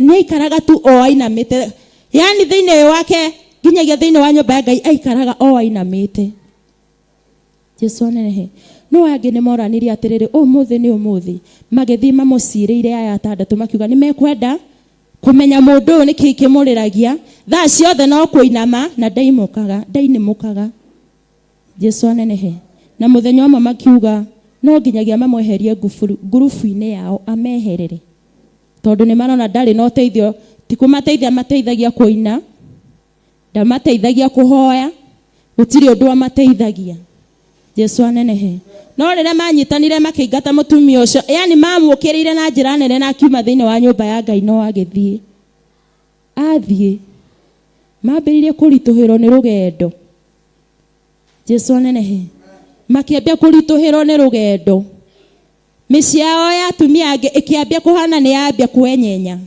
nĩ aikaraga tu o ainamĩte, yani thĩinĩ wake nginyagia thĩinĩ wa nyũmba ya Ngai aikaraga o ainamĩte. Jesu anenehe. No angĩ nĩ moranirie atĩrĩrĩ, ũmũthĩ nĩ ũmũthĩ, magĩthiĩ mamũcirĩire aya atandatũ makiuga nĩ mekwenda kũmenya mũndũ ũyũ nĩ kĩĩ kĩmũrĩragia, thaa ciothe no kũinama na ndainĩmũkaga. Jesu anenehe. Na mũthenya ũmwe makiuga no nginyagia mamweherie ngurubu-inĩ yao ameherere, tondũ nĩ marona ndarĩ na ũteithio, ti kũmateithia mateithagia kũina, ndamateithagia kũhoya, gũtirĩ ũndũ amateithagia. Jesu anenehe. No rĩrĩa manyitanire makĩingata mũtumia ũcio, yani mamũkĩrĩire na njĩra nene na akiuma thĩinĩ wa nyũmba ya Ngai no agĩthiĩ. Athiĩ mambĩrĩirie kũritũhĩrwo nĩ rũgendo. Jesu anenehe. Makĩambia kũritũhĩrwo nĩ rũgendo. Mĩciĩ yao ya atumia angĩ ĩkĩambia kũhana nĩ yambia kwenyenya.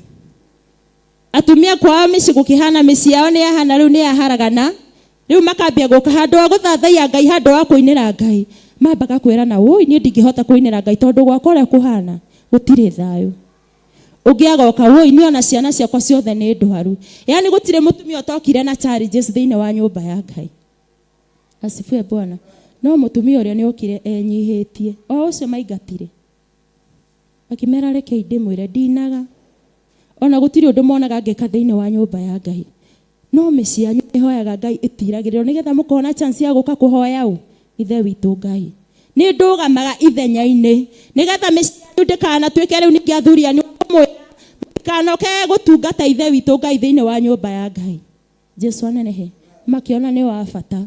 Atumia kwao mĩciĩ gũkĩhana mĩciĩ yao nĩ yahana rĩu nĩ yaharagana. Rĩu makambia gũka handũ wa gũthathaiya Ngai, handũ wa kũinĩra Ngai, mambaga kwĩrana, "Woi niĩ ndingĩhota kũinĩra Ngai tondũ gwakwa ũrĩa kũhana gũtirĩ thayũ." Ũngĩ agoka, "Woi niĩ ona ciana ciakwa ciothe nĩ ndwaru." Yani gũtirĩ mũtumia ũtokire na challenges thĩinĩ wa nyũmba ya Ngai. Asifiwe Bwana. No mũtumia ũrĩa nĩ okire enyihĩtie. O ũcio maingatire. Akĩmera reke ndĩmwĩre ndinaga. Ona gũtirĩ ũndũ monaga ngeka thĩinĩ wa nyũmba ya Ngai. No mĩciĩ yanyu ĩhoyaga Ngai ĩtiragĩrĩrwo nĩgetha mũkona chance ya gũka kũhoya ũ ithe witũ Ngai. Nĩ ndũgamaga ithenya-inĩ nĩgetha mĩciĩ yanyu ndĩkanatuĩke rĩu ningĩ athuri anyu kanoke gũtungata ithe witũ Ngai thĩinĩ wa nyũmba ya Ngai. Jesu anenehe. Makĩona nĩ wa bata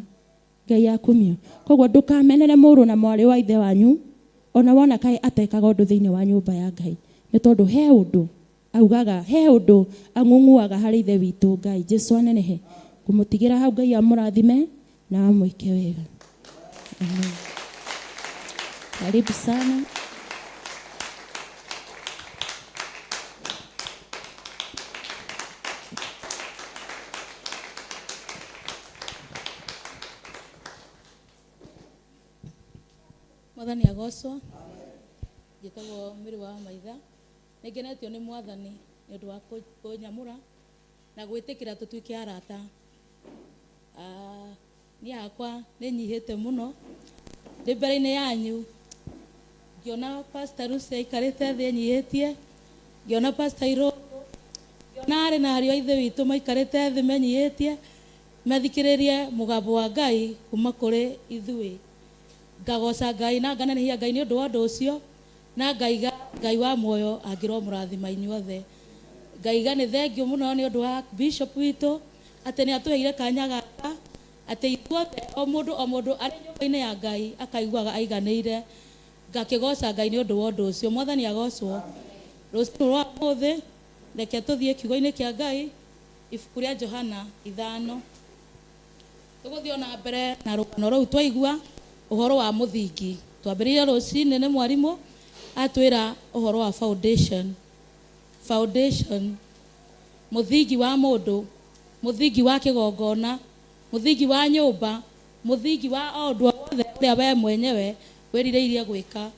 Ngai akumio. Koguo ndũkamenere mũrũ na mwarĩ wa ithe wanyu ona wona kaĩ atekaga ũndũ thĩinĩ wa nyũmba ya Ngai, nĩ tondũ he ũndũ augaga, he ũndũ ang'ung'uaga harĩ ithe witũ Ngai. Jesu anenehe. Kũmũtigĩra hau Ngai amũrathime na amwĩke wega. Amen. Karibu sana. Mwathani agocwo. Njĩtagwo Mĩrĩ wa Maitha. Nĩngenetio nĩ Mwathani nĩ ũndũ wa kũnyamũra na gwĩtĩkĩra tũtuĩke arata. Niĩ hakwa nĩ nyihĩte mũno ndĩ mbere-inĩ yanyu, ngĩona Pastor Lucy aikarĩte thĩ enyihĩtie, ngĩona Pastor Irũngũ, ngĩona arĩ na ariũ a ithe witũ maikarĩte thĩ menyihĩtie mathikĩrĩrie mũgambo wa Ngai kuma kũrĩ ithuĩ. Ngagoca Ngai na nganenehia Ngai nĩ ũndũ wa ũndũ ũcio, na ngaiga Ngai wa muoyo angĩrwo mũrathima inyuothe. Ngaiga nĩ thengiũ mũno nĩ ũndũ wa Bishop witũ atĩ nĩ atũheire kanya gaka atĩ ithuothe o mũndũ arĩ nyũmba-inĩ ya Ngai akaiguaga aiganĩire. Ngakĩgoca Ngai nĩ ũndũ wa ũndũ ũcio. Mwathani agocwo. Rũciinĩ rwa ũmũthĩ reke tũthiĩ kiugo-inĩ kĩa Ngai, ibuku rĩa Johana 5. Tũgũthiĩ na mbere na rũgano rũu twaigua ũhoro wa mũthingi. Twambĩrĩirie rũciinĩ nĩ mwarimũ atwĩra ũhoro wa foundation. Mũthingi wa mũndũ, mũthingi wa kĩgongona, mũthingi wa nyũmba, mũthingi wa o ũndũ wothe ũrĩa we mwenyewe wĩrirĩirie gwĩka.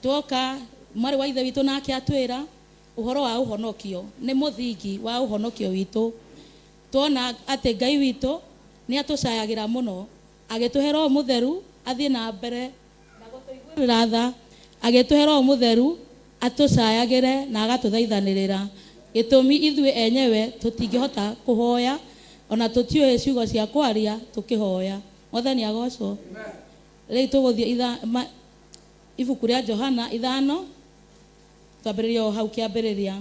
Tuoka mwarĩ wa ithe witũ nake atwĩra ũhoro wa ũhonokio, nĩ mũthingi wa ũhonokio witũ. Tuona atĩ Ngai witũ nĩ atũcayagĩra mũno, agĩtũhe Roho Mũtheru athiĩ na mbere na gũtũiguĩrĩra tha, agĩtũhe Roho Mũtheru atũcayagĩre na agatũthaithanĩrĩra. Gĩtũmi ithuĩ enyewe tũtingĩhota kũhoya ona tũtiũĩ ciugo cia kwaria tũkĩhoya. Mwathani agocwo. Rĩu tũgũthiĩ ibuku rĩa Johana 5 twambĩrĩria o hau kĩambĩrĩria.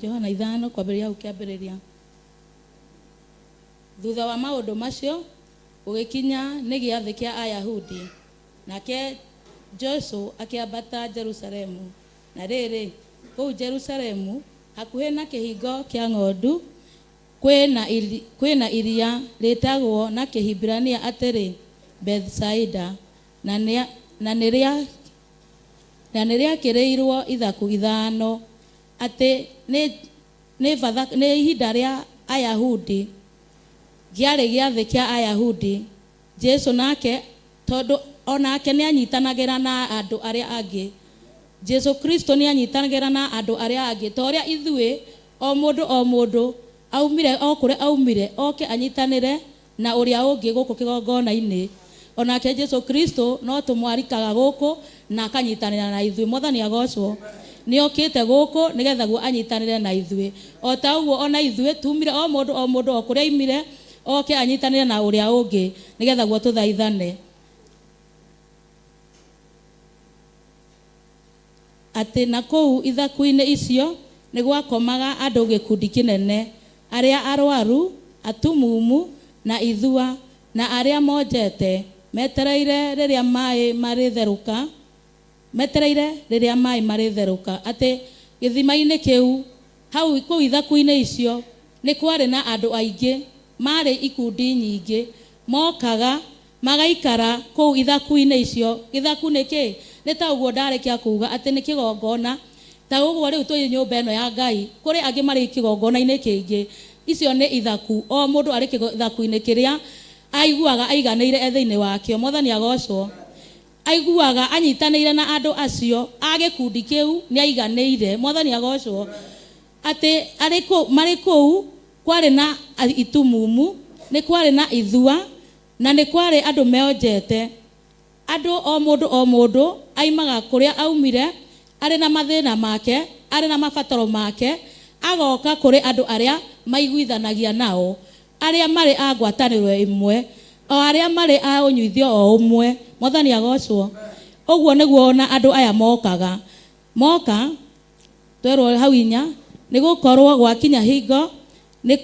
Johana 5 kwambĩrĩria hau kĩambĩrĩria. Thutha wa maũndũ macio gũgĩkinya nĩ gĩathĩ kĩa Ayahudi, nake Jesu akĩambata Jerusalemu. Na rĩrĩ, kũu Jerusalemu hakuhĩ na kĩhingo kĩa ng'ondu kwĩna iria rĩtagwo na Kĩhibirania atĩrĩ Bethsaida, na nĩ rĩakĩrĩirwo ithaku 5, atĩ nĩ ihinda rĩa Ayahudi, gĩarĩ gĩathĩ kĩa Ayahudi. Jesu nake tondu onake nĩ anyitanagĩra na andũ arĩa angĩ. Jesu Kristo nĩ anyitanagĩra na andũ arĩa angĩ, ta ũrĩa ithuĩ o mũndũ aumire o kũrĩa aumire oke anyitanĩre na ũrĩa ũngĩ gũkũ kĩgongona-inĩ. Onake Jesu Kristo no tũmwarikaga gũkũ na akanyitanĩra na ithuĩ. Mwathani agocwo. Nĩ okĩte gũkũ nĩgetha guo anyitanĩre na ithuĩ. O ta ũguo ona ithuĩ tumire o mũndũ o kũrĩa aumire oke anyitanĩre na ũrĩa ũngĩ nĩgetha guo tũthaithane. Atĩ na kũu ithaku-inĩ icio nĩ gwakomaga andũ gĩkundi kĩnene, arĩa arwaru, atumumu na ithua na arĩa monjete, metereire rĩrĩa maĩ marĩtherũka. Atĩ gĩthima-inĩ kĩu hau kũu ithaku-inĩ icio nĩ kwarĩ na andũ aingĩ, marĩ ikundi nyingĩ, mokaga magaikara kũu ithaku-inĩ icio. Gĩthaku nĩ kĩ? Nĩ ta ũguo ndarĩkia kuga atĩ nĩ kĩgongona. Ta ũguo rĩu tũĩ nyũmba ĩno ya Ngai, kũrĩ angĩ marĩ kĩgongona-inĩ kĩngĩ. Icio nĩ ithaku, o mũndũ arĩ gĩthaku-inĩ kĩrĩa aiguaga aiganĩire thĩinĩ wakĩo. Mwathani agocwo. Aiguaga anyitanĩire na andũ acio a gĩkundi kĩu nĩ aiganĩire. Mwathani agocwo. Atĩ marĩ kũu kwarĩ na itumumu, nĩ kwarĩ na ithua, na nĩ kwarĩ andũ meonjete. Andũ o mũndũ aimaga kũrĩa aumire arĩ na mathĩna make, arĩ na mabataro make, agoka kũrĩ andũ arĩa maiguithanagia nao, arĩa marĩ a ngwatanĩro ĩmwe, o arĩa marĩ a ũnyuithio o ũmwe. Mwathani agocwo. Ũguo nĩguo ona andũ aya moka twerwo hau inya nĩ gũkorwo gwakinya hingo nĩ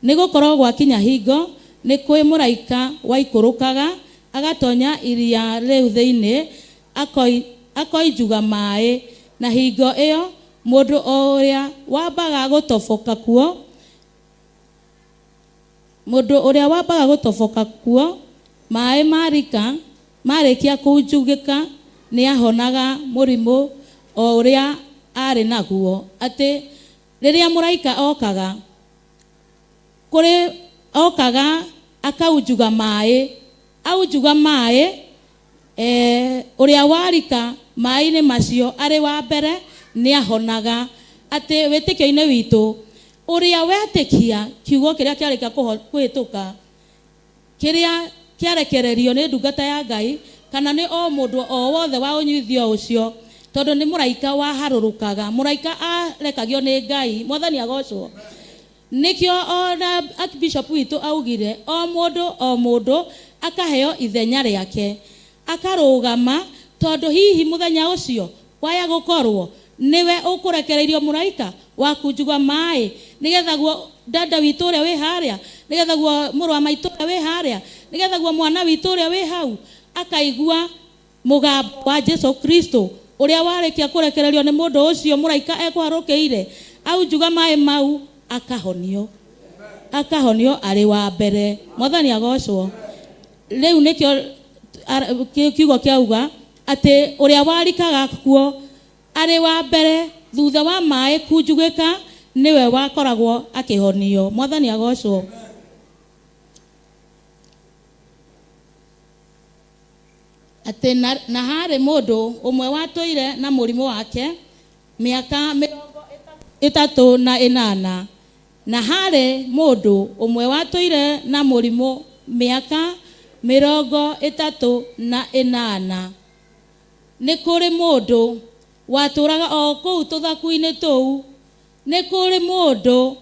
gũkorwo gwakinya hingo nĩ kwĩ mũraika waikũrũkaga agatonya iria rĩu thĩinĩ akoinjuga maĩ, na hingo ĩyo mũndũ o ũrĩa wambaga gũtoboka kuo maĩ marĩkia kũnjugĩka nĩ ahonaga mũrimũ o ũrĩa arĩ naguo. Atĩ rĩrĩa mũraika okaga akaunjuga maĩ, ũrĩa warika maĩ-inĩ macio arĩ wa mbere nĩ ahonaga. Atĩ wĩtĩkio-inĩ witũ ũrĩa wetĩkia kiugo kĩrĩa kĩarĩkia kũhĩtũka, kĩrĩa kĩarekererio nĩ ndungata ya Ngai, kana nĩ o mũndũ o wothe wa ũnyuithio ũcio, tondũ nĩ mũraika waharũrũkaga, mũraika arekagio nĩ Ngai. Mwathani agocwo. Nikio ona Archbishop witũ augire o mũndũ akaheo ithenya rĩake, akarũgama, tondũ hihi mũthenya ũcio waya gũkorwo niwe ũkũrekereirio mũraika wa kunjuga maĩ, nĩgetha guo dada witũ ũrĩa wĩ harĩa, nĩgetha guo mũrũ wa maitũ ũrĩa wĩ harĩa, nĩgetha guo mwana witũ ũrĩa wĩ hau akaigua mũgambo wa Jesu Kristo ũrĩa warĩkia kũrekererio nĩ mũndũ ũcio mũraika ekũharũkĩire aunjuga maĩ mau, akahonio arĩ wa mbere. Mwathani agocwo. Rĩu nĩkĩo kiugo kĩauga atĩ ũrĩa warikaga kuo arĩ wa mbere thutha wa maĩ kunjugĩka niwe wakoragwo akĩhonio. Mwathani agocwo. Atĩ na harĩ mũndũ ũmwe watũire na mũrimũ wake mĩaka 38, na harĩ mũndũ ũmwe watũire na mũrimũ mĩaka 38. Nĩ kũrĩ mũndũ watũraga o kũu tũthaku-inĩ tũu, nĩ kũrĩ mũndũ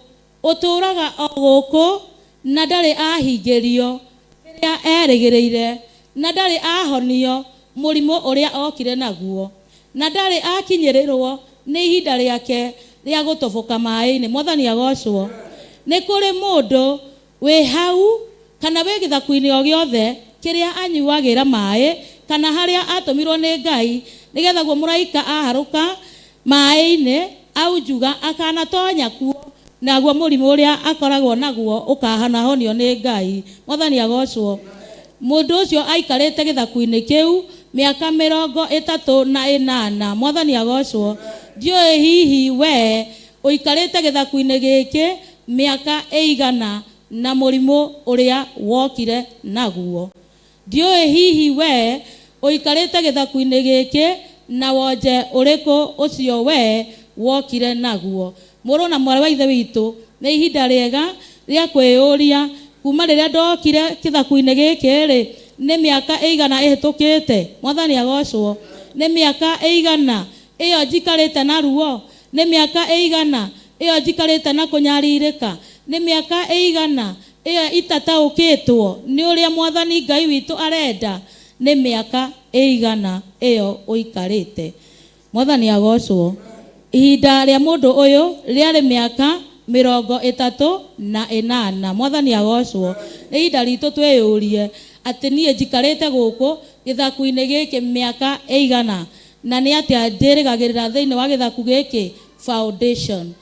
ũtũraga o gũkũ na ndarĩ ahingĩrio kĩrĩa erĩgĩrĩire, na ndarĩ ahonio mũrimũ ũrĩa okire naguo, na ndarĩ akinyĩrĩrwo nĩ ihinda rĩake rĩa gũtoboka maĩ-inĩ. Mwathani agocwo. Nĩ kũrĩ mũndũ wĩ hau kana wĩ gĩthaku-inĩ o gĩothe kĩrĩa anyuagĩra maĩ, kana harĩa atũmirwo nĩ Ngai nĩgetha guo mũraika aharũka maĩ-inĩ aunjuga akanatonya kuo, naguo mũrimũ ũrĩa akoragwo naguo ũkahanahonio nĩ Ngai. Mwathani agocwo. Mũndũ ũcio aikarĩte gĩthaku-inĩ kĩu mĩaka 38. Mwathani agocwo. Ndiũĩ hihi we ũikarĩte gĩthaku-inĩ gĩkĩ mĩaka ĩigana na mũrimũ ũrĩa wokire naguo. Ndiũĩ hihi we ũikarĩte gĩthaku-inĩ gĩkĩ na wonje ũrĩkũ ũcio we wokire naguo. Mũrũ na mwarĩ wa ithe witũ, nĩ ihinda rĩega rĩa kwĩyũria, kuma rĩrĩa ndokire gĩthaku-inĩ gĩkĩ rĩ, nĩ mĩaka ĩigana ĩhĩtũkĩte? Mwathani agocwo. Nĩ mĩaka ĩigana ĩyo njikarĩte na ruo? Nĩ mĩaka ĩigana ĩyo njikarĩte na kũnyarirĩka? Nĩ mĩaka ĩigana ĩyo itataũkĩtwo nĩ ũrĩa Mwathani Ngai witũ arenda? Nĩ mĩaka ĩigana ĩyo ũikarĩte? Mwathani agocwo. Ihinda rĩa mũndũ ũyũ rĩarĩ mĩaka 38. Mwathani agocwo. Nĩ ihinda ritũ twĩyũrie atĩ niĩ njikarĩte gũkũ gĩthaku-inĩ gĩkĩ mĩaka ĩigana, na nĩ atĩa njĩrĩgagĩrĩra thĩinĩ wa gĩthaku gĩkĩ? Foundation.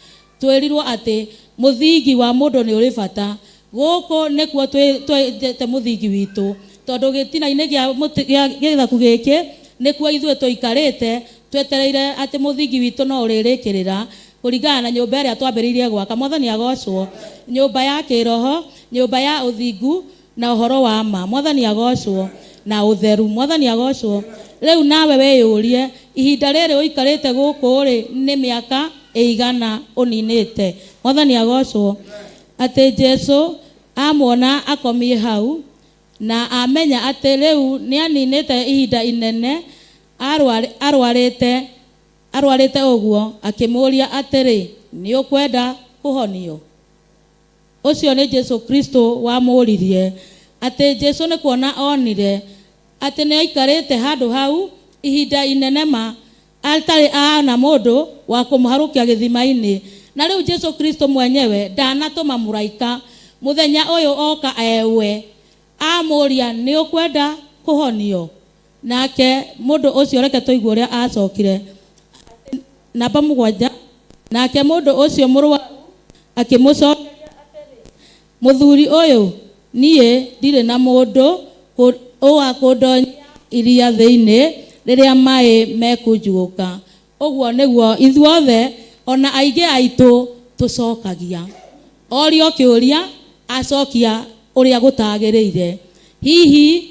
Twĩrirwo atĩ mũthingi wa mũndũ nĩ ũrĩ bata. Gũkũ nĩkuo twete mũthingi witũ, tondũ gĩtina-inĩ gĩa gĩthaku gĩkĩ nĩkuo ithuĩ tũikarĩte twetereire atĩ mũthingi witũ no ũrĩrĩkĩrĩra kũringana na nyũmba ĩrĩa twambĩrĩirie gwaka. Mwathani agocwo. Nyũmba ya kĩroho, nyũmba ya ũthingu na ũhoro wa ma. Mwathani agocwo. Na ũtheru. Mwathani agocwo. Rĩu nawe wĩyũrie, ihinda rĩrĩ ũikarĩte gũkũ rĩ, nĩ mĩaka ĩigana ũninĩte? Mwathani agocwo. Atĩ Jesũ amwona akomie hau na amenya atĩ rĩu nĩ aninĩte ihinda inene arwarĩte ũguo, akĩmũria atĩrĩ, nĩ ũkwenda kũhonio? Ũcio nĩ Jesũ Kristo wamũririe. Atĩ Jesũ nĩ kuona onire atĩ nĩ aikarĩte handũ hau ihinda inene ma atarĩ ana mũndũ wa kũmũharũkia gĩthima-inĩ. Na rĩu Jesũ Kristo mwenyewe ndanatũma mũraika mũthenya ũyũ oka ewe amũria, nĩ ũkwenda kũhonio? Nake mũndũ ũcio, reke tũigue ũrĩa acokire. Namba 7. Nake mũndũ ũcio mũrwaru akĩmũcokeria atĩrĩ, mũthuri ũyũ, niĩ ndirĩ na mũndũ ũgakũndonyia iria thĩinĩ rĩrĩa maĩ mekũnjugũka. Ũguo nĩguo ithuothe ona aingĩ aitũ tũcokagia. Orio kĩũria acokia ũrĩa gũtagĩrĩire. Hihi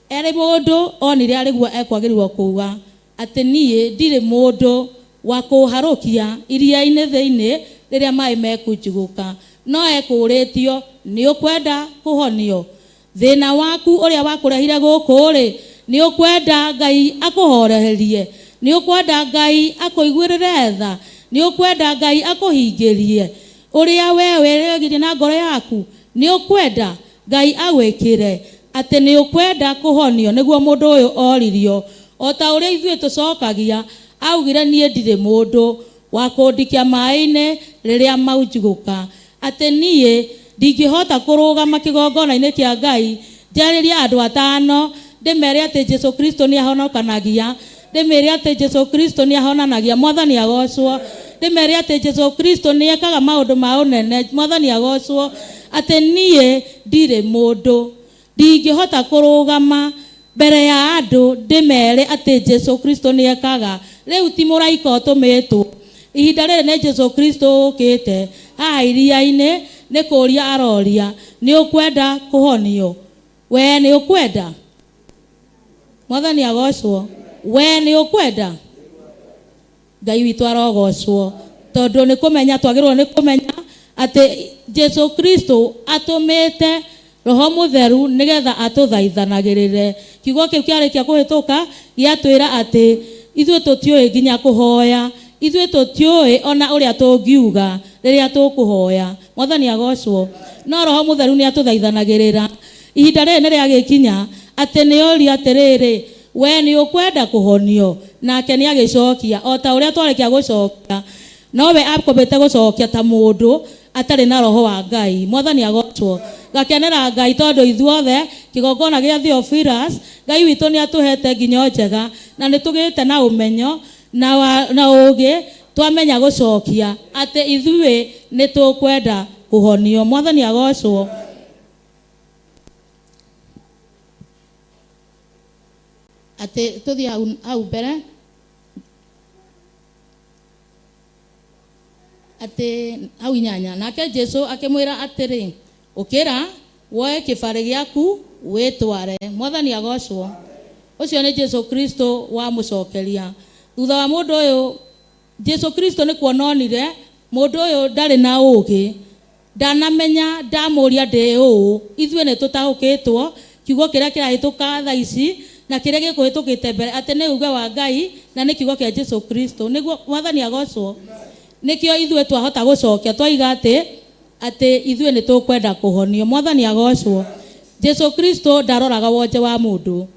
arĩ mũndũ onire arĩguo ekwagĩrĩirwo kuuga atĩ niĩ ndirĩ mũndũ wa kũharũkia iria-inĩ thĩinĩ rĩrĩa maĩ mekũnjugũka, no ekũrĩtio, nĩ ũkwenda kũhonio? Thĩna waku ũrĩa wakũrehire gũkũ rĩ, nĩ ũkwenda Ngai akũhorerie? Nĩ ũkwenda Ngai akũiguĩrĩre tha? Nĩ ũkwenda Ngai akũhingĩrie ũrĩa we wĩrĩgĩrĩire na ngoro yaku? Nĩ ũkwenda Ngai agwĩkĩre atĩ nĩ ũkwenda kũhonio? Nĩguo mũndũ ũyũ oririo, o ta ũrĩa ithuĩ tũcokagia. Augire, niĩ ndirĩ mũndũ wa kũndikia maĩ-inĩ rĩrĩa maunjugũka. Atĩ niĩ ndingĩhota kũrũgama kĩgongona-inĩ kĩa Ngai njarĩrie andũ 5 ndĩmere atĩ Jesũ Kristo nĩ ahonokanagia, ndĩmere atĩ Jesũ Kristo nĩ ahonanagia. Mwathani agocwo. Ndĩmere atĩ Jesũ Kristo nĩ ekaga maũndũ ma ũnene. Mwathani agocwo. Atĩ niĩ ndirĩ mũndũ, ndingĩhota kũrũgama mbere ya andũ ndĩmere atĩ Jesũ Kristo nĩ ekaga. Rĩu ti mũraika ũtũmĩtwo. Ihinda rĩrĩ nĩ Jesũ Kristo ũkĩte haha iria-inĩ, nĩ kũria aroria, nĩ ũkwenda kũhonio? We nĩ ũkwenda? Mwathani agocwo. We nĩ ũkwenda? Ngai witũ arogocwo, tondũ nĩ kũmenya, twagĩrĩirwo nĩ kũmenya atĩ Jesũ Kristo atũmĩte Roho Mũtheru nĩgetha atũthaithanagĩrĩre. Kiugo kĩu kĩarĩkia kũhĩtũka gĩatwĩra atĩ ithuĩ tũtiũĩ nginya kũhoya, ithuĩ tũtiũĩ ona ũrĩa tũngiuga rĩrĩa tũkũhoya. Mwathani agocwo. No Roho Mũtheru nĩ atũthaithanagĩrĩra. Ihinda rĩrĩ nĩ rĩagĩkinya atĩ nĩ oria atĩrĩrĩ, we nĩ ũkwenda kũhonio? Nake nĩ agĩcokia o ta ũrĩa twarĩkia gũcokia, nowe akwambĩte gũcokia ta mũndũ atarĩ na roho wa Ngai. Mwathani agocwo. Gakenera Ngai tondũ ithuothe kĩgongona gĩa Theophilus, Ngai witũ nĩ atũhete nginyo njega, na nĩ tũgĩte na ũmenyo na ũũgĩ, twamenya gũcokia atĩ ithuĩ nĩ tũkwenda kũhonio. Mwathani agocwo. Atĩ tũthiĩ hau mbere. Atĩ hau inyanya. Nake Jesu akimwira atiri, ukira woe kibare giaku witware. Mwathani agocwo. Ucio ni Jesu Kristo wa mucokeria. Thutha wa mundu uyu Jesu Kristo ni kuononire mundu uyu ndari na ugi, ndanamenya ndamuria ndi uu. Ithue ni tutahukitwo kiugo kiria kirahituka thaa ici na kiria gikuhitukite mbere ati ni uge wa Ngai na ni kiugo kia Jesu Kristo. Niguo Mwathani agocwo. Nikio ithue twahota gucokia twaiga ati ithue ni tukwenda kuhonio. Mwathani agocwo. Jesu Kristo ndaroraga wonje wa mundu,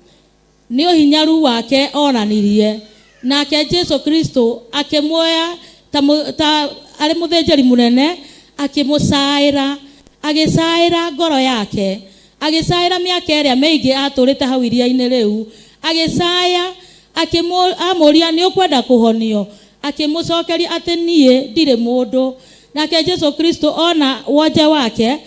ni uhinyaru wake onanirie. Nake Jesu Kristo akimwoya ta ari muthenjeri munene, akimucaira, agicaira ngoro yake, agicaira miaka iria mingi aturite hau iria-ini riu, agicaya, amuria ni ukwenda kuhonio, akimucokeria ati nie ndire mundu. Nake Jesu Kristo ona wonje wake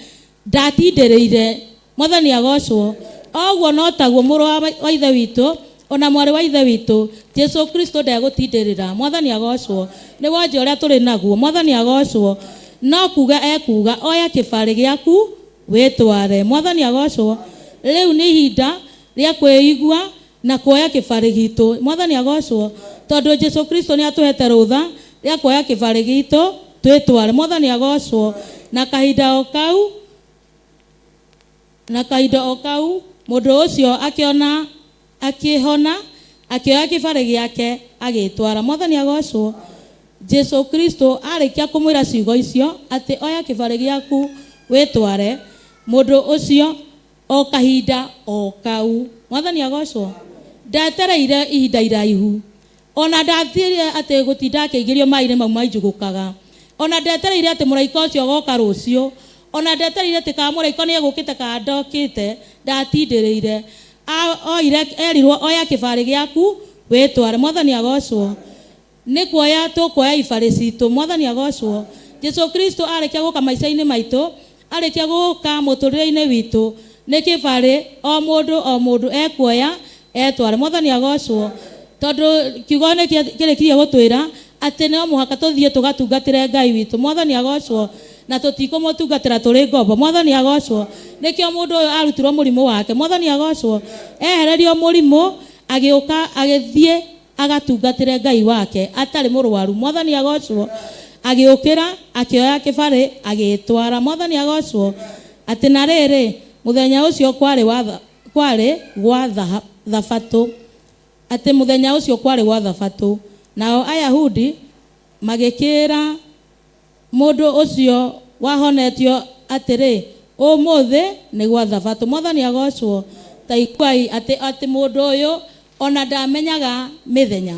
ndatindireire. Mwathani agocwo. Oguo no taguo muru wa ithe witu ona mwari wa ithe witu Jesu Kristo ndegutindirira. Mwathani agocwo. Ni wonje uria turi naguo. Mwathani agocwo. No kuga ekuga oya kibari giaku witware. Mwathani agocwo. Riu ni ihinda ria kwigua na kuoya kibari gitu. Mwathani agocwo. Tondu Jesu Kristo ni atuhete rutha ria kuoya kibari gitu twitware. Mwathani agocwo. Na kahinda o kau mundu ucio akiona akihona akioya kibari giake agitwara. Mwathani agocwo. Jesu Kristo arikia kumwira ciugo icio ati oya kibari giaku witware, mundu ucio o kahinda o kau. Mwathani agocwo. Ndatereire ihinda iraihu, ona ndathire ati gutinda akigirio mai-ini mau mainjugukaga, ona ndetereire ati muraika ucio goka rucio, ona ndetereire ati ka muraika ni egukite ka ndokite. Ndatindireire. Erirwo oya kibari giaku witware. Mwathani agocwo. Ni kuoya tukuoya ibari citu. Mwathani agocwo. Jesu Kristo arikia guka maica-ini maitu, arikia guka muturire-ini witu, ni kibari o mundu ekuoya etware. Mwathani agocwo. Tondu kiugo ni kirikirie gutwira ati no muhaka tuthie tugatungatire Ngai witu. Mwathani agocwo. Na tutikumutungatira turi ngombo. Mwathani agocwo. Nikio mundu uyu arutirwo murimu wake. Mwathani agocwo. Ehererio murimu agiuka agithie agatungatire Ngai wake atari murwaru. Mwathani agocwo. Agiukira akioya kibari agitwara. Mwathani agocwo. Ati na riri muthenya ucio kwari gwa thabatu. Ati muthenya ucio kwari gwa thabatu. Nao Ayahudi magikira mundu ucio wahonetio atiri umuthi ni gwa thabatu. Mwathani agocwo. Taiguai ati mundu uyu ona ndamenyaga mithenya,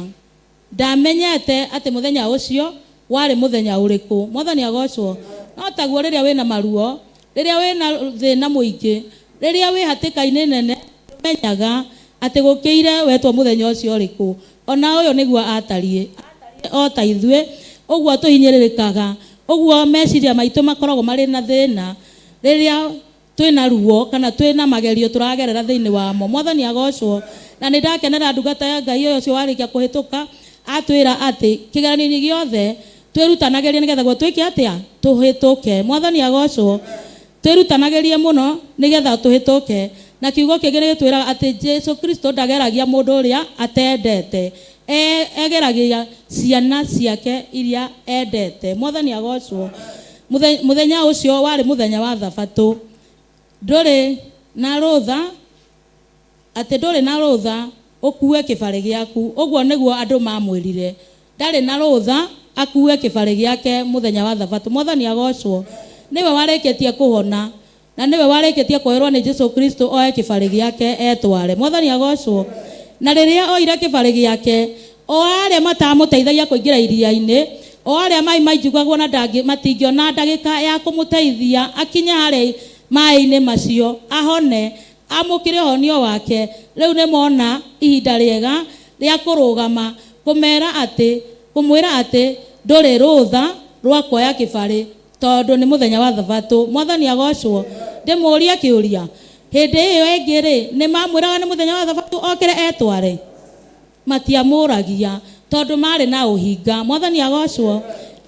ndamenyete ati muthenya ucio wari muthenya uriku. Mwathani agocwo. No taguo riria wina maruo, riria wina thina muingi, riria wi hatika-ini nene, menyaga ati gukiire wetwo muthenya ucio uriku. Ona uyu niguo atarie o ta ithue uguo tuhinyiririkaga, uguo meciria maitu makoragwo mari na thina riria twina ruo kana twina magerio turagerera thiini wamo. Mwathani agocwo. Na ni ndakenera ndungata ya Ngai uyu cio warikia kuhituka atwira ati kigeranio giothe twirutanagerie nigetha gwo twike atia tuhituke. Mwathani agocwo. Twirutanagerie muno nigetha tuhituke. Na kiugo kingi gitwira ati Jesu Kristo ndageragia mundu uria atendete, egeragia ciana ciake iria endete. Mwathani agocwo. Muthenya ucio wari muthenya wa thabatu. Nduri na rutha ati nduri na rutha ukue kibari giaku. Uguo niguo andu mamwirire. Ndari na rutha akue kibari giake muthenya wa thabatu. Mwathani agocwo. Niwe warikitie kuhona na niwe warikitie kwirwo ni Jesu Kristo oe kibari giake etware. Mwathani agocwo. Na riria oire kibari giake, o aria matamuteithagia kuingira iria-ini, o aria mai mainjugagwo na matingiona ndagika ya kumuteithia akinya haria mai-ini macio ahone, amukire honio wake. Riu ni mona ihinda riega ria kurugama kumwira ati nduri rutha rwa kuoya kibari tondu ni muthenya wa thabatu. Mwathani agocwo. Ndimuria kiuria, hindi iyo ingiri ni mamwiraga ni muthenya wa thabatu okire etware? Matiamuragia tondu mari na uhinga. Mwathani agocwo.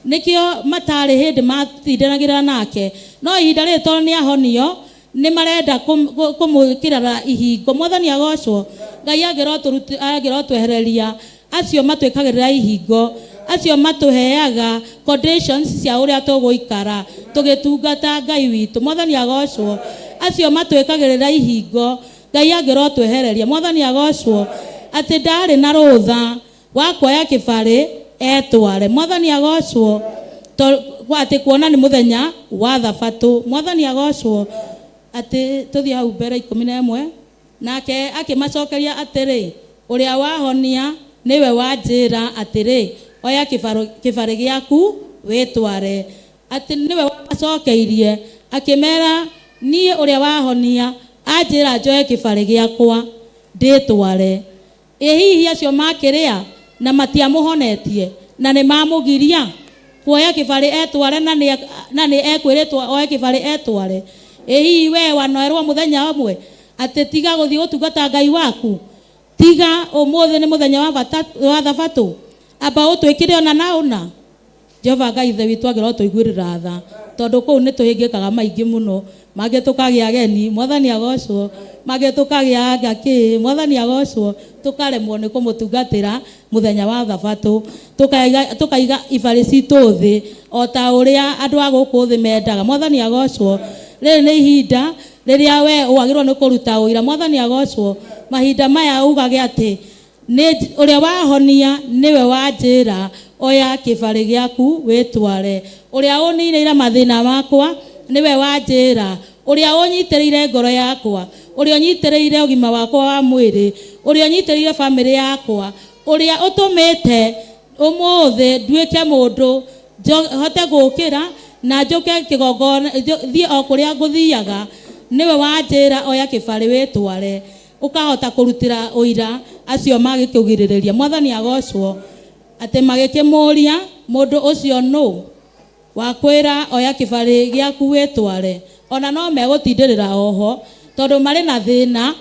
nikio matari hindi matindanagira nake no ihinda ri to ni ahonio ni marenda kumukirara ihingo. Mwathani agocwo. Ngai agero twehereria acio matwikagirira ihingo, acio matuheaga conditions cia uria tuguikara tugitungata Ngai witu. Mwathani agocwo. Acio matwikagirira ihingo Ngai agero twehereria. Mwathani agocwo ati ndari na rutha wa kuoya kibari etware. Mwathani agocwo ati kuona ni muthenya wa thabatũ. Mwathani agocwo ati tuthie hau mbere 11 nake akimacokeria atiri uria wahonia niwe wanjira atiri oya kibari giaku witware. Ati niwe wamacokeirie akimera nie uria wahonia anjira njoe kibari giakwa nditware. Hihi acio makiria na matiamuhonetie na ni mamugiria kuoya kibari etware na ni ekwiritwo oya kibari etware. Hihi we wanoerwo muthenya umwe ati tiga guthii gutungata Ngai waku, tiga umuthi ni muthenya wa thabatũ, amba utwikire ona nauna. Jehova Ngai ithe witu agirwo tuiguirira tha tondu kuu ni tuhingikaga maingi muno mangĩ tukagia ageni. Mwathani agocwo. Mangĩ tukagia agaki. Mwathani agocwo. Tukaremwo ni kumutungatira muthenya wa thabatũ, tukaiga ibari citu thi o ta uria andu a guku thi mendaga. Mwathani agocwo. Rĩrĩ nĩ ihinda rĩrĩa we wagĩrĩirwo nĩ kũruta ũira. Mwathani agocwo. Mahinda maya ugage ati ni uria wahonia niwe wanjira oya kibari giaku witware. Uria uniire mathina makwa niwe wanjira. Uria unyitĩrĩire ngoro yakwa, uria unyitĩrĩire ũgima wakwa wa mwĩrĩ, uria unyitĩrĩire family yakwa, uria utumite umuthi nduĩke mundu hote gũkĩra na njuke kigongona thie o kuria nguthiaga. Niwe wanjira oya kibari witware ukahota kurutira uira acio magikugiririria. Mwathani agocwo ati magikimuria mundu ucio no wakwira oya kibari giaku witware. Ona no megutindirira oho tondu mari na thina,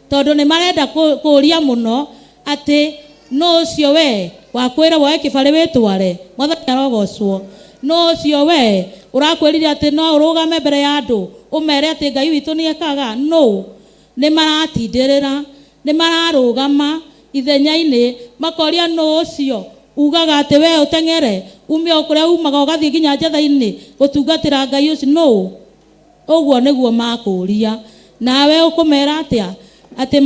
tondu ni marenda kuria muno ati no ucio we wakwira oya kibari witware. Mwathani arogocwo. No ucio we urakwirire ati no urugame mbere ya andu umere ati Ngai witu ni ekaga. No, ni maratindirira, ni mararugama ithenya-ini makoria no ucio ugaga ati we uteng'ere ume okuria umaga ugathie nginya njatha-ini gutungatira Ngai ucio. No, uguo niguo makuria. Nawe ukumera atia ati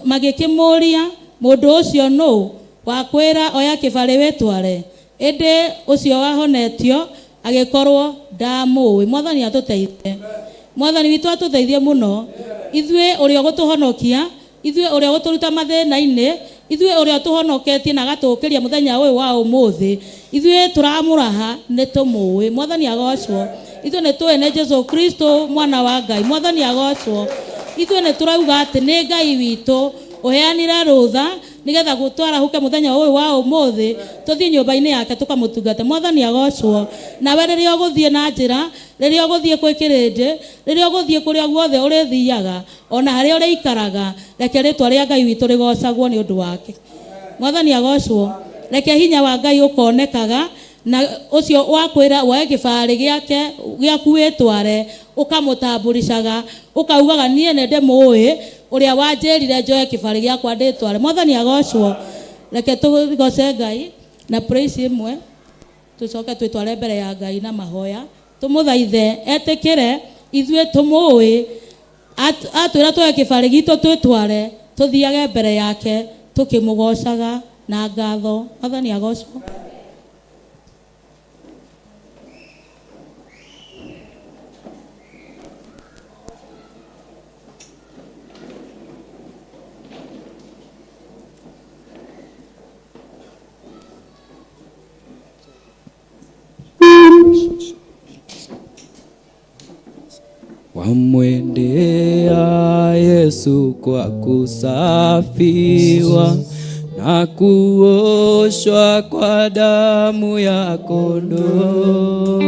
magikimuria mundu ucio no wakwira oya kibari witware. Indi ucio wahonetio agikorwo ndamui. Mwathani atuteithie. Mwathani witu atuteithie muno. Ithue uria gutuhonokia, ithue uria guturuta mathina-ini, ithue uria tuhonoketie na gatukiria muthenya uyu wa umuthi, ithue turamuraha ni tumui. Mwathani agocwo. Ithue ni tuene Jesu Kristo mwana wa Ngai. Mwathani agocwo. Ithue ni turauga ati ni Ngai witu uheanire rutha nigetha gutwara huke muthenya uyu wa umuthi tuthie nyumba-ini yake tukamutungata. Mwathani agocwo. Nawe riria uguthie na njira, riria uguthie kwikirindi, riria uguthie kuria guothe urithiaga, ona haria uriikaraga, reke ritwa ria Ngai witu rigocagwo ni undu wake. Mwathani agocwo. Reke hinya wa Ngai ukonekaga na ucio wakwira woe kibari giaku witware ukamutamburishaga ukaugaga nie nende muwi uria wanjirire njoe kibari giakwa nditware. Mwathani agocwo. Reke tugoce Ngai na praise imwe tucoke twitware mbere ya Ngai na mahoya tumuthaithe etikire ithue tumuwi atwira twoe kibari gitu twitware tuthiage mbere yake tukimugocaga na ngatho. Mwathani agocwo. Wamwendea Yesu kwa kusafiwa na kuoshwa kwa damu ya kondoo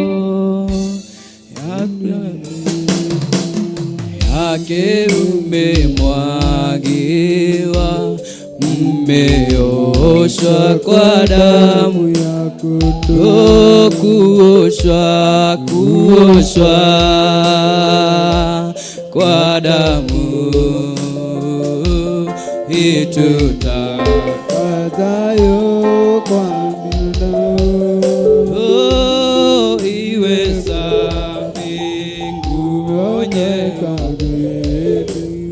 yake umemwagiwa umeoshwa kwa damu ya kondoo, kuoshwa kwa damu itutakasayo kwa mioyo, iwe safi nguonye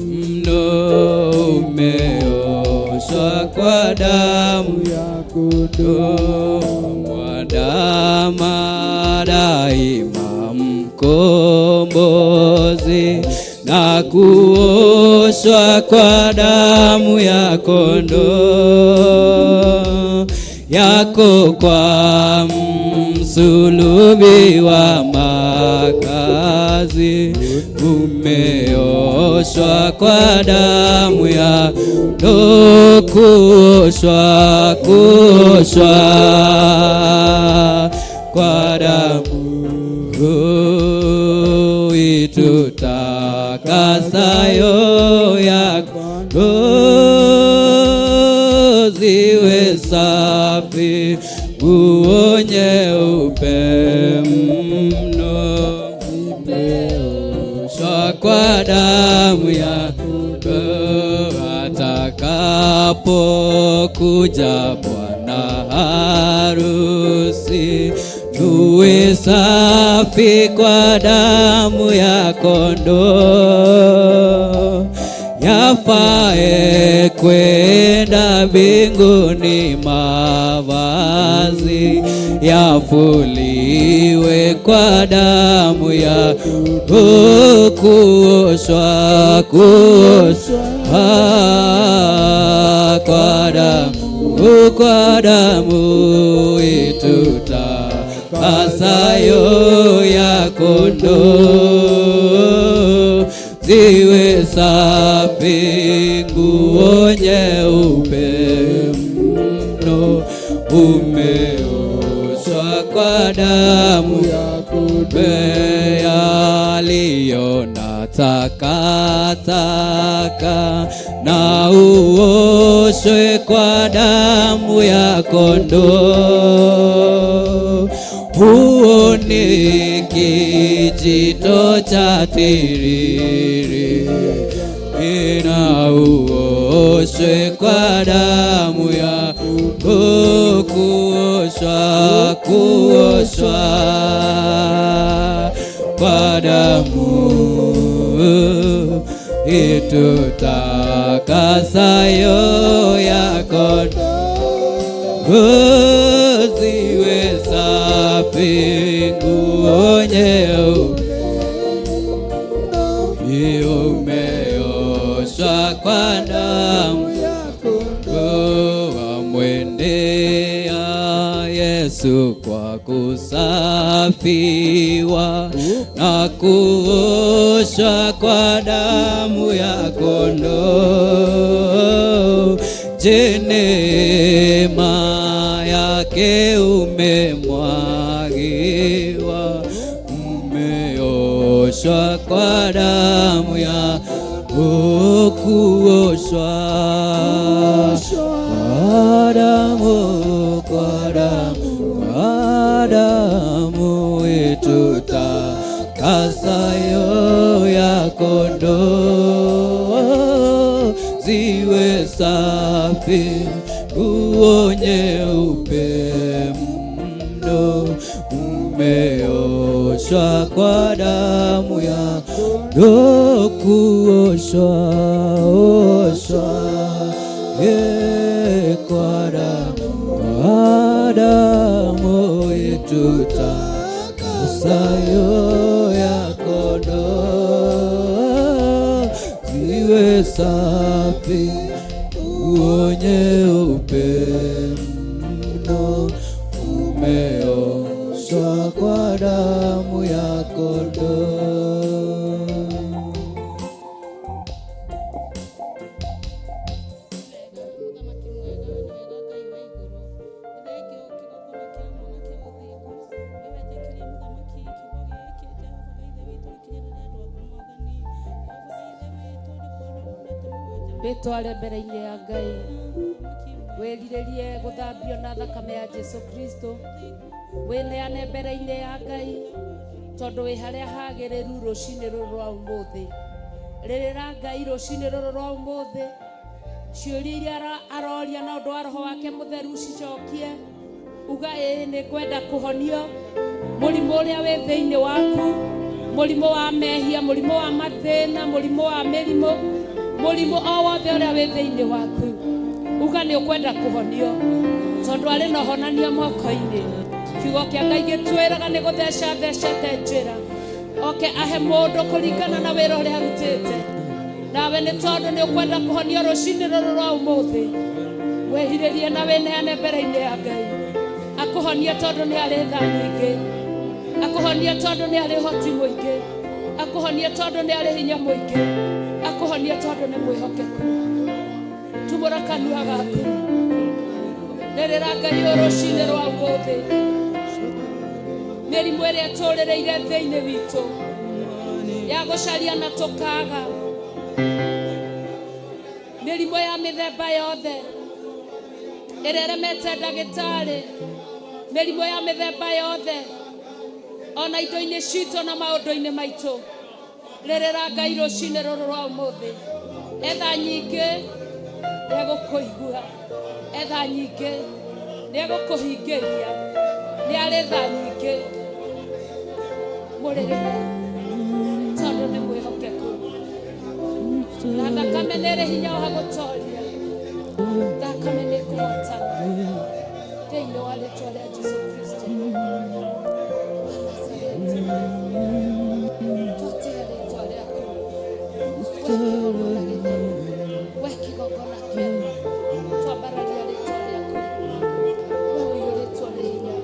mno, umeoshwa kwa damu ya kondoo, mwadama daima mkombozi, na kuoshwa kwa damu ya kondoo yako kwa msulubi wa makazi, umeoshwa kwa damu ya kondoo, kuoshwa kwa damu itutakasayo ya kondoo, ziwe safi nguo nyeupe mno, imeoshwa kwa damu ya kondoo, atakapokuja bwana harusi, tuwe safi kwa damu ya kondoo, yafae kwenda mbinguni, mavazi yafuliwe kwa damu ya kondoo, kuoshwa kwa damu itutakasayo ya kondoo, ziwe safi nguo nyeupe mno, umeoshwa kwa damu ya kondoo, yaliyo na takataka na uoshwe kwa damu ya kondoo, huo ni kijito cha tiriri, ina uoshwe kwa damu ya kondoo, kuoshwa kwa damu itutakasayo ya kondoo, ziwe safi nguo nyeupe, umeoshwa kwa damu ya kondoo, wamwendea Yesu kwa kusafiwa na kuoshwa kwa damu ya kondoo, je, neema yake umemwagiwa, umeoshwa kwa damu ya kuoshwa kwa damu itutakasayo ya kondoo, ziwe safi nguo nyeupe mno, umeoshwa kwa damu ya kondoo, kuoshwa kwa damu itutakasayo ya kondoo, ziwe safi nguo nyeupe mno, umeoshwa kwa damu ya kondoo. Witware mbere-inĩ ya Ngai, wĩrirĩrie gũthambio na thakame ya Jesu Kristo, wĩneane mbere-inĩ ya Ngai tondũ wĩ harĩa hagĩrĩru rũcinĩ rũrũ rwa ũmũthĩ. Rĩrĩra Ngai rũcinĩ rũrũ rwa ũmũthĩ, ciũria iria aroria na ũndũ wa Roho wake Mũtheru cicokie. Uga nĩ kwenda kũhonio mũrimũ ũrĩa wĩ thĩinĩ waku, mũrimũ wa mehia, mũrimũ wa mathĩna, mũrimũ wa mĩrimũ, mũrimũ o wothe ũrĩa wĩ thĩinĩ waku. Uga nĩ ũkwenda kũhonio tondũ arĩ na ũhonania moko-inĩ. Kiugo kĩa Ngai gĩtwĩraga nĩ gũtheca thecete njĩra, oke ahe mũndũ kũringana na wĩra ũrĩa arutĩte. Nawe nĩ tondũ nĩ ũkwenda kũhonio rũcinĩ rũrũ rwa ũmũthĩ, wĩhirĩrie na wĩneane mbere-inĩ ya Ngai. Akũhonie tondũ nĩ arĩ tha nyingĩ, akũhonie tondũ nĩ arĩ ũhoti mũingĩ, akũhonie tondũ nĩ arĩ hinya mũingĩ, akũhonie tondũ nĩ mwĩhokeku. Tumũra kanua gaku, rĩrĩra Ngai rũcinĩ rwa ũmũthĩ. Mĩrimũ ĩrĩa tũrĩrĩire thĩinĩ witũ ya gũcaria na tũkaga, mĩrimũ ya mĩthemba yothe ĩrĩa ĩremete ndagĩtarĩ, mĩrimũ ya mĩthemba yothe ona indo-inĩ citũ na maũndũ-inĩ maitũ, rĩrĩra Ngai rũcinĩ rũrũ rwa ũmũthĩ. Etha nyingĩ nĩegũkũigua, etha nyingĩ nĩegũkũhingĩria, nĩ arĩ tha nyingĩ. Mũrĩrĩre tondũ nĩ mwĩhokeku, na thakame nĩ ĩrĩ hinya wa gũtoria, thakame nĩ kũhotana thĩinĩ wa rĩĩtwa rĩa Jesu Kristo wa Nazareti. Twatia rĩĩtwa rĩaku, we kĩgongona kĩega, twambararia rĩĩtwa rĩaku, we ũiyũrĩtwo nĩ hinya.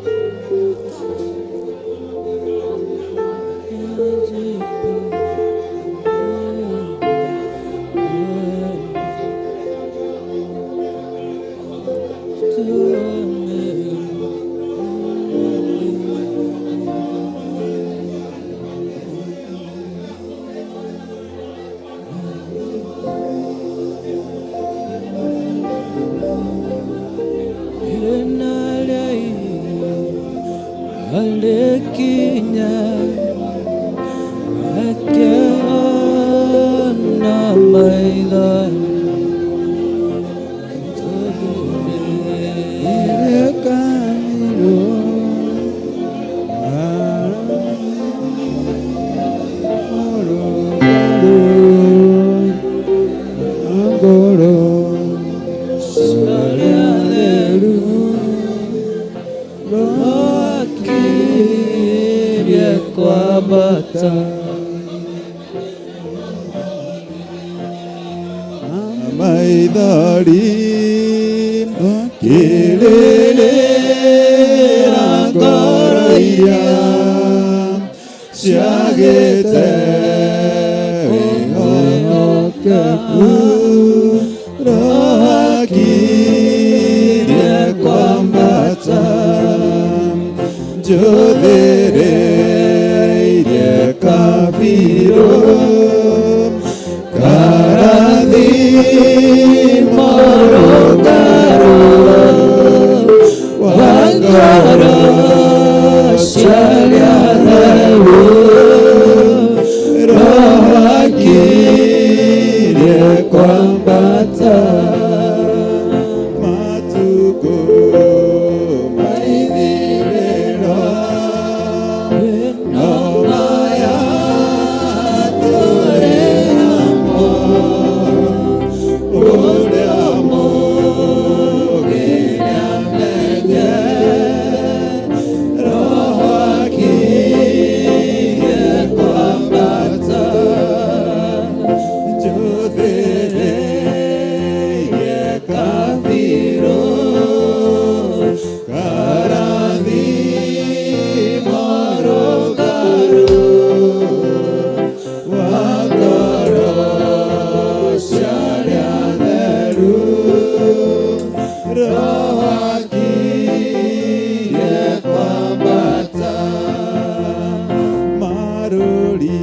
Maruri,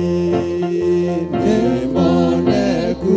Nemoneku.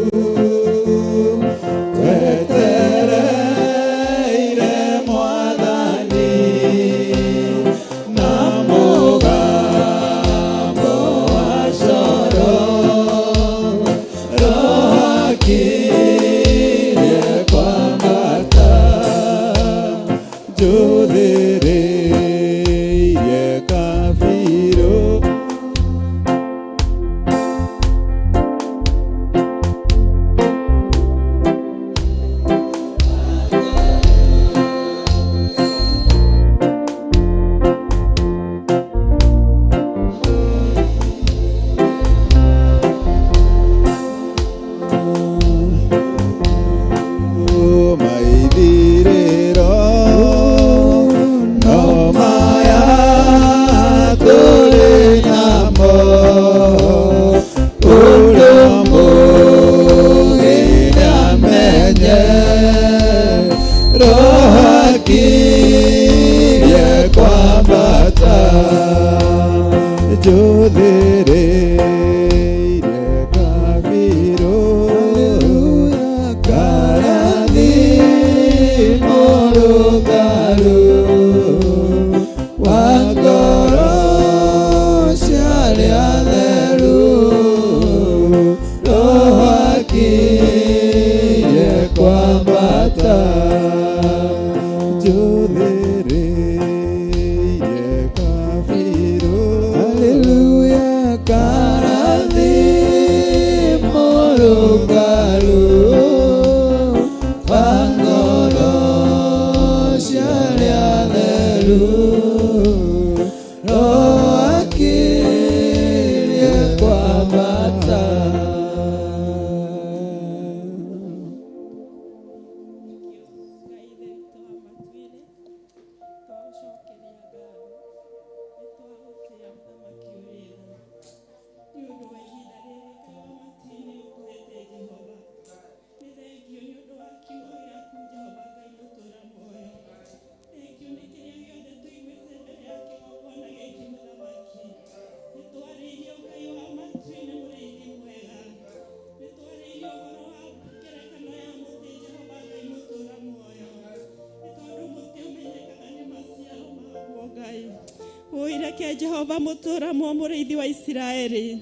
reke Jehova mutura mo murithi wa Israeli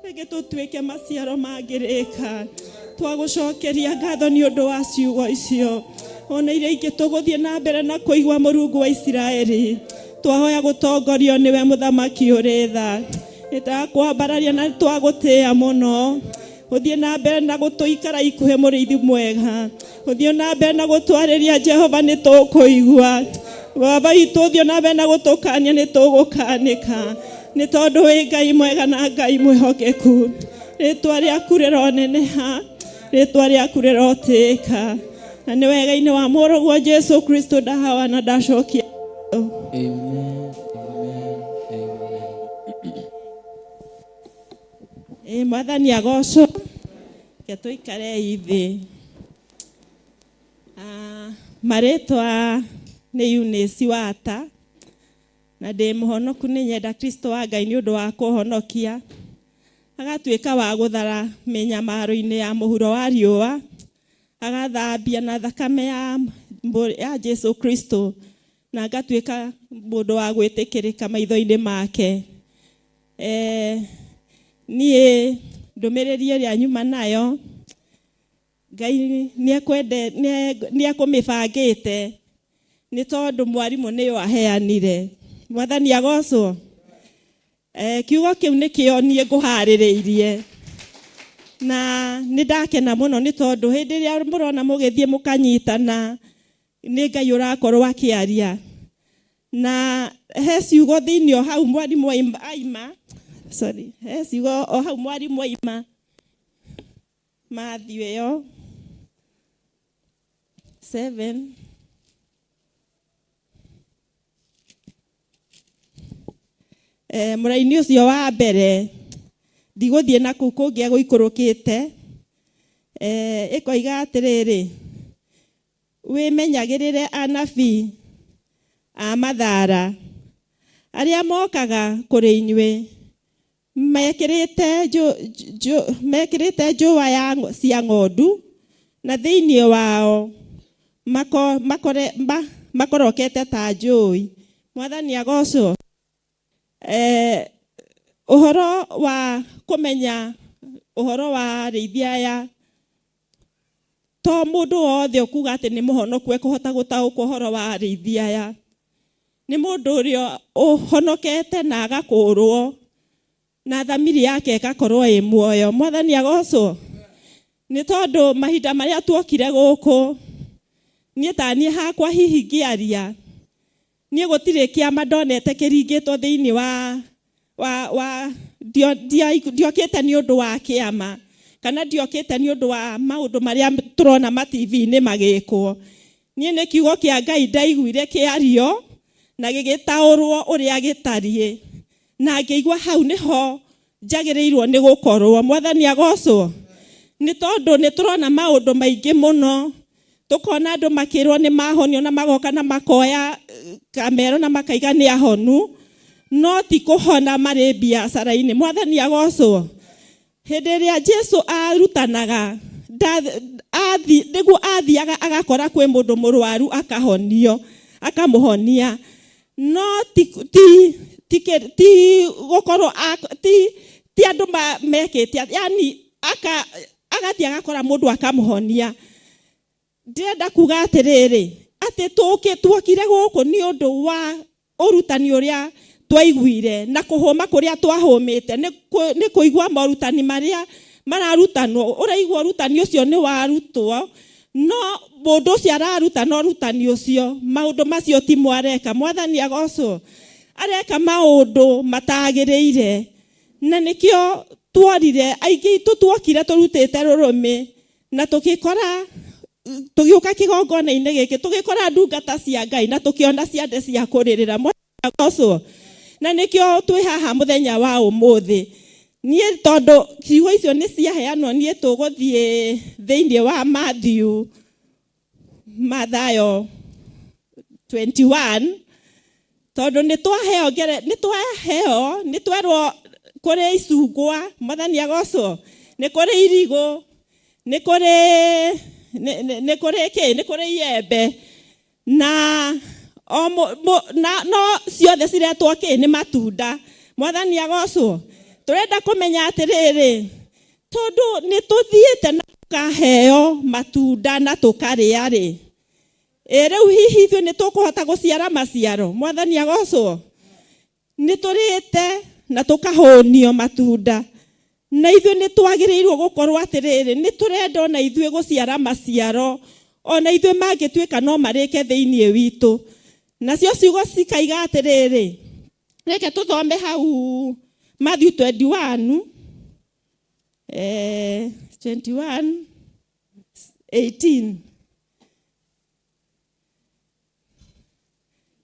reke tutuike maciaro mangirika twagucokeria ngatho ni undu wa ciugo icio ona iria ingĩ tũgũthiĩ na mbere na kũigua Mũrungu wa Isiraeli twahoya gũtongorio nĩwe mũthamaki ũrĩ tha nĩtwakwambararia na twagũtĩĩa mũno ũthiĩ na mbere na gũtũikara ikuhĩ mũrĩithi mwega ũthiĩ na mbere na gũtwarĩria Jehova nĩtũkũigua Baba itũ ũthiĩ na mbere na gũtũkania nĩtũgũkanĩka nĩ tondũ wĩ Ngai mwega na Ngai mwĩhokeku rĩtwa rĩaku rĩroneneha rĩtwa rĩaku rĩrotĩĩka na nĩ wega-inĩ wa mũrũguo Jesu Kristo ndahawa na ndacokia. Amen. Mwathani agocwo ke tũikare ithĩ. Marĩtwa nĩ Eunice Wata na ndĩ mũhonoku nĩ nyenda Kristo wa Ngai nĩ ũndũ wa kũhonokia agatuĩka wa gũthara mĩnyamaro-inĩ ya mũhuro wa riũa agathambia na thakame ya Jesu Kristo na agatuĩka mũndũ wa gwĩtĩkĩrĩka maitho-inĩ make. Niĩ ndũmĩrĩri ĩrĩa nyuma nayo Ngai nĩekũmĩbangĩte nĩ tondũ mwarimũ nĩyo aheanire. Mwathani agocwo. Kiugo kĩu nĩkĩo niĩ ngũharĩrĩirie na nĩndakena mũno nĩ tondũ hĩndĩ ĩrĩa mũrona mũgĩthiĩ mũkanyitana nĩ Ngai ũrakorwo akĩaria na he ciugo thĩinĩ o hau mwarimũ aima he ciugo o hau mwarimũ aima Matthew ĩyo 7 mũraini ũcio wa mbere ndigũthiĩ na kũu kũngĩ gũikũrũkĩte ĩkoiga atĩrĩrĩ wĩmenyagĩrĩre anabii a mathara arĩa mokaga kũrĩ inyuĩ mekĩrĩte njũa cia ng'ondu na thĩinĩ wao makorokete ta njũĩ. Mwathani agocwo. Ũhoro wa kũmenya ũhoro wa rĩithia aya to mũndũ wothe ũkuga atĩ nĩ mũhonoku ekũhota gũtaũkwo ũhoro wa rĩithia aya. Nĩ mũndũ ũrĩa ũhonokete na agakũrwo na thamiri yake ĩgakorwo ĩ muoyo. Mwathani agocwo. Nĩ tondũ mahinda marĩa tuokire gũkũ niĩ ta niĩ hakwa hihi ngĩaria niĩ gũtirĩ kĩama ndonete kĩringĩtwo thĩinĩ wa ndiokĩte nĩ ũndũ wa kĩama kana ndiokĩte nĩ ũndũ wa maũndũ marĩa tũrona TV-inĩ magĩkwo. Niĩ nĩ kiugo kĩa Ngai ndaiguire kĩario na gĩgĩtaũrwo ũrĩa gĩtariĩ na ngĩigua hau nĩho njagĩrĩirwo nĩ gũkorwo. Mwathani agocwo. Nĩ tondũ nĩ tũrona maũndũ maingĩ mũno tũkona andũ makĩrwo nĩ mahonio na magoka na makoya kamero na makaiga nĩ ahonu no ti kũhona marĩ biacara-inĩ. Mwathani agocwo. Hĩndĩ ĩrĩa Jesu arutanaga nĩguo athiaga agakora kwĩ mũndũ mũrwaru akahonio akamũhonia no ti gũkorwo ti andũ mekĩte yani agathiĩ agakora mũndũ akamũhonia. Ndĩrenda kuga atĩrĩrĩ atĩ tuokire gũkũ nĩ ũndũ wa ũrutani ũrĩa twaiguire na kũhũma kũrĩa twahũmĩte nĩ kũigua morutani marĩa mararutanwo. Ũraigua ũrutani ũcio nĩ warutwo no mũndũ ũcio araruta no ũrutani ũcio maũndũ macio ti mwareka. Mwathani agocwo. Areka maũndũ matagĩrĩire na nĩkĩo tuorire aingĩ itũ tuokire tũrutĩte rũrũmĩ na tũgĩkora tũgĩũka kĩgongona-inĩ gĩkĩ tũgĩkora ndungata cia Ngai na tũkĩona ciande cia kũrĩrĩra. Mwathani agocwo. Na nĩkĩo twĩ haha mũthenya wa ũmũthĩ. Niĩ tondũ ciugo icio nĩ ciaheanwo niĩ tũgũthiĩ thĩinĩ wa Mathayo 21 tondũ nĩ twerwo kũrĩ icungwa. Mwathani agocwo. Nĩ kũrĩ irigũ nĩ kũrĩ iembe na no ciothe ciretwo kä nä matunda. Mwathani agocwo. Tũrenda kũmenya atĩrĩrĩ, tondũ nĩ tũthiĩte na tũkaheo matunda na tũkarĩa rĩ, rĩu hihi ithuĩ nĩ tũkũhota gũciara maciaro. Mwathani agocwo. Nĩ tũrĩte na tũkahũnio matunda, na ithuĩ nĩ twagĩrĩirwo gũkorwo atĩrĩrĩ, nĩ tũrenda ona ithuĩ gũciara maciaro, ona ithuĩ mangĩtuĩka no marĩke thĩinĩ witũ. Nacio ciugo cikaiga atĩrĩrĩ, reke tũthome hau Matthew 21, 18.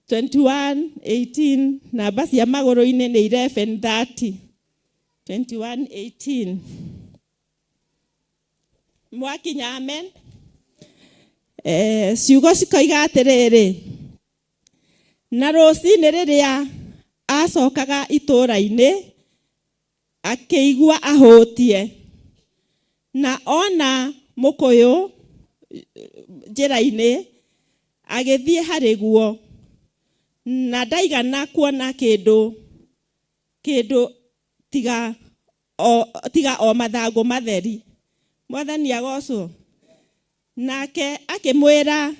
21:18 namba cia magũrũ-inĩ nĩ 11:30. 21:18. Mwakinya amen. Ciugo cikoiga atĩrĩrĩ, na rũcinĩ rĩrĩa acokaga itũũra-inĩ akĩigua ahũtie, na ona mũkũyũ njĩra-inĩ agĩthiĩ harĩ guo, na ndaigana kuona kĩndũ tiga o mathangũ matheri. Mwathani agocwo. Nake akĩmwĩra,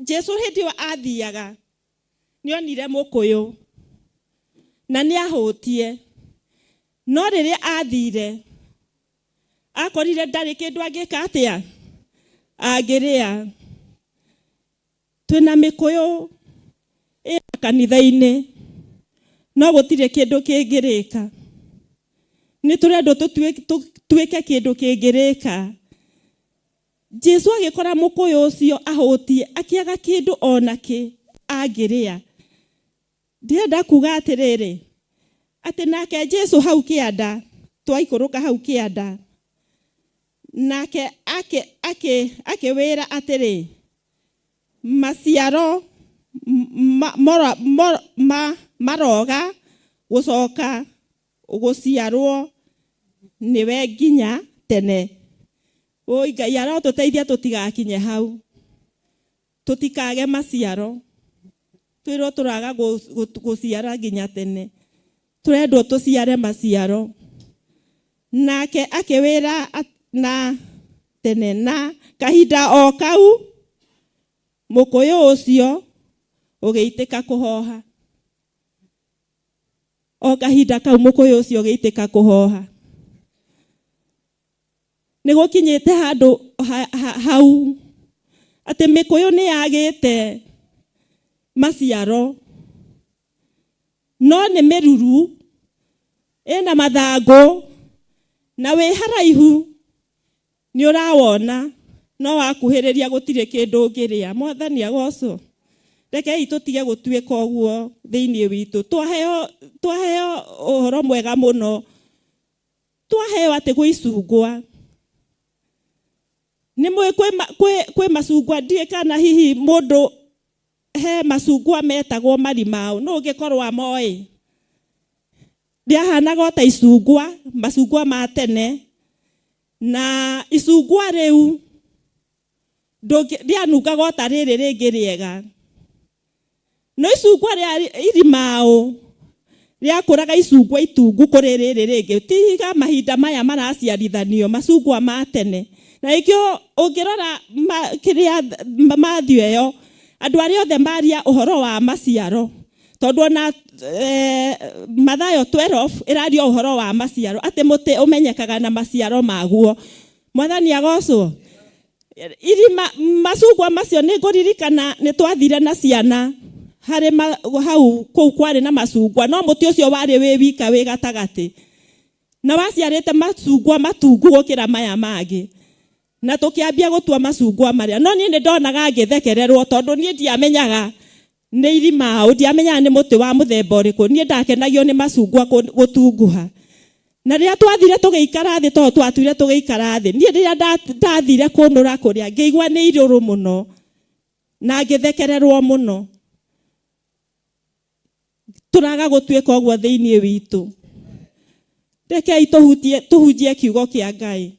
Jesu hĩndĩ ĩyo athiaga nĩonire mũkũyũ na nĩ ahũtie, no rĩrĩa athire akorire ndarĩ kĩndũ angĩka atĩa, angĩrĩa. Twĩna mĩkũyũ kanitha-inĩ, no gũtirĩ kĩndũ kĩngĩrĩka. Nĩ tũrendwo tũtuĩke kĩndũ kĩngĩrĩka. Jesu agĩkora mũkũyũ ũcio ahũtie, akĩaga kĩndũ ona kĩ angĩrĩa. Ndĩrenda kuga atĩrĩrĩ, atĩ nake Jesu hau kĩanda, twaikũrũka hau kĩanda, nake akĩwĩra atĩrĩ, maciaro maroga gũcoka gũciarwo nĩwe nginya tene. Oi, Ngai arotũteithia tũtigakinye hau, tũtikage maciaro, twĩrwo tũraga gũciara nginya tene, tũrendwo tũciare maciaro. Nake akĩwĩra na tene, na kahinda o kau mũkũyũ ũcio ũgĩitĩka kũhoha. O kahinda kau mũkũyũ ũcio ũgĩitĩka kũhoha. Nĩ gũkinyĩte handũ hau atĩ mĩkũyũ nĩ yagĩte maciaro, no nĩ mĩruru, ĩna mathangũ, na wĩ haraihu nĩ ũrawona, no wakuhĩrĩria gũtirĩ kĩndũ ũngĩrĩa. Mwathani agocwo. Rekei tũtige gũtuĩka ũguo thĩinĩ witũ. Twaheo ũhoro mwega mũno, twaheo atĩ gwĩ icungwa. Nĩ mũĩ kwĩ macungwa, ndiĩ kana hihi mũndũ he macungwa metagwo marimau, no ũngĩkorwo amoĩ. Ndiahanaga ta icungwa, macungwa ma tene, na icungwa rĩu ndianungaga ta rĩrĩ rĩngĩ rĩega. No icungwa rĩa irimau rĩakũraga icungwa itungu kũrĩ rĩrĩ rĩngĩ, tiga mahinda maya maraciarithanio macungwa ma tene. Na ikĩo ũngĩrora kĩrĩa Matthew ĩyo, andũ arĩa othe maria ũhoro wa maciaro, tondũ na Mathayo 12 ĩraria ũhoro wa maciaro, atĩ mũtĩ ũmenyekaga na maciaro maguo. Mwathani agocwo. Macungwa macio nĩ ngũririkana nĩ twathire na ciana harĩ hau kũu kwarĩ na macungwa, no mũtĩ ũcio warĩ wĩ wika wĩ gatagatĩ, na waciarĩte macungwa matungu gũkĩra maya mangĩ, na tũkĩambia gũtua macungwa marĩa. No niĩ nĩ ndonaga ngĩthekererwo, tondũ niĩ ndiamenyaga nĩ irimau, ndiamenyaga nĩ mũtĩ wa mũthemba ũrĩkũ. Niĩ ndakenagio nĩ macungwa gũtunguha. Na rĩrĩa twathire tũgĩikara thĩ, tondũ twatuire tũgĩikara thĩ, niĩ rĩrĩa ndathire kũnũra kũrĩa, ngĩigua nĩ irũrũ mũno na ngĩthekererwo mũno. Tũraga gũtuĩka ũguo thĩinĩ witũ. Rekei tũhunjie kiugo kĩa Ngai.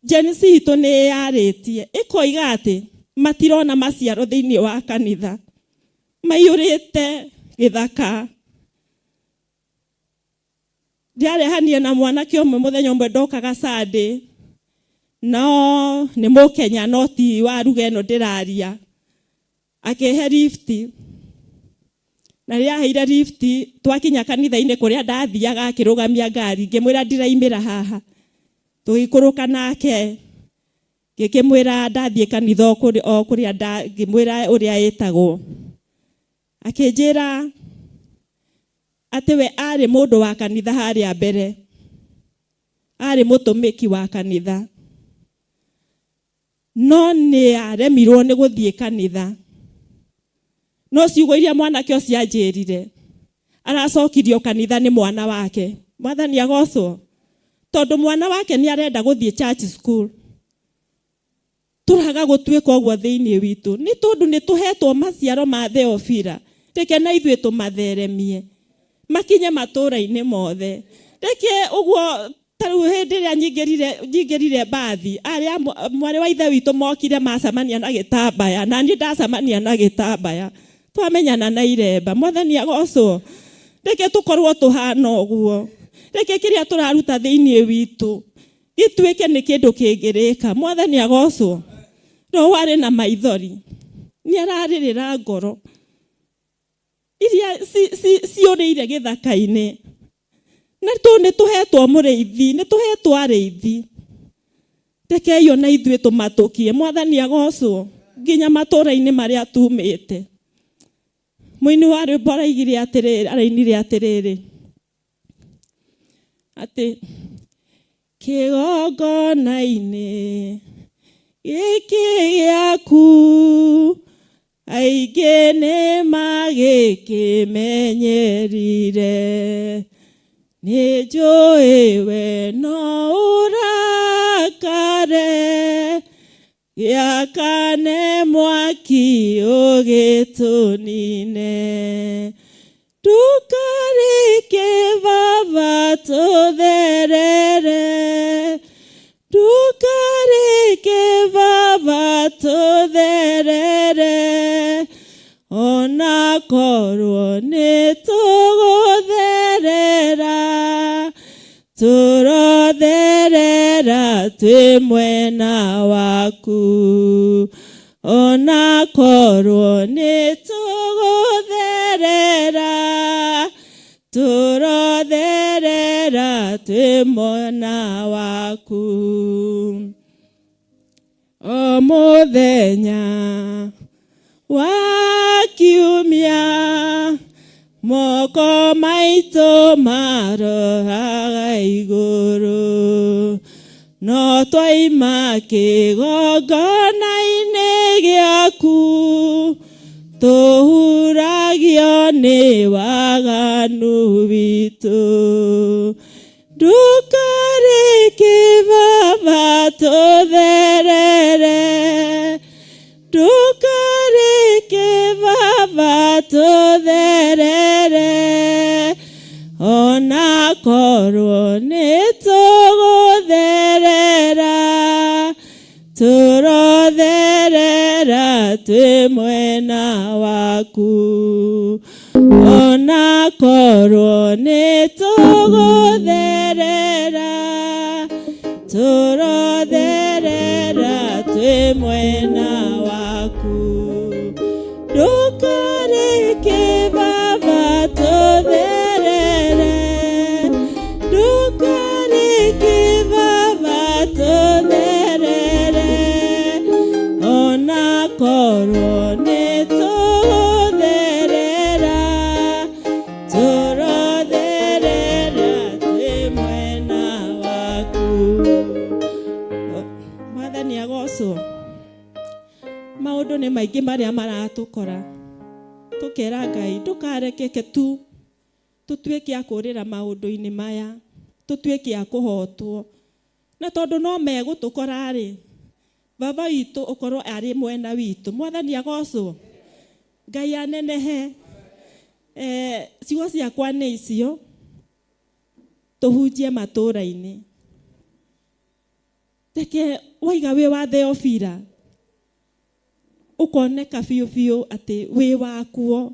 Genesis itũ nĩ yarĩtie ĩkoiga atĩ matirona maciaro thĩinĩ wa kanitha, maiyũrĩte gĩthaka. Ndiarehania na mwanake ũmwe mũthenya ũmwe ndokaga Sunday, no nĩ Mũkenya no ti wa ruga ĩno ndĩraria, akĩhe lift, na rĩrĩa aheire lift twakinya kanitha-inĩ kũrĩa ndathiaga akĩrũgamia ngari, ngĩmwĩra ndiraimĩra haha, tũgĩikũrũka nake ngĩkĩmwĩra ndathiĩ kanitha kũrĩa ngĩmwĩra ũrĩa ĩtagwo, akĩnjĩra atĩ we arĩ mũndũ wa kanitha harĩa mbere, arĩ mũtũmĩki wa kanitha, no nĩ aremirwo nĩ gũthiĩ kanitha. No ciugo iria mwanake ũcio anjĩrire, aracokirio kanitha nĩ mwana wake. Mwathani agocwo, tondũ mwana wake nĩ arenda gũthiĩ church school. Tũraga gũtuĩka ũguo thĩinĩ witũ, nĩ tondũ nĩ tũhetwo maciaro ma Theophila. Reke na ithuĩ tũmatheremie, makinye matũũra-inĩ mothe. Reke ũguo tarĩu hĩndĩ ĩrĩa nyingĩrire bathi, arĩa mwarĩ wa ithe witũ mokire macemania na gĩtambaya, na niĩ ndacemania na gĩtambaya, twamenyana na iremba. Mwathani agocwo, reke tũkorwo tũhana ũguo. Reke kĩrĩa tũraruta thĩinĩ witũ gĩtuĩke nĩ kĩndũ kĩngĩrĩka. Mwathani agocwo, no warĩ na maithori, nĩ ararĩrĩra ngoro iria ciũrĩire gĩthaka-inĩ, na nĩ tũhetwo mũrĩithi, nĩ tũhetwo arĩithi. Rekei ona ithuĩ tũmatũkie. Mwathani agocwo, nginya matũũra-inĩ marĩa tumĩte. Mũini wa rwĩmbo arainire atĩrĩrĩ, atĩ kĩgongona-inĩ gĩkĩ gĩaku aingĩ nĩ magĩkĩmenyerire, nĩ njũĩ we no ũrakare, gĩakane mwaki ũgĩtũnine, ndũkarĩke Baba tũtherere, ndũkarĩke Baba tũtherere, ona korwo nĩ tũgũtherera, tũrotherera twĩ mwena waku, ona korwo nĩ tũgũtherera, tũrotherera twĩ mwena waku. O mũthenya wa kiumia moko maitũ maroraga igũrũ, no twaima kĩgongona-inĩ gĩaku, tũhuragio nĩ waganu witũ. Ndũkarĩke Baba tũtherere, ndũkarĩke Baba tũtherere, ona korwo nĩ tũgũtherera, tũrotherera twĩ mwena waku, ona korwo nĩ tũgũtherera, tũrotherera twĩ mwena waku. Ndũkarĩke Baba tũtherere, ndũkarĩke Baba tũtherere, ona korwo nĩ tũgũtherera, tũrotherera twĩ mwena waku. Mwathani agocwo, maũndũ nĩ maingĩ marĩa maratũkora, tũkera Ngai ndũkarekeke tu tũtuĩke a kũrĩra maũndũ-inĩ maya, tũtuĩke a kũhotwo, na tondũ no megũtũkora-rĩ, Baba witũ ũkorwo arĩ mwena witũ. Mwathani agocwo, Ngai anenehe. Ciugo ciakwa nĩ icio, tũhunjie matũũra-inĩ. Reke waiga wĩ wa Theophila, ukoneka biũ biũ atĩ wĩ wakuo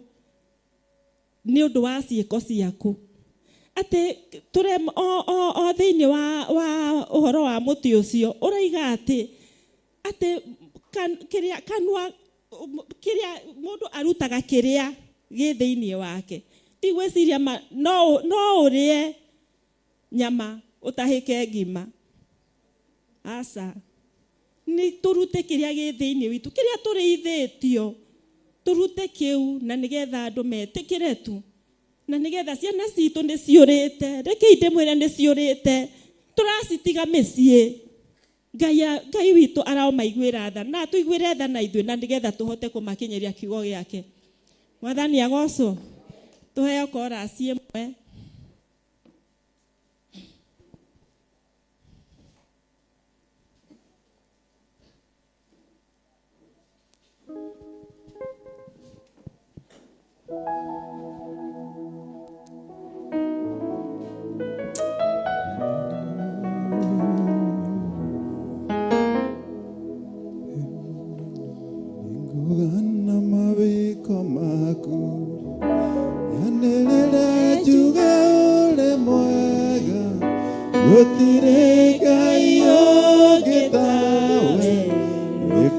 nĩ ũndũ wa ciĩko ciaku. Atĩ o thĩinĩ wa ũhoro wa mũtĩ ũcio ũraiga atĩ kanua kĩrĩa mũndũ arutaga kĩrĩa gĩ thĩinĩ wake. Ti gwĩciria no ũrĩe nyama ũtahĩke ngima. Aca. Nĩ tũrute kĩrĩa gĩ thĩinĩ witũ, kĩrĩa tũrĩithĩtio. Tũrute kĩu na nĩgetha andũ metĩkĩre tu. Na nĩgetha ciana citũ nĩ ciũrĩte, reke ndĩmwĩre nĩ ciũrĩte. Tũracitiga mĩciĩ. Ngai witũ aromaiguĩra tha, na tũiguĩre tha na ithuĩ, na nĩgetha tũhote kũmakinyĩria kiugo gĩake. Mwathani agocwo. Tũheo korasi ĩmwe.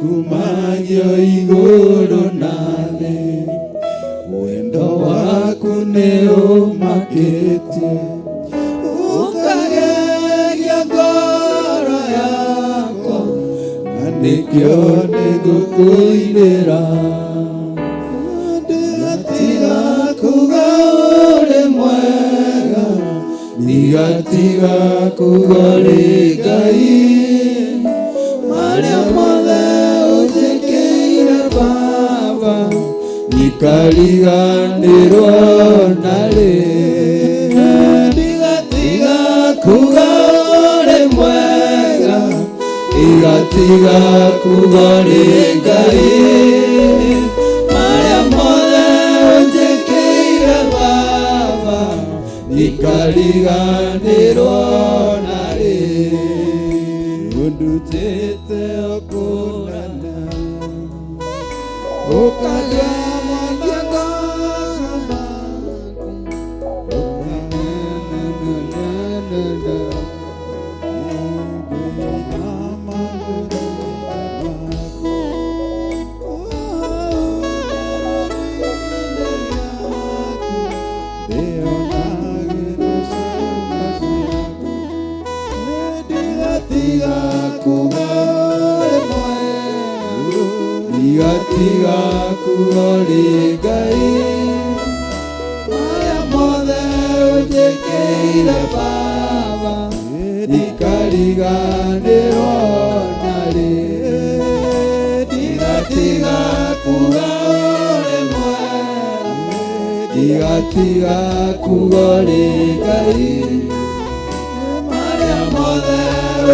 Kumagio iguru nale wendo waku ne umakete ukagegia ngoro yako na nikyo nigukuinira ndigatiga kuga uri mwega ndigatiga kuga uri Ngai maria mothe Baba, nikariganirwo narĩ ndigatiga kuga ũrĩ mwega ndigatiga kuga ũrĩ Ngai marĩa mothe ũnjĩkĩire Baba, nikariganirwo narĩ ũndutĩte ũkũrana ukagegia ngoro ndigatiga kuga ũrĩ Ngai marĩa mothe ũnjĩkĩire Baba, ndikariganĩrwo narĩ ndigatiga kuga ũrĩ mwega ndigatiga kuga ũrĩ Ngai marĩa mothe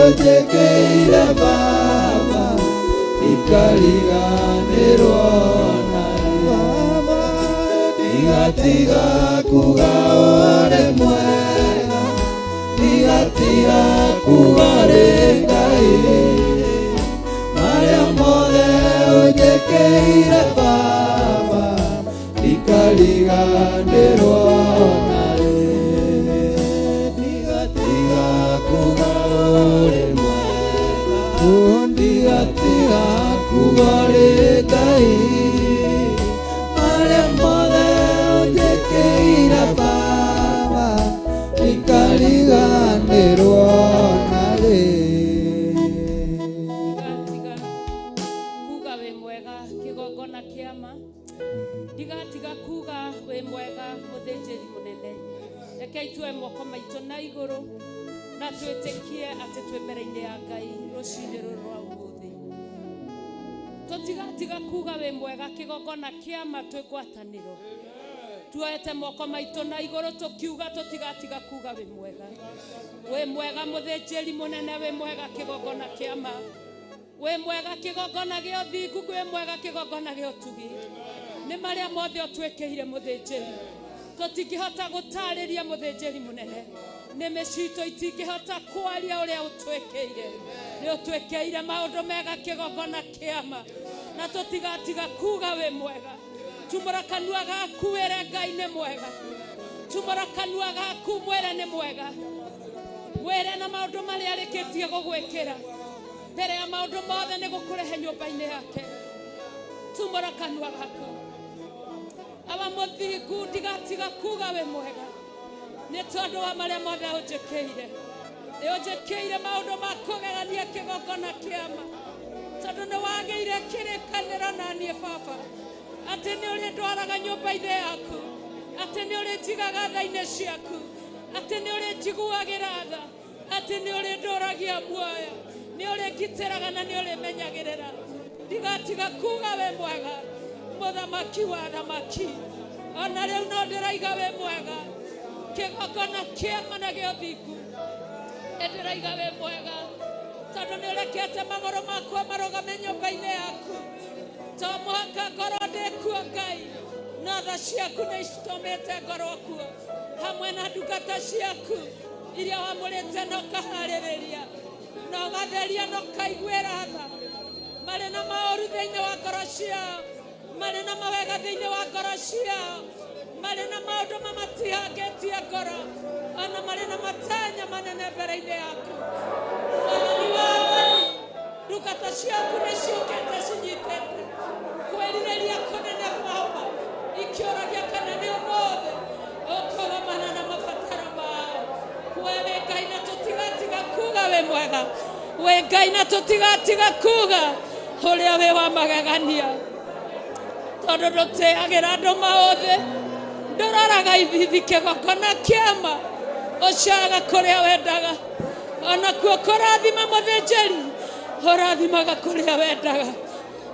ũnjĩkĩire Baba, nikariganirwo narĩ ndigatiga kuga ũrĩ mwega ndigatiga kuga ũrĩ Ngai marĩa mothe ũnjĩkĩire Baba, nikariganirwo narĩ ndigatiga kuga ũrĩ mwega ndigatiga kuga ũrĩ Ngai marĩa mothe ũnjĩkĩire Baba, nikariganĩrwo narĩ ndigatiga kuga wĩ mwega kĩgongona kĩa ma ndigatiga kuga wĩ mwega mũthĩnjĩri mũnene reke itue moko maitũ na igũrũ na twĩtĩkie atĩ twĩ mbere-inĩ ya Ngai rũcinĩ rũrũ rwa ũmũthĩ. Tũtigatiga kuga wĩ mwega kĩgongona kĩa ma twĩ ngwatanĩro. Tuoete moko maitũ na igũrũ tũkiuga tũtigatiga kuga wĩ mwega. Wĩ mwega mũthĩnjĩri mũnene, wĩ mwega kĩgongona kĩa ma. Wĩ mwega kĩgongona gĩa ũthingu, wĩ mwega kĩgongona gĩa ũtugi. Nĩ marĩa mothe ũtwĩkĩire mũthĩnjĩri. Tũtingĩhota gũtarĩria mũthĩnjĩri mũnene. nĩmĩ citũ itingĩhota kwaria ũrĩa ũtwĩkĩire. Nĩ ũtwĩkĩire maũndũ mega kĩgongona kĩama, na tũtigatiga kuga wĩ mwega. Tumũra kanua gaku wĩre Ngai nĩ mwega. Tumũra kanua gaku mwĩre nĩ mwega. Mwĩre na maũndũ marĩa arĩkĩtie gũgwĩkĩra. Mbere ya maũndũ mothe nĩ gũkũrehe nyũmba-inĩ yake. Tumũra kanua gaku. Aba mũthingu ndigatiga kuga wĩ mwega. Nĩ tondũ wa marĩa mothe ũnjĩkĩire. Nĩ ũnjĩkĩire maũndũ ma kũgegania kĩgongona kĩama. Tondũ nĩ wagĩire kĩrĩkanĩro na niĩ Baba. Atĩ nĩ ũrĩ ndwaraga nyũmba-inĩ yaku. Atĩ nĩ ũrĩ njigaga tha-inĩ ciaku. Atĩ nĩ ũrĩ njiguagĩra tha. Atĩ nĩ ũrĩ ndũragia muoyo. Nĩ ũrĩ ngitĩraga na nĩ ũrĩ menyagĩrĩra. Ndigatiga kuga wĩ mwega. Mũthamaki wa thamaki. Ona rĩu no ndĩraiga wĩ mwega. Kĩgongona kĩama na gĩothingu. Ndĩraiga wĩ mwega. Tondũ nĩ ũrekete magũrũ makwa marũgame nyũmba-inĩ yaku. To mũhaka ngorwo ndĩkuo Ngai. No tha ciaku nĩ citũmĩte ngorwo kuo. Hamwe na ndungata ciaku. Iria wamũrĩte na ũkaharĩrĩria. Na ũgatheria na ũkaiguĩra tha. Marĩ na maũru thĩinĩ wa ngoro ciao. Marĩ na mawega thĩinĩ wa ngoro ciao. Marĩ na maũndũ mamatihangĩtie ngoro. Ona marĩ na matanya manene mbere-inĩ yaku. Wathani wa wathani. Ndungata ciaku nĩ ciũkĩte cinyitĩte. Kwĩrirĩria kũnene Baba. Ikĩũragia kana nĩ ũmũthĩ. Ũkũgomana na mabataro mao. Wee wĩ Ngai na tũtigatiga kuga wĩ mwega. Wĩ Ngai na tũtigatiga kuga ũrĩa wĩ wa magegania. Tondũ ndũtĩagĩra andũ maũthĩ. Ndũroraga ithithi kĩgongona kĩama. Ũcaga kũrĩa wendaga. Ona kuo kũrathima mũthĩnjĩri. Ũrathimaga kũrĩa wendaga.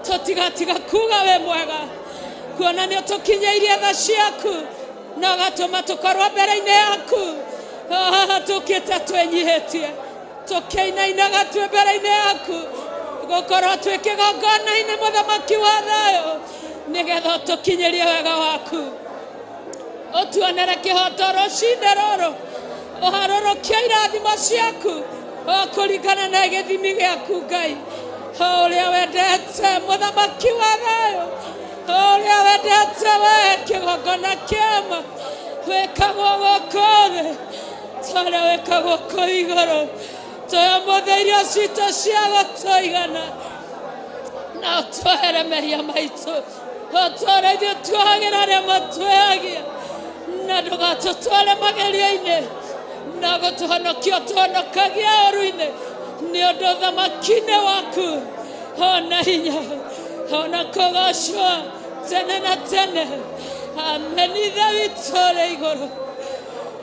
Tũtigatiga kuga wĩ mwega. Kuona nĩ ũtũkinyĩirie tha ciaku. Na ũgatũma tũkorwo mbere-inĩ yaku. Haha tũkĩte twĩnyihĩtie. Tũkĩinainaga twĩ mbere-inĩ yaku. Gũkorwo twĩ kĩgongona-inĩ mũthamaki wa thayũ. Nĩgetha ũtũkinyĩrie wega waku. Ũtuonere kĩhoto rũcinĩ rũrũ. Ũharũrũkie irathimo ciaku. Kũringana na gĩthimi gĩaku Ngai. Ũrĩa wendete mũthamaki wa thayũ. Ũrĩa wendete we kĩgongona kĩama. Wĩkagwo gũkũ thĩ. Tũrĩa wĩkagwo kũu igũrũ. Tũyamũthe irio citũ cia gũtũigana. Na ũtwehere mehia maitũ. Ũtũreithie tuagĩra arĩa matweagia. Na ndũgatũtware magerio-inĩ. Na gũtũhonokia ũtũhonokagia ũru-inĩ. Nĩ ũndũ ũthamaki-inĩ waku. Ona hinya. Ona kũgocwo tene na tene. Amen. Ithe witũ ũrĩ igũrũ.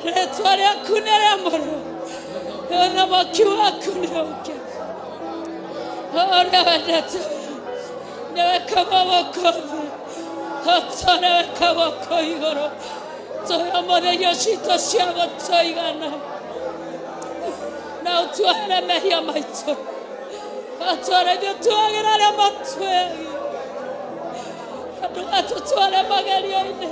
Rĩĩtwa rĩaku nĩ rĩamũrwo. Ũthamaki waku nĩ ũke. Ũrĩa wendete. Nĩ wĩkagwo gũkũ thĩ. Ũtũre wĩkagwo kũu igũrũ. Tũyamũthe irio citũ cia gũtũigana. Na ũtuohere mehia maitũ. Ũtũreithie tuagĩra arĩa matweagia. Ndũgatũtware magerio-inĩ.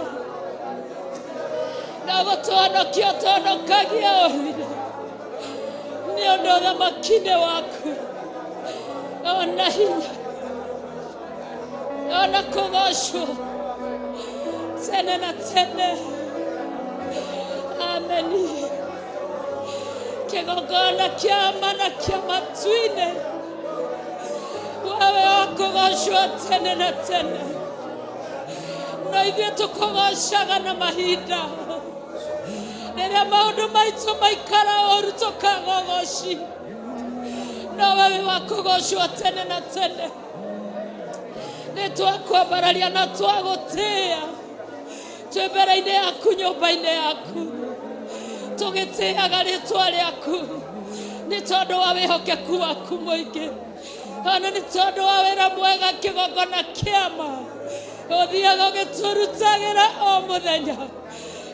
Na gũtũhonokia ũtũhonokagia ũru-inĩ. Nĩ ũndũ ũthamaki-inĩ waku. Ona hinya. Ona kũgocwo tene na tene. Amen. Kĩgongona kĩama na kĩa matu-inĩ. Wewe wakũgocwo tene na tene. No ithuĩ tũkũgocaga na mahinda. Rĩrĩa maũndũ maitũ maikara ũru tũkagogoci. No wewe wakũgocwo tene na tene. Nĩ twakwambararia na twagũtĩĩa. Twĩ mbere-inĩ yaku nyũmba-inĩ yaku. Tũgĩtĩaga rĩĩtwa rĩaku. Nĩ tondũ wa wĩhokeku waku mũingĩ. Ona nĩ tondũ wa wĩra mwega kĩgongona kĩama. Ũthiaga ũgĩtũrutagĩra o mũthenya.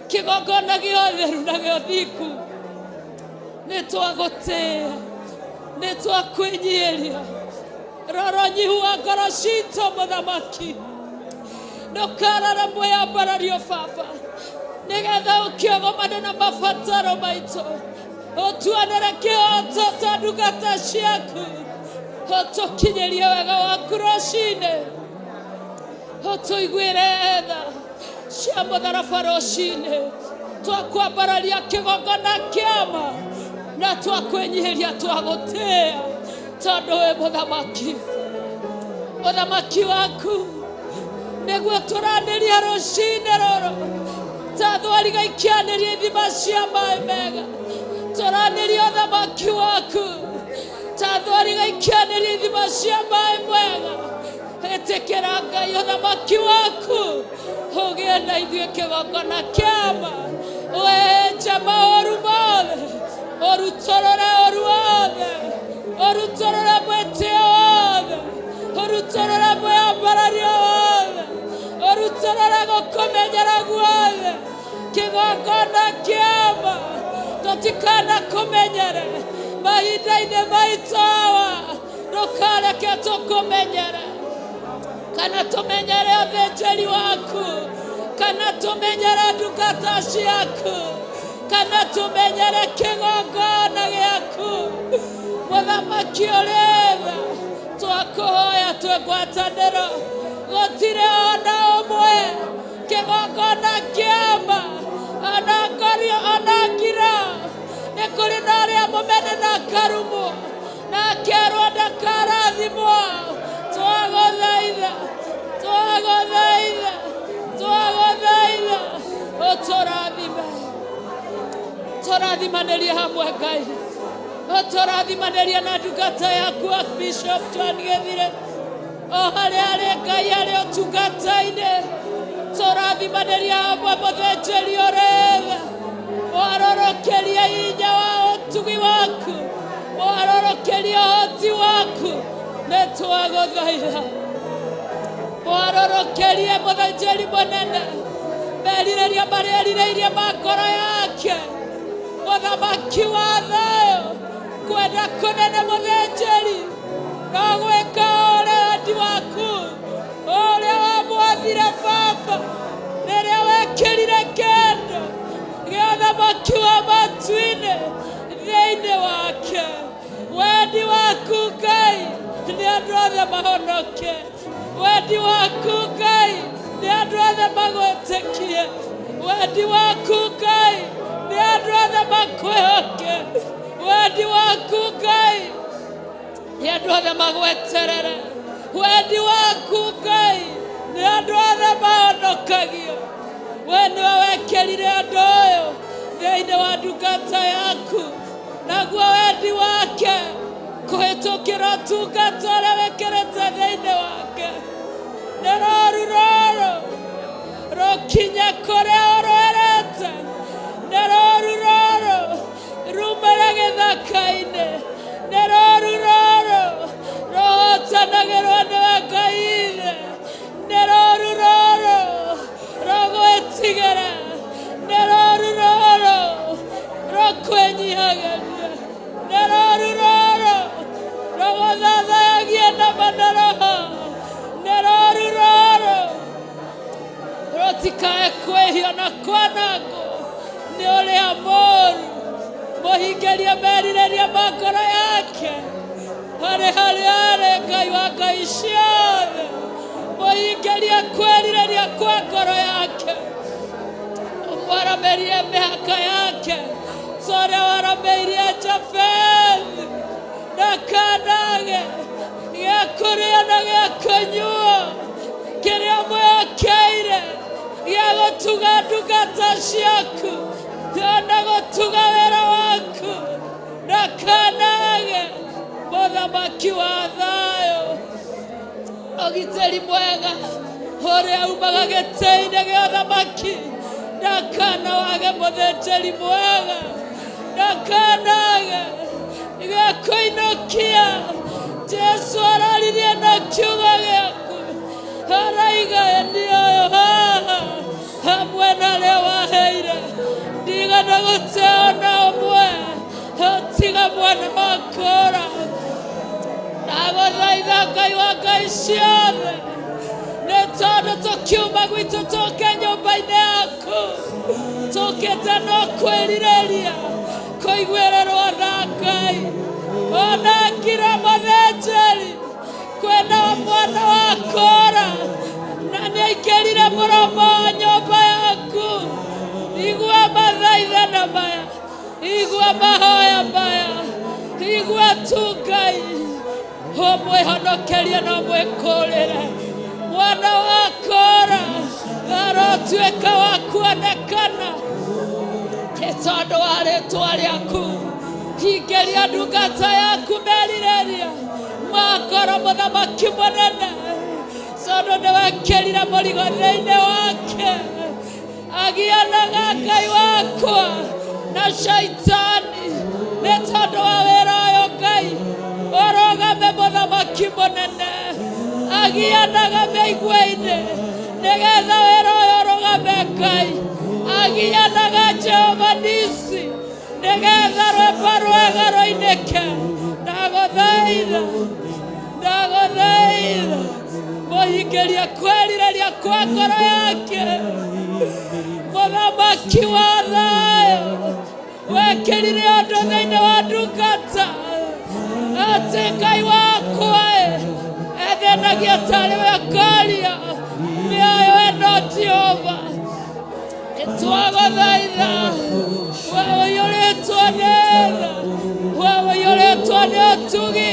Kĩgongona gĩa ũtheru na gĩa ũthingu. Nĩ twagũtĩĩa. Nĩ twakwĩnyihĩria. Rora ũnyihu wa ngoro citũ mũthamaki. Ndũkarara mwĩyambarario Baba. Nĩgetha ũkĩogomane na mabataro maitũ. Otuanere kĩhoto ta ndungata ciaku. Otukinyerie wega waku rũcinĩ. Otuiguĩre tha cia mũtharaba rũcinĩ. Twakwambararia kĩgongona kĩama na twakwĩnyihĩria twagũtĩĩa tondũ wĩ mũthamaki. Mũthamaki waku nĩguo tũranĩria rũcinĩ rũrũ. Ta thwariga ikianĩria ithima cia maĩ mega. Tũranĩria ũthamaki waku. Ta thwariga ikianĩria ithima cia maĩ mega. Ĩtĩkĩra Ngai ũthamaki waku ũgĩe na ithuĩ kĩgongona kĩama. Wenje maũru mothe. Ũrutũrũre ũru wothe. Ũrutũrũre mwĩtĩo wothe. Ũrutũrũre mwĩambarario wothe. Ũrutũrũre gũkũmenyera guothe. Kĩgongona kĩama. Tũtikanakũmenyere mahinda-inĩ maitũ hawa. Ndũkareke tũkũmenyere. Kana tũmenyere ũthĩnjĩri waku. Kana tũmenyere ndungata ciaku. Kana tũmenyere kĩgongona gĩaku. Mũthamaki ũrĩ tha. Twakũhoya twĩ ngwatanĩro. Gũtirĩ ona ũmwe. Kĩgongona kĩama. Ona ngorio ona ngira. Nĩ kũrĩ na arĩa mũmene na karumwo. Na akerwo ndakarathimwo. Twagũthaitha. Twagũthaitha. Twagũthaitha. Ũtũrathime. Tũrathimanĩrie hamwe Ngai. Tũrathimanĩrie na ndungata yaku Bishop John Gĩthire. O harĩa arĩ Ngai arĩ ũtungata-inĩ. Tũrathimanĩrie hamwe mũthĩnjĩri ũrĩ tha. Warorokerie hinya wa ũtugi waku. Warorokerie ũhoti waku. Nĩ twagũthaitha. Warorokerie mũthĩnjĩri mũnene. Merirĩria marĩa erirĩirie ma ngoro yake. Mũthamaki wa thayũ. Kwenda kũnene mũthĩnjĩri. No gwĩka ũrĩa wendi waku. Ũrĩa wamwathire baba. Rĩrĩa wekĩrire kĩndũ gĩa ũthamaki wa matu-inĩ thĩinĩ wake. Wendi waku Ngai nĩ andũ othe mahonoke. Wendi waku Ngai nĩ andũ othe magwĩtĩkie. Wendi waku Ngai nĩ andũ othe makwĩhoke. Wendi waku Ngai nĩ andũ othe magweterere. Wendi waku Ngai nĩ andũ othe mahonokagio. We nĩwe wekĩrire ũndũ ũyũ thĩinĩ wa ndungata yaku. Naguo wendi wake kũhĩtũkĩra ũtungata ũrĩa wĩkĩrĩte thĩinĩ wake. Nĩ rũru rũrũ rũkinye kũrĩa ũrwerete. Nĩ rũru rũrũ rumĩre gĩthaka-inĩ. Nĩ rũru rũrũ rũhotanagĩrwo nĩwe Ngai ithe. Nĩ rũru rũrũ rũgwĩtigĩra. Nĩ rũru rũrũ rũkwĩnyihagĩria. Nĩ rũru rũrũ rũgũthathayagia na manoroho. Nĩ rũru rũrũ rũtikae kwĩhio na kwanangwo nĩ ũrĩa mũũru. Mũhingĩrie merirĩria ma ngoro yake. Harĩ harĩa arĩ Ngai wa ngai ciothe. Mũhingĩrie kwĩrirĩria kwa ngoro yake. Ũmwaramerie mĩhaka yake. Ũrĩa warameirie Jafethi. Ndakanage gĩa kũrĩa na gĩa kũnyua. Kĩrĩa mwĩhokeire gĩa gũtuga ndungata ciaku. Ona gũtuga wĩra waku. Ndakanage mũthamaki wa thayũ. Ũgitĩri mwega ũrĩa umaga gĩtĩ-inĩ gĩa ũthamaki. Ndakanawage mũthĩnjĩri mwega. Ndakanage gĩa kũinũkia. Jesu araririe na kiugo gĩaku. Araigania ũyũ haha hamwe na arĩa waheire. Ndigana gũte ona ũmwe. Tiga mwana wa kũra. Ndagũthaitha Ngai wa ngai ciothe. Nĩ tondũ tũkiuma gwitũ tũke nyũmba-inĩ yaku. Tũkĩte no kwĩrirĩria koigwererwo na Ngai ona ngira mũthĩnjĩri kwĩna mwana wa Kora na nĩaingĩrire mũromo wa nyũmba yaku. Igua mathaithana maya, igua mahoya maya, igua tu Ngai ũmwĩhonokerie na ũmwĩkũrĩre. Mwana wa Kora arotuĩka wa kuonekana nĩ tondũ wa rĩĩtwa rĩaku. Hingĩria ndungata yaku merirĩria Makoro mũthamaki mũnene, tondũ nĩwekĩrire mũrigo thĩinĩ wake. Agianaga Ngai wakwa na shaitani nĩ tondũ wa wĩra ũyũ Ngai. Ũrũgame mũthamaki mũnene, agianaga mĩigua-inĩ nĩgetha wĩra ũyũ ũrũgame Ngai. Agianaga Jehova Nisi nĩgetha rwĩmbo rwega rũinĩke. Ndagũthaitha, ndagũthaitha mũhingĩrie kwĩrirĩria kwa ngoro yake. Mũthamaki wa thayũ wekĩrire ũndũ thĩinĩ wa ndungata atĩ Ngai wakwa ethenagia tarĩ we akaria mĩoyo ĩno Jehova. Nĩtwagũthaitha wewe ũiyũrĩtwo nĩ tha, wewe ũiyũrĩtwo nĩ ũtugi,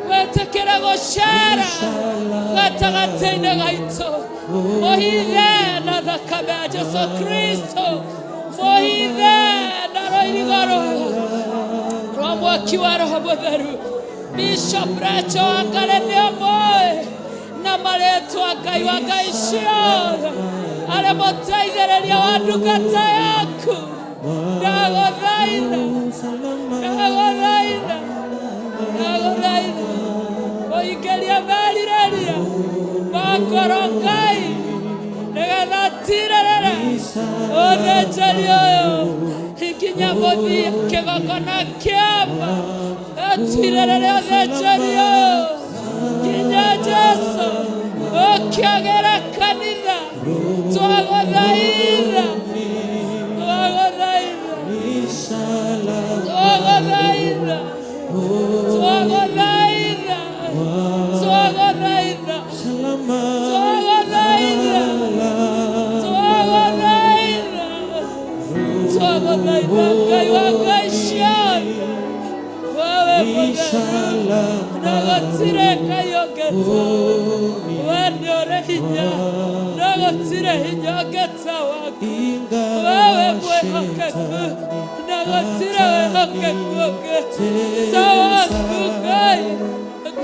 wĩtĩkĩre gũcera gatagatĩ-inĩ gaitũ. Mũhithe na thakame ya Jesũ Kristo, mũhithe na rũirigo rwega rwa mwaki wa Roho Mũtheru. Bishop Rachel Wangari nĩomoĩ na marĩtwa Ngai wa ngai ciothe arĩ mũteithĩrĩria wa ndungata yaku. Ndagũthaitha, ndagũthaitha, ndagũthaitha mũhingĩrie merirĩria Makoro Ngai nĩgetha atirĩrĩre ũthĩnjĩri ũyũ nginya mũthia kĩgongona kĩamba. Atirĩrĩre ũthĩnjĩri ũyũ nginya Jesũ ũkĩagĩra kanitha. Twagũthaitha, twagũthaitha, twagũthaitha, twagũthaitha, twagũthaitha, twagũthaitha, twagũthaitha, twagũthaitha Ngai wa ngai ciothe. Wewe Mũtheru na gũtirĩ Ngai ũngĩ ta we, nĩ ũrĩ hinya na gũtirĩ hinya ũngĩ ta waku. Wewe mwĩhokeku na gũtirĩ wĩhokeku ũngĩ ta waku Ngai,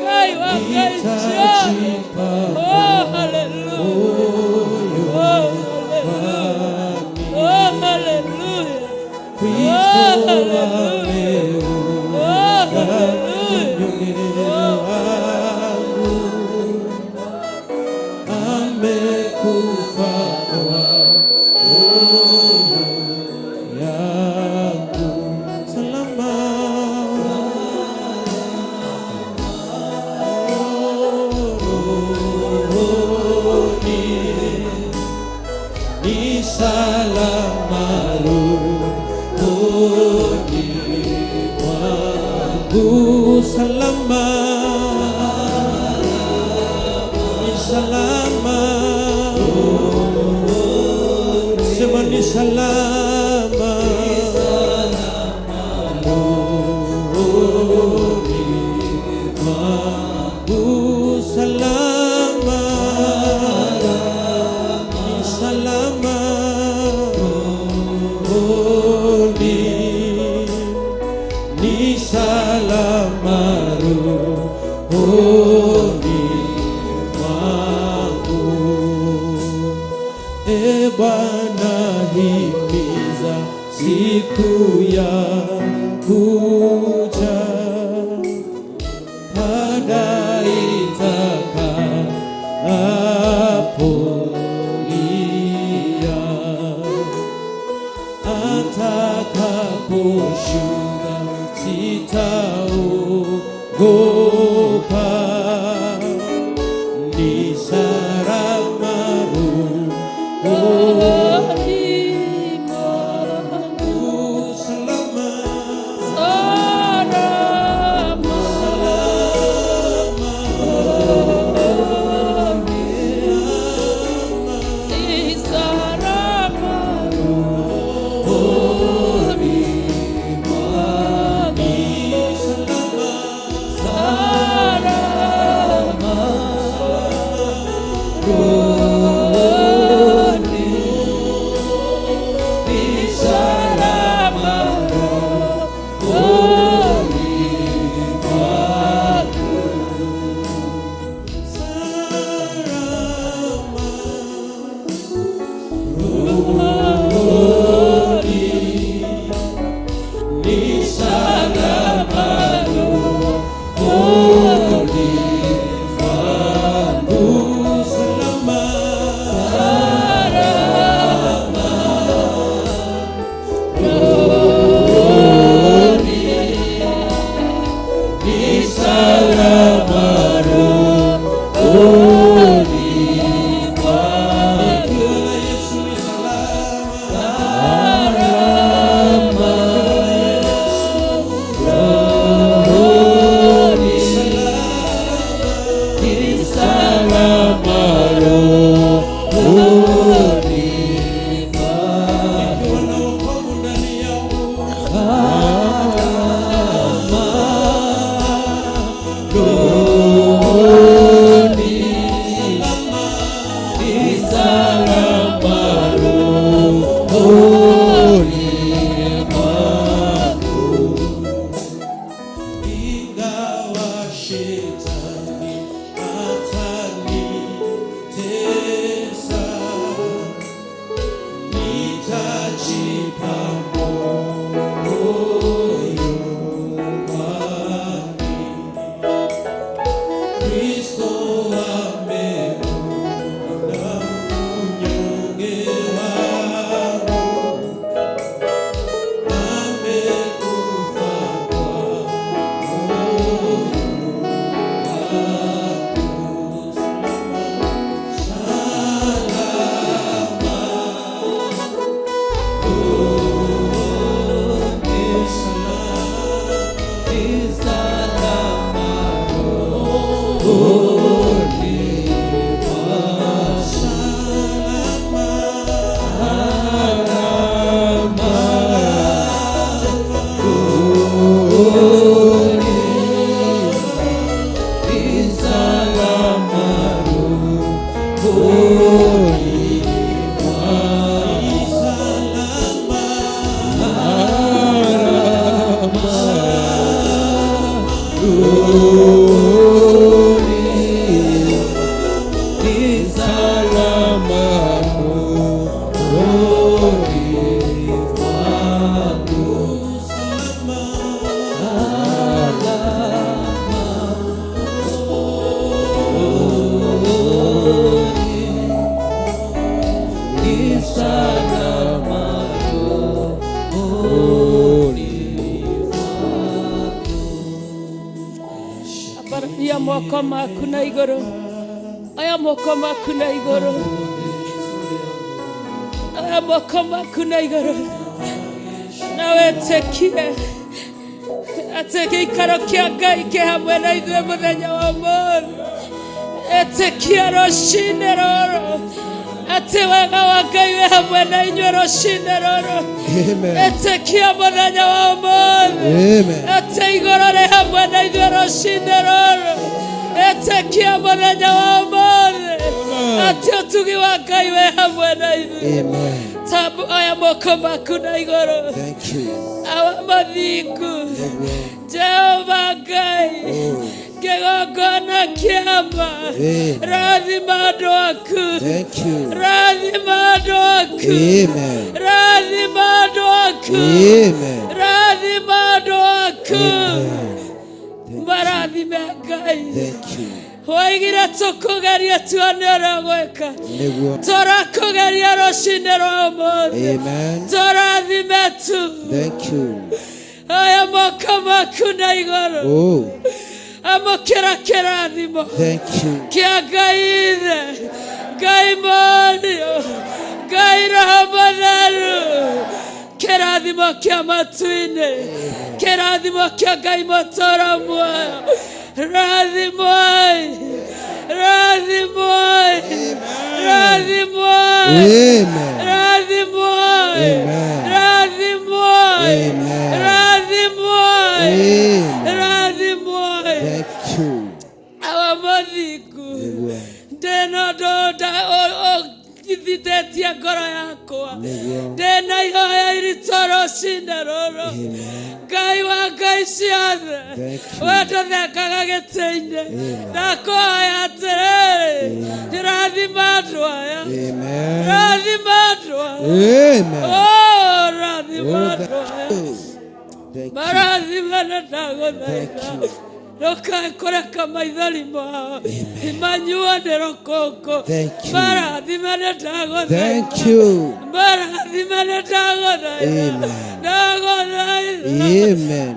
Ngai wa ngai ciothe. Oh, hallelujah, oh, hallelujah, oh, hallelujah, oh, hallelujah, oh, hallelujah. Amekufa kwa roho yangu salama. Rohoni ni salama, rohoni mwangu salama. Salama, sema ni salama, rohoni mwangu salama, ni salama, rohoni ni salama, rohoni Bwana himiza siku ya kuja, pada itakapolia, atakaposhuka sitaogopa, ni salama rohoni mwangu salama. moko maku na iguru, aya moko maku na iguru, aya moko maku na iguru. Nawe tekie ateke ikaro kia Ngai ke hamwe na ithuĩ mũthenya wa ũmũthĩ. Etekia rũcinĩ rũrũ atĩ wega wa Ngai wĩ hamwe na inyuĩ rũcinĩ rũrũ. Etekia mũthenya wa ũmũthĩ atĩ igũrũ rĩ hamwe na ithuĩ rũcinĩ rũrũ. Etekia mũthenya wa ũmũthĩ atĩ ũtugi wa Ngai wĩ hamwe na ithuĩ. Tabu aya moko maku na igũrũ. Thank you. Awa mathingu Jehova Ngai kĩgongona kĩama rathima andũ aku, rathima andũ aku, rathima andũ aku, rathima andũ aku, marathime Ngai. Waigire tũkũgeria tuone ũrĩa ũgwĩka, tũrakũgeria rũcinĩ rwa ũmũthĩ, tũrathime tu. Aya moko maku na igũrũ amũkĩra kĩrathimo kĩa Ngai Ithe, Ngai Mũriũ, Ngai Roho Mũtheru, kĩrathimo kĩa matu-inĩ, kĩrathimo kĩa Ngai mũtũũro muoyo. Rathimoi, rathimoi, rathimoi, rathimoi, rathimoi, rathimoi, rathimoi. Awa mathingu ndĩno Thithĩtie ngoro yakwa ndĩna ihoya iritũ rũcinĩ rũrũ Ngai wa ngai ciothe we ndũthekaga gĩtĩ-inĩ ndakũhoya atĩrĩrĩ rathima andũ aya rathima andũ aya rathima andũ aya marathima na ndagũthaitha Roka kureka maithori mao imanyuane rokoko marathima na ndagũthaitha marathima na ndagũthaitha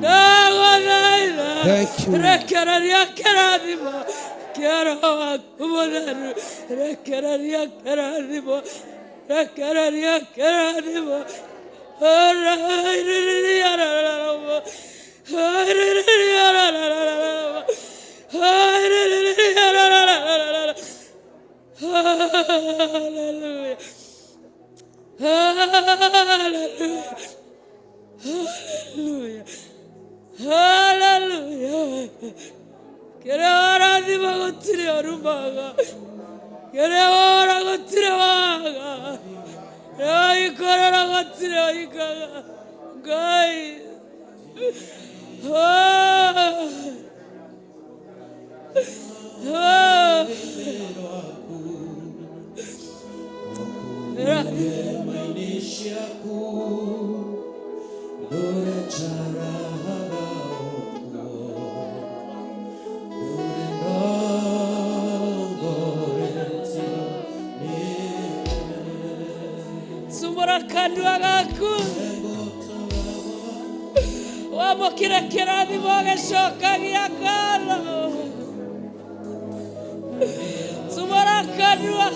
ndagũthaitha rekereria kĩrathimo kĩa Roho waku Mũtheru rekereria kĩrathimo Hallelujah. Hallelujah. Hallelujah. Hallelujah. Kerewara diba gotire orumaga. Kerewara gotire waga. Ai korora gotire oikaga. Gai. Sumora kandua gaku wamokire kĩrathimo gĩcokagia ngatho Sumora kandua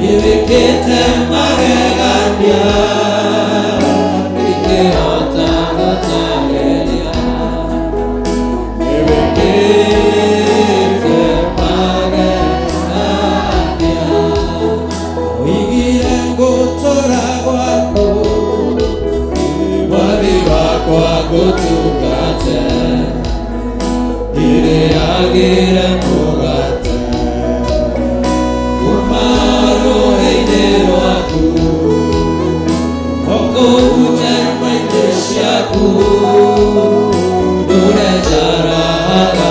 Nĩwĩkĩte magegania, ingĩhota gũtarĩria. Nĩwĩkĩte magegania, ũigire gũtũũra gwaku, mwathi wakwa ngũtungate, ndĩrĩagĩre mũgate kuma rũĩ-inĩ rwaku, ũkũhunja nyũmba-inĩ ciaku, ndũrenjaraga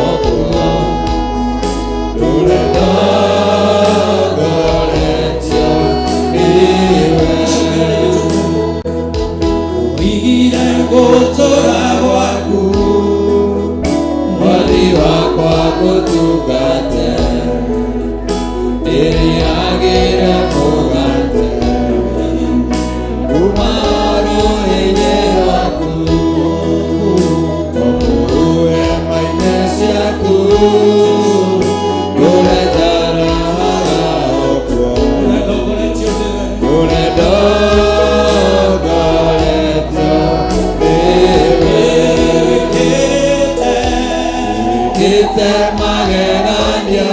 okuo, ndũrendogoretio nĩwe. Ũigire gũtũũra gwaku, mwathi wakwa ngũtungate, ndĩrĩagĩre mũgate kuma rũĩ-inĩ rwaku, ũkũhue hema-inĩ ciaku, ndũrenjaraga okuo, ndũrendogoretio nĩwe. Wĩkĩte magegania,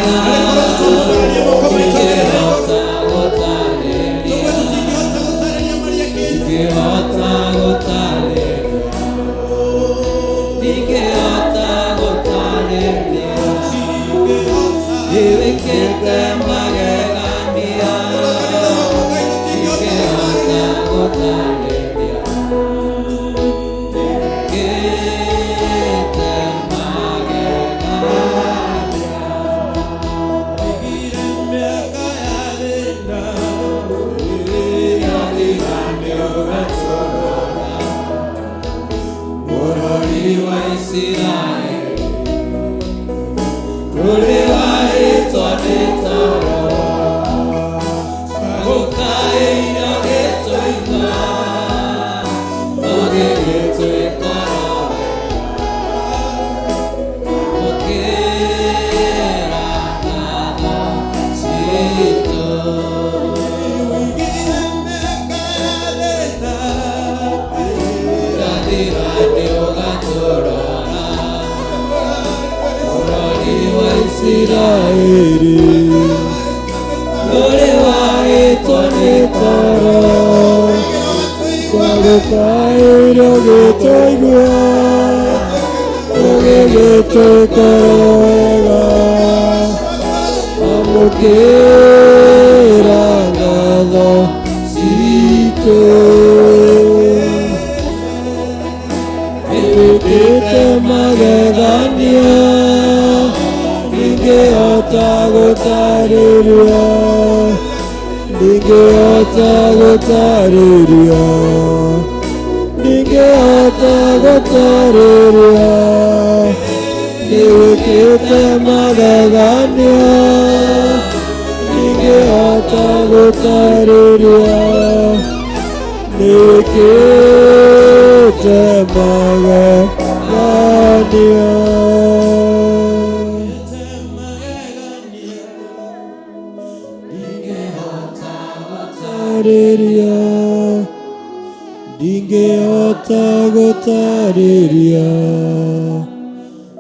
ingĩhota gũtarĩria,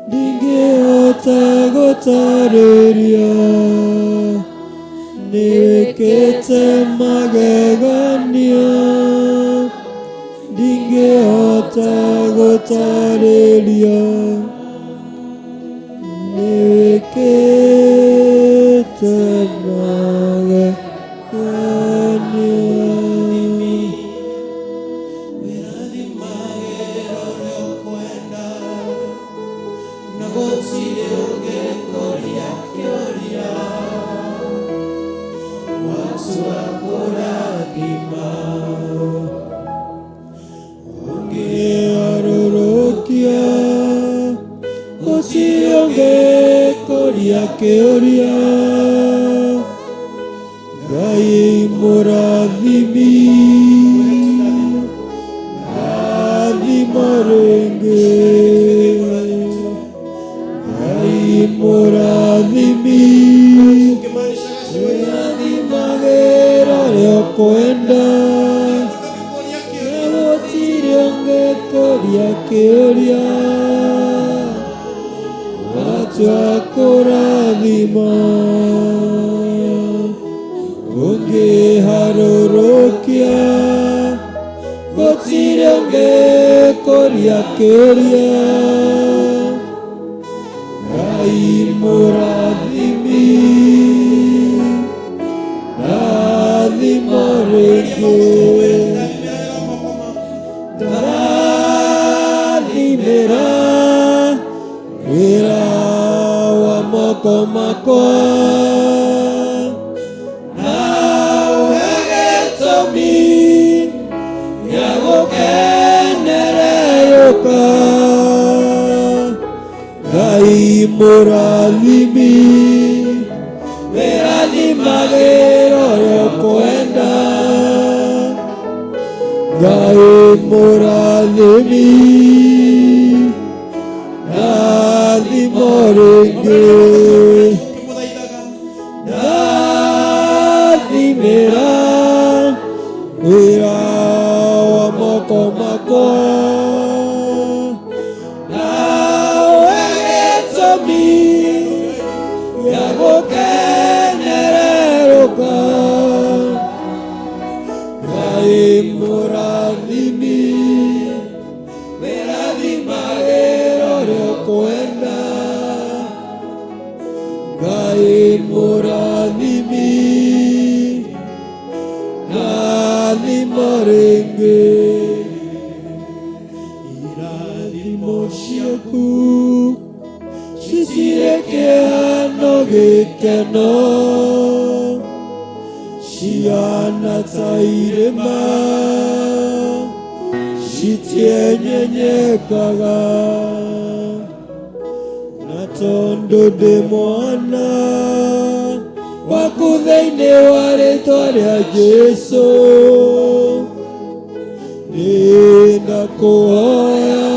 ingĩhota gũtarĩria. Wĩkĩte magegania, ingĩhota gũtarĩria. Moradimi, kwenda gũtirĩ ũngĩkũria kĩũria watua kũrathima ũngĩharũrũkia gũtirĩ ũngĩkũria kĩũria Ngai mũrathimi rathimo rĩngĩ rathimĩra wĩra wa moko makwa nawe gĩtũmi gĩa gũkenererũka Ngai mũrathimi wĩrathimagĩra ũrĩa ũkwenda Ngai mũrathimi rathimo rĩngĩ rathimĩra wĩra wa moko makwa nawe gĩtũmi gĩa gũkenererũka Ngai mũrathimi wĩrathimagĩra ũrĩa ũkwenda Ngai mũrathimi rathimo rĩngĩ irathimo ciaku citirĩ kĩhano gĩkeno ciana ta irĩma citienyenyekaga na tondũ ndĩ mwana waku thĩinĩ wa rĩĩtwa rĩa Jesũ nĩndakũhoya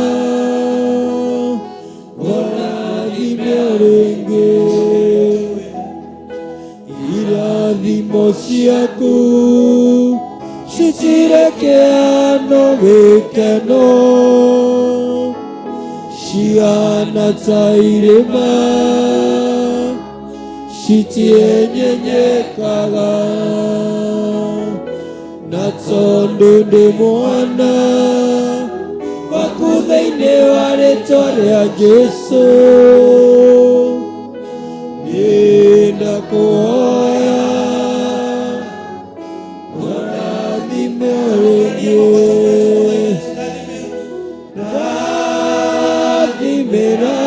ũrathime rĩngĩ irathimo ciaku citirĩ kĩhano gĩkeno ciana ta irĩma citienyenyekaga na tondũ ndĩ mwana waku thĩinĩ wa rĩĩtwa rĩa Jesũ nĩndakũhoya ũrathime rĩngĩ rathimĩra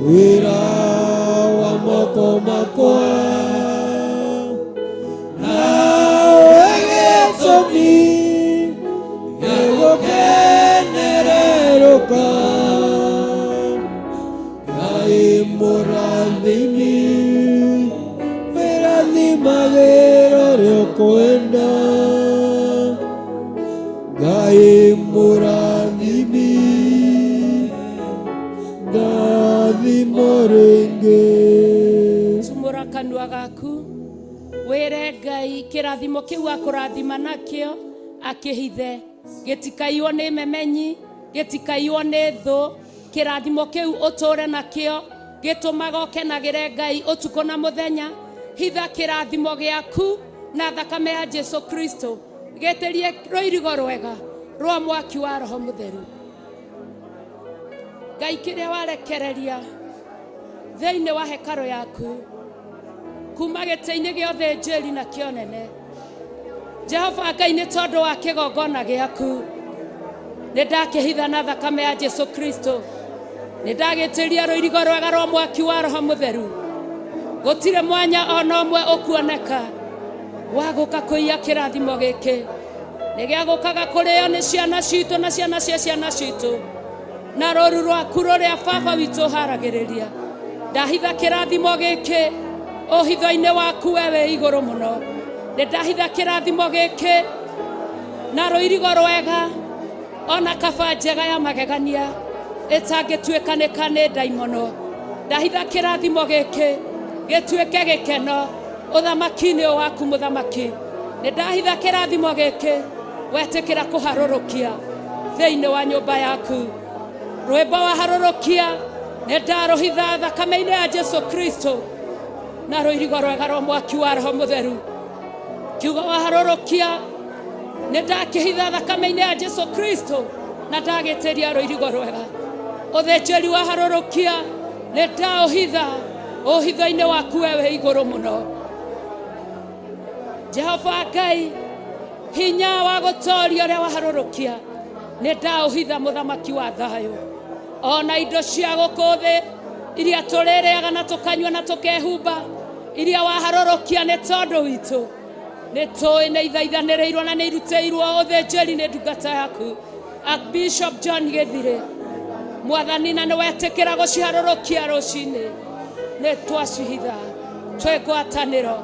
wĩra wa moko makwa nawe gĩtũmi gĩa gũkenererũka Ngai mũrathimi wĩrathimagĩra ũrĩa ũkwenda Ngai mũrathimi rathimo rĩngĩ tumũra kanua gaku wĩre Ngai kĩrathimo kĩu akũrathima nakĩo akĩhithe gĩtikaiywo nĩ memenyi gĩtikaiywo nĩ thũ kĩrathimo kĩu ũtũũre nakĩo gĩtũmaga ũkenagĩre Ngai ũtukũ na mũthenya hitha kĩrathimo gĩaku na thakame ya Jesũ Kristo gĩtĩrie rũirigo rwega rwa mwaki wa Roho Mũtheru Ngai kĩrĩa warekereria thĩinĩ wa hekarũ yaku kuma gĩtĩ-inĩ gĩa ũthĩnjĩri na kĩonene Jehova Ngai nĩ tondũ wa kĩgongona gĩaku nĩndakĩhitha na thakame ya Jesũ Kristo nĩndagĩtĩria rũirigo rwega rwa mwaki wa Roho Mũtheru gũtirĩ mwanya ona ũmwe ũkuoneka wa gũka kũiya kĩrathimo gĩkĩ nĩgĩagũkaga kũrĩo nĩ ciana citũ na ciana cia ciana citũ na rũru rwaku rũrĩa baba witũ haragĩrĩria ndahitha kĩrathimo gĩkĩ ũhitho-inĩ waku we wĩ igũrũ mũno nĩndahitha kĩrathimo gĩkĩ na rũirigo rwega ona kaba njega ya magegania ĩtangĩtuĩkanĩka nĩ ndaimono ndahitha kĩrathimo gĩkĩ gĩtuĩke gĩkeno ũthamaki-inĩ waku mũthamaki nĩ ndahitha kĩrathimo gĩkĩ wetĩkĩra kũharũrũkia thĩinĩ wa nyũmba yaku. Rwĩmbo wa harũrũkia nĩ ndarũhitha thakame-inĩ ya Jesu Kristo na rũirigo rwega rwa mwaki wa Roho Mũtheru. Kiugo wa harũrũkia nĩ ndakĩhitha thakame-inĩ ya Jesu Kristo na ndagĩtĩria rũirigo rwega. Ũthĩnjĩri wa harũrũkia nĩ ndaũhitha ũhitho-inĩ waku we wĩ igũrũ mũno. Jehova Ngai, hinya wa gũtooria ũrĩa wa harũrũkia nĩ ndaũhitha mũthamaki wa thayũ. Ona indo cia gũkũ thĩ iria tũrĩrĩaga na tũkanyua na tũkehumba iria wa harũrũkia nĩ tondũ witũ, nĩ tũĩ nĩ ithaithanĩrĩirwo na nĩ irutĩirwo ũthĩnjĩri nĩ ndungata yaku Archbishop John Gĩthirĩ. Mwathani, na nĩ wetĩkĩra gũciharũrũkia rũcinĩ, nĩ twacihitha twĩ ngwatanĩro.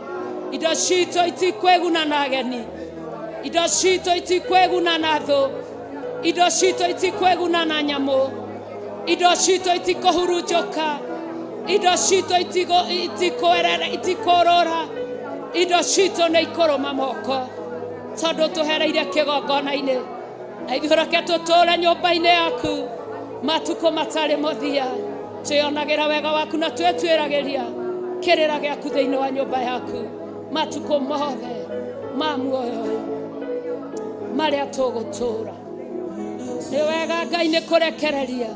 Indo citũ itikwĩguna na ageni, indo citũ itikwĩguna na thũ, indo citũ itikwĩguna na nyamũ, indo citũ itikũhurunjũka, indo citũ itikũrũra, indo citũ nĩ ikũrũma moko tondũ tũhereire kĩgongona-inĩ. Na ithuĩ reke tũtũũre nyũmba-inĩ yaku matukũ matarĩ mũthia, twĩonagĩra wega waku na twĩtuĩragĩria kĩrĩra gĩaku thĩinĩ wa nyũmba yaku matukũ mothe ma muoyo ũyũ marĩa tũgũtũũra. Nĩ wega Ngai nĩ kũrekereria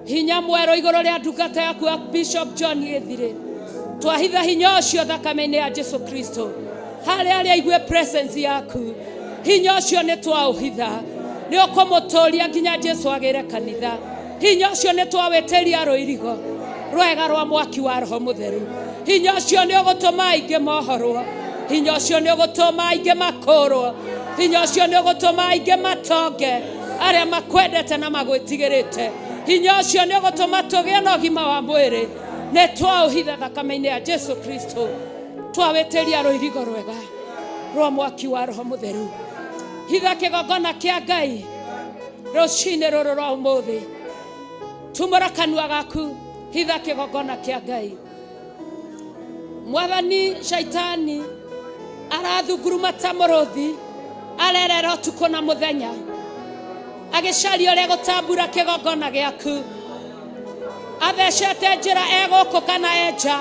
hinya mwerũ igũrũ rĩa ndungata yaku Archbishop John Gĩthirĩ. Twahitha hinya ũcio thakame-inĩ ya Jesu Kristo harĩa arĩa aigue presence yaku. Hinya ũcio nĩ twaũhitha, nĩ ũkũmũtũũria nginya Jesu agĩre kanitha. Hinya ũcio nĩ twawĩtĩria rũirigo rwega rwa mwaki wa Roho Mũtheru. Hinya ũcio nĩ ũgũtũma aingĩ mohorwo, hinya ũcio nĩ ũgũtũma aingĩ makũũrwo, hinya ũcio nĩ ũgũtũma aingĩ matonge arĩa makwendete na magwĩtigĩrĩte. Hinya ũcio nĩ ũgũtũma tũgĩe na ũgima wa mwĩrĩ. Nĩ twaũhitha thakame-inĩ ya Jesu Kristo, twawĩtĩria rũirigo rwega rwa mwaki wa Roho Mũtheru. Hitha kĩgongona kĩa Ngai rũcinĩ rũrũ rwa ũmũthĩ. Tumũra kanua gaku, hitha kĩgongona kĩa Ngai. Mwathani shaitani arathunguruma ta mũrũthi, arerera ũtukũ na mũthenya agĩcaria ũrĩa gũtambura kĩgongona gĩaku. Athecete njĩra egũkũ kana enja.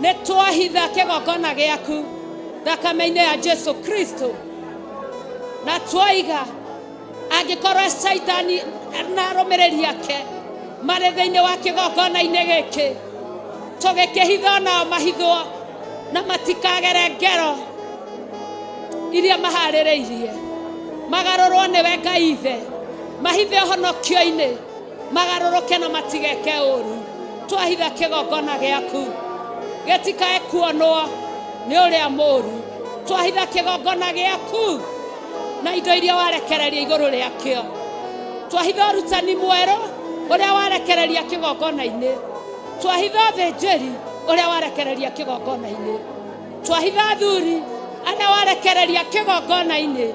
Nĩ twahitha kĩgongona gĩaku thakame-inĩ ya Jesu Kristo na twaiga angĩkorwo shaitani na arũmĩrĩri ake marĩ thĩinĩ wa kĩgongona-inĩ gĩkĩ, tũgĩkĩhitha nao mahithwo na matikagere ngero iria maharĩrĩirie. Magarũrwo nĩwe Ngai Ithe, mahithe ũhonokio-inĩ, magarũrũke na matigeke ũũru. Twahitha kĩgongona gĩaku gĩtikae kuonwo nĩ ũrĩa mũũru. Twahitha kĩgongona gĩaku na indo iria warekereria igũrũ rĩakĩo. Twahitha ũrutani mwerũ ũrĩa warekereria kĩgongona-inĩ. Twahitha thĩnjĩri ũrĩa warekereria kĩgongona-inĩ. Twahitha athuri arĩa warekereria kĩgongona-inĩ,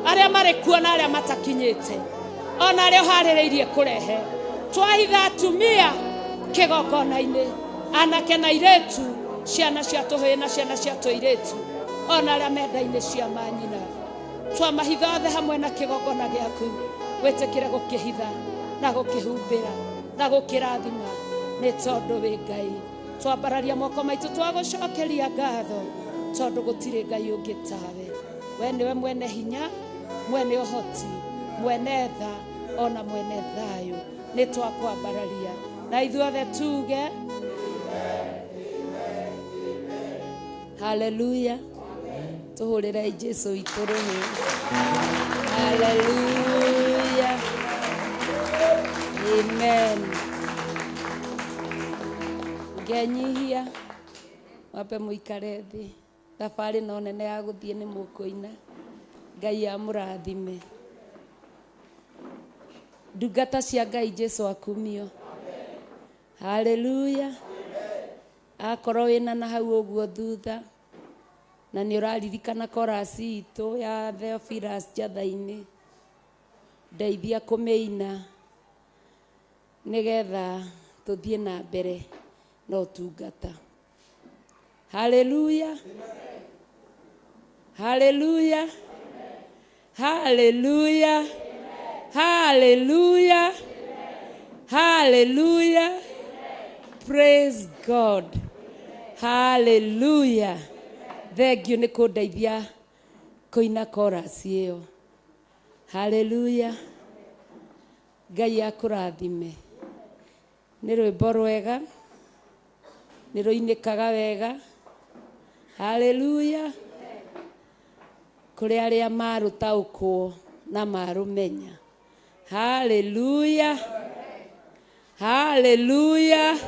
arĩa marĩ kuo na arĩa matakinyĩte, ona arĩa ũharĩrĩirie kũrehe. Twahitha atumia kĩgongona-inĩ, anake na airĩtu, ciana cia tũhĩĩ na ciana cia tũirĩtu, ona arĩa menda-inĩ cia manyina. Twamahitha othe hamwe na kĩgongona gĩaku, wĩtĩkĩre gũkĩhitha na gũkĩhumbĩra na gũkĩrathima nĩ tondũ wĩ Ngai. Twambararia moko maitũ twagũcokeria ngatho tondũ gũtirĩ Ngai ũngĩ tawe. We nĩwe mwene hinya, mwene ũhoti, mwene tha, ona mwene thayũ. Nĩ twakwambararia na ithuothe tuge haleluya. Tuhũrĩre Jesu witũ rũhĩ. Haleluya. Amen. Ngenyihia wape mũikare thĩ. Thabarĩ no nene ya gũthiĩ nĩ mũkũina. Ngai amũrathime. Ndungata cia Ngai Jesu akumio. Haleluya. Akorwo wĩna na hau ũguo thutha na nĩ ũraririkana korasi itũ ya Theophilus Njatha-inĩ, ndeithia kũmĩina nĩgetha tũthiĩ na mbere na ũtungata. Haleluya. Hallelujah. Hallelujah. Hallelujah. Hallelujah. Praise God. Hallelujah. Thank you nĩ kũndeithia kũina chorus ĩyo. Hallelujah. Ngai akũrathime. Nĩ rwĩmbo rwega. Nĩ rũinĩkaga wega. Hallelujah. Kũrĩ arĩa marũtaũkwo na marũmenya. Hallelujah. Hallelujah.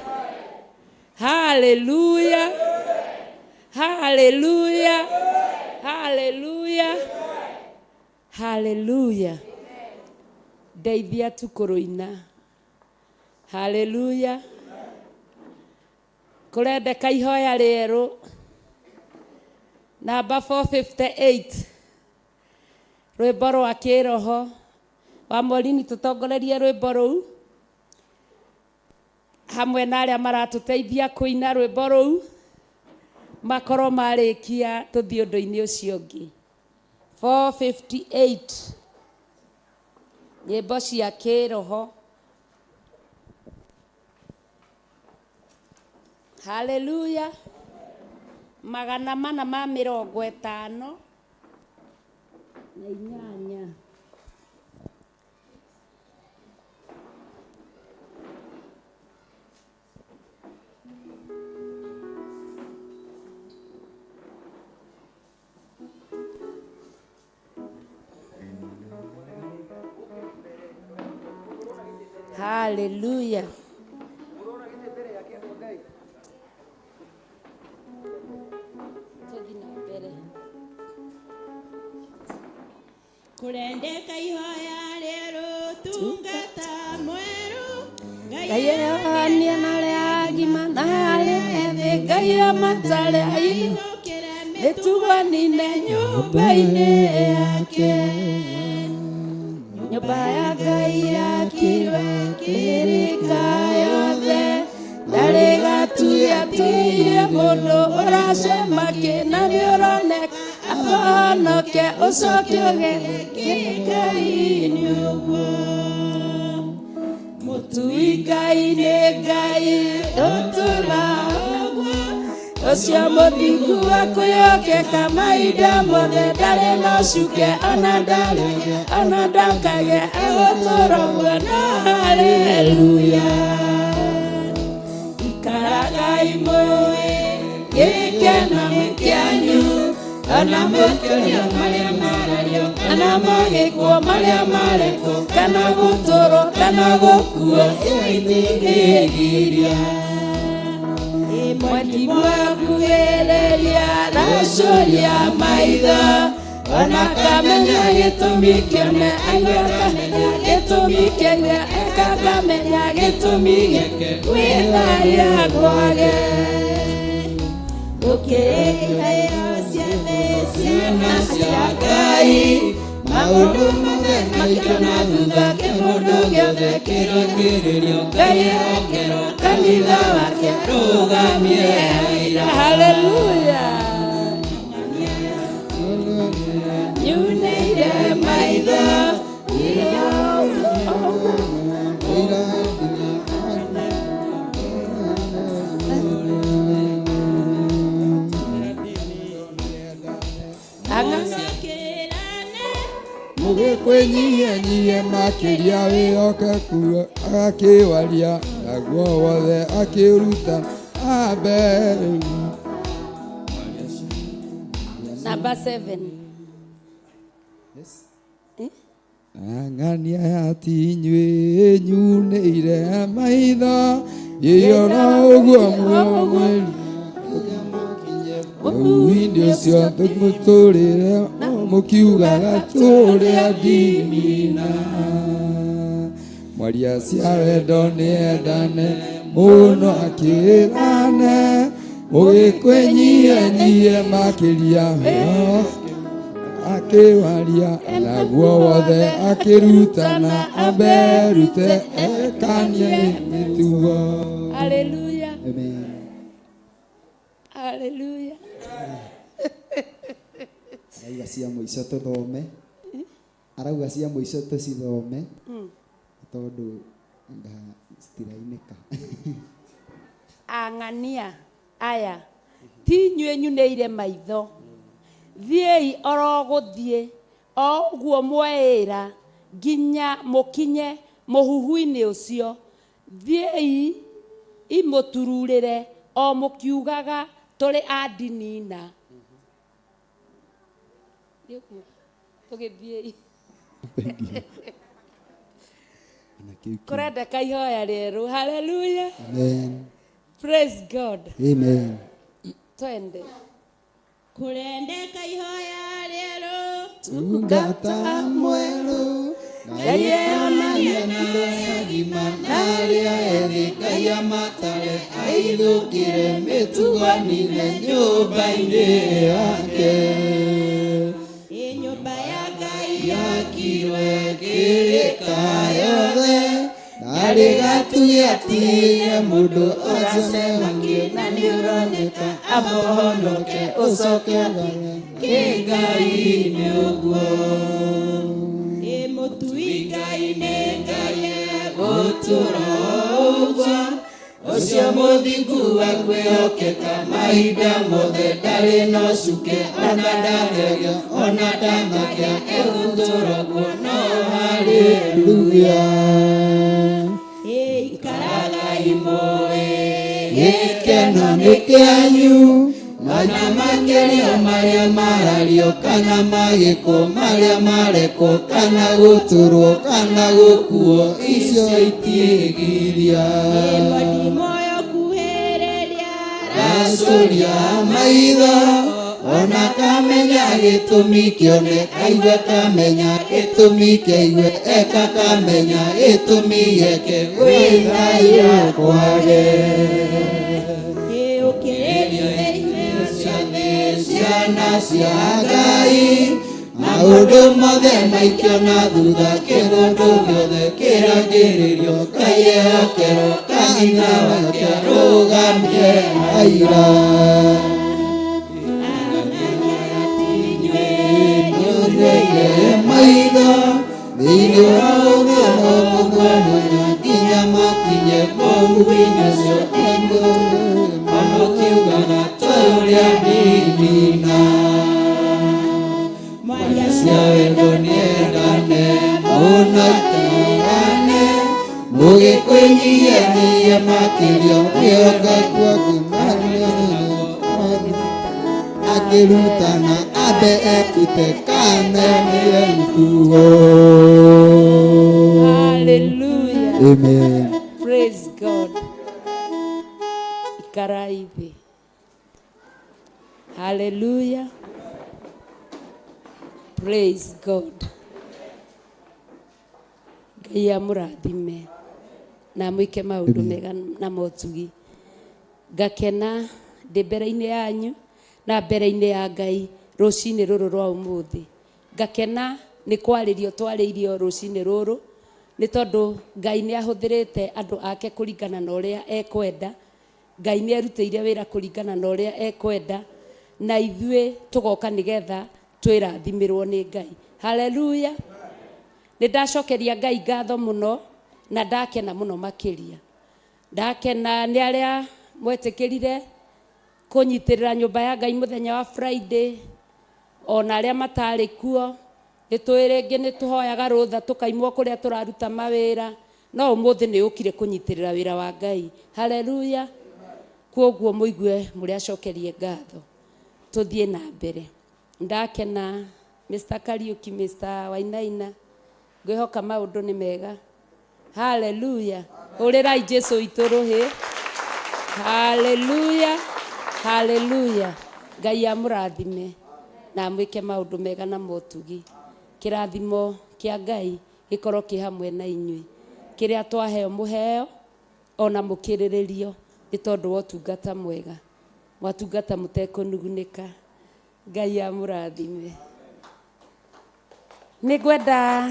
Hallelujah. Hallelujah. Hallelujah. Hallelujah. Ndeithia tu kũrũina. Hallelujah. Kũrendeka ihoya rĩerũ. Namba 458. Rwĩmbo rwa kĩroho. Wa Morini tũtongorerie rwĩmbo rũu. Hamwe na arĩa maratũteithia kũina rwĩmbo rũu. Makorwo marĩkia tũthiĩ ũndũ-inĩ ũcio ũngĩ. 458. Nyĩmbo cia kĩroho. Hallelujah. 458. Hallelujah. Kurendeka ihoya rero tungata mweru Ngai ania nare agima nare thĩ Ngai amatare ai nĩtuganine nyũmba-inĩ yake. Nyũmba ya Ngai yakirwe kĩrĩka yothe ndarĩ gatuyatũire mũndũ ũracema kĩna nĩũroneka ahonoke ũcoke ũgeke Ngai-inĩ ũguo. Mũtui Ngai nĩ Ngai ũtũra ũguo ũcio mũthingu wa kwĩhokeka mahinda mothe ndarĩ na ũcuke ona ndakage agũtũra ũguo na haleluya. Ikaragai mũĩ gĩkeno kĩanyu ona mũkĩria marĩa marario kana magĩkwo marĩa marekwo kana gũtũrwo kana gũkuo itigĩgiria. Mwendĩ mwakuhĩrĩria racuria maitho ona kamenya gĩtũmi kĩone aigua kamenya gĩtũmi kĩrĩa eka kamenya gĩtũmi gĩke gwĩtharia kwage. Ũkĩrĩkĩrĩro ciana cia Ngai maũndũ mothe makĩona thutha kĩmũndũ gĩothe kĩrũngĩrĩrio Ngai ongerwo kanitha wake rũgamie aira. Haleluya. Nyunĩire maitho mũgĩkwĩnyihanyihie makĩria wĩhokeku agakĩwaria naguo wothe akĩruta mbere. Number 7. Ang'ania yatinyuĩ nyunĩire maitho ĩyora ũguo mweri ũhindi ũcio tũmũtũrĩre mũkiugaga tũrĩa ndinina. Mwaria cia wendo nĩendane mũno akĩrane mũgĩkwĩnyihanyihie makĩria akĩwaria naguo wothe akĩrutana aberute ekanie mĩtugo. Hallelujah. Amen. Hallelujah. arauga cia mũico tũthome arauga cia mũico tũcithome tondũ citirainĩka. Ang'ania aya ti inyuĩ nyunĩire maitho, thiĩi oro gũthiĩ o ũguo mweĩra nginya mũkinye mũhuhu-inĩ ũcio, thiĩi imũtururĩre o mũkiugaga tũrĩ a ndinina. Tũgĩthiĩi kũrendeka ihoya rĩerũ. Hallelujah. Amen. Praise God. Amen. Twende. Kũrendeka ihoya rĩerũ Tungata mwerũ Ngai eonagia na agima na arĩa ethĩ Ngai amatare aithũkĩre mĩtuganĩre nyũmba-inĩ yake. nyũmba ya Ngai Yakirwe kĩrĩka yothe ndarĩ gatugĩ atige mũndũ ocacemangie na nĩũroneka amũhonoke ũcoke kĩ-Ngai-inĩ ũguo. mũtui Ngai nĩ Ngai Gũtũra ũguo ũcio mũthingu wa kwĩhokeka mahinda mothe ndarĩ na ũcuke ona ndangĩagia ona ndangĩagia egũtũra guo no haleluya. ikaraga imũĩ Gĩkeno nĩ kĩanyu mana makĩrio marĩa marario kana magĩkwo marĩa marekwo kana gũtũrwo kana gũkuo icio itigiria. moyo kuhĩrĩria Racũria maitho ona kamenya gĩtũmi kĩone aigue kamenya gĩtũmi kĩaigue eka kamenya gĩtũmi gĩake gwĩthaia kwage. Ciana cia Ngai maũndũ mothe maikio na thutha kĩrũndũ gĩothe kĩrangĩrĩrio Ngai ehokerwo kahinya wake arũgamie aira. Nĩũrĩire maitho thĩinĩ wa ũthĩo mũthwanonya nginya makinye mũhuhu-inĩ ũcio mũkiugaga tũrĩa ndinina. Cia wendo nĩendane mũnakĩrane mũgĩkwĩnyihia nyihia makĩrio wĩonga kwaku akĩrutana ambe ekute kanenire rutuo. Hallelujah. Amen. Praise God. Ikarai thĩ. Hallelujah. Praise God. Ngai amũrathime na mwĩke maũndũ mega na motugi. Ngakena ndĩ mbere-inĩ yanyu na mbere-inĩ ya Ngai rũcinĩ rũrũ rwa ũmũthĩ. Ngakena nĩ kwarĩrio twarĩirio rũcinĩ rũrũ nĩ tondũ Ngai nĩ ahũthĩrĩte andũ ake kũringana na ũrĩa ekwenda. Ngai nĩ arutĩire wĩra kũringana na ũrĩa ekwenda na ithuĩ tũgoka nĩgetha twĩrathimirwo nĩ Ngai. Hallelujah. Nĩ ndacokeria Ngai ngatho mũno na ndakena mũno makĩria. Ndakena nĩ arĩa mwetĩkĩrire kũnyitĩrĩra nyũmba ya Ngai mũthenya wa Friday, ona arĩa matarĩ kuo. Nĩ twĩ rĩngĩ nĩ tũhoyaga rũtha tũkaimwo kũrĩa tũraruta mawĩra, no ũmũthĩ nĩ ũkire kũnyitĩrĩra wĩra wa Ngai. Hallelujah. Kwoguo mũigue mũrĩa acokerie ngatho. Tũthiĩ na mbere. Ndakena Mr. Kariuki, Mr. Wainaina, ngwĩhoka maũndũ nĩ mega. Hallelujah. Ũrĩrai Jesũ witũ rũhĩ. Hallelujah. Hallelujah. Ngai amũrathime na mwĩke maũndũ mega na motugi. Kĩrathimo kĩa Ngai gĩkorwo kĩ hamwe na inyuĩ. Kĩrĩa twaheo mũheo ona mũkĩrĩrĩrio nĩ tondũ wa ũtungata mwega. Mwatungata mũtekũnugunĩka. Ngai amũrathime. Nĩ ngwenda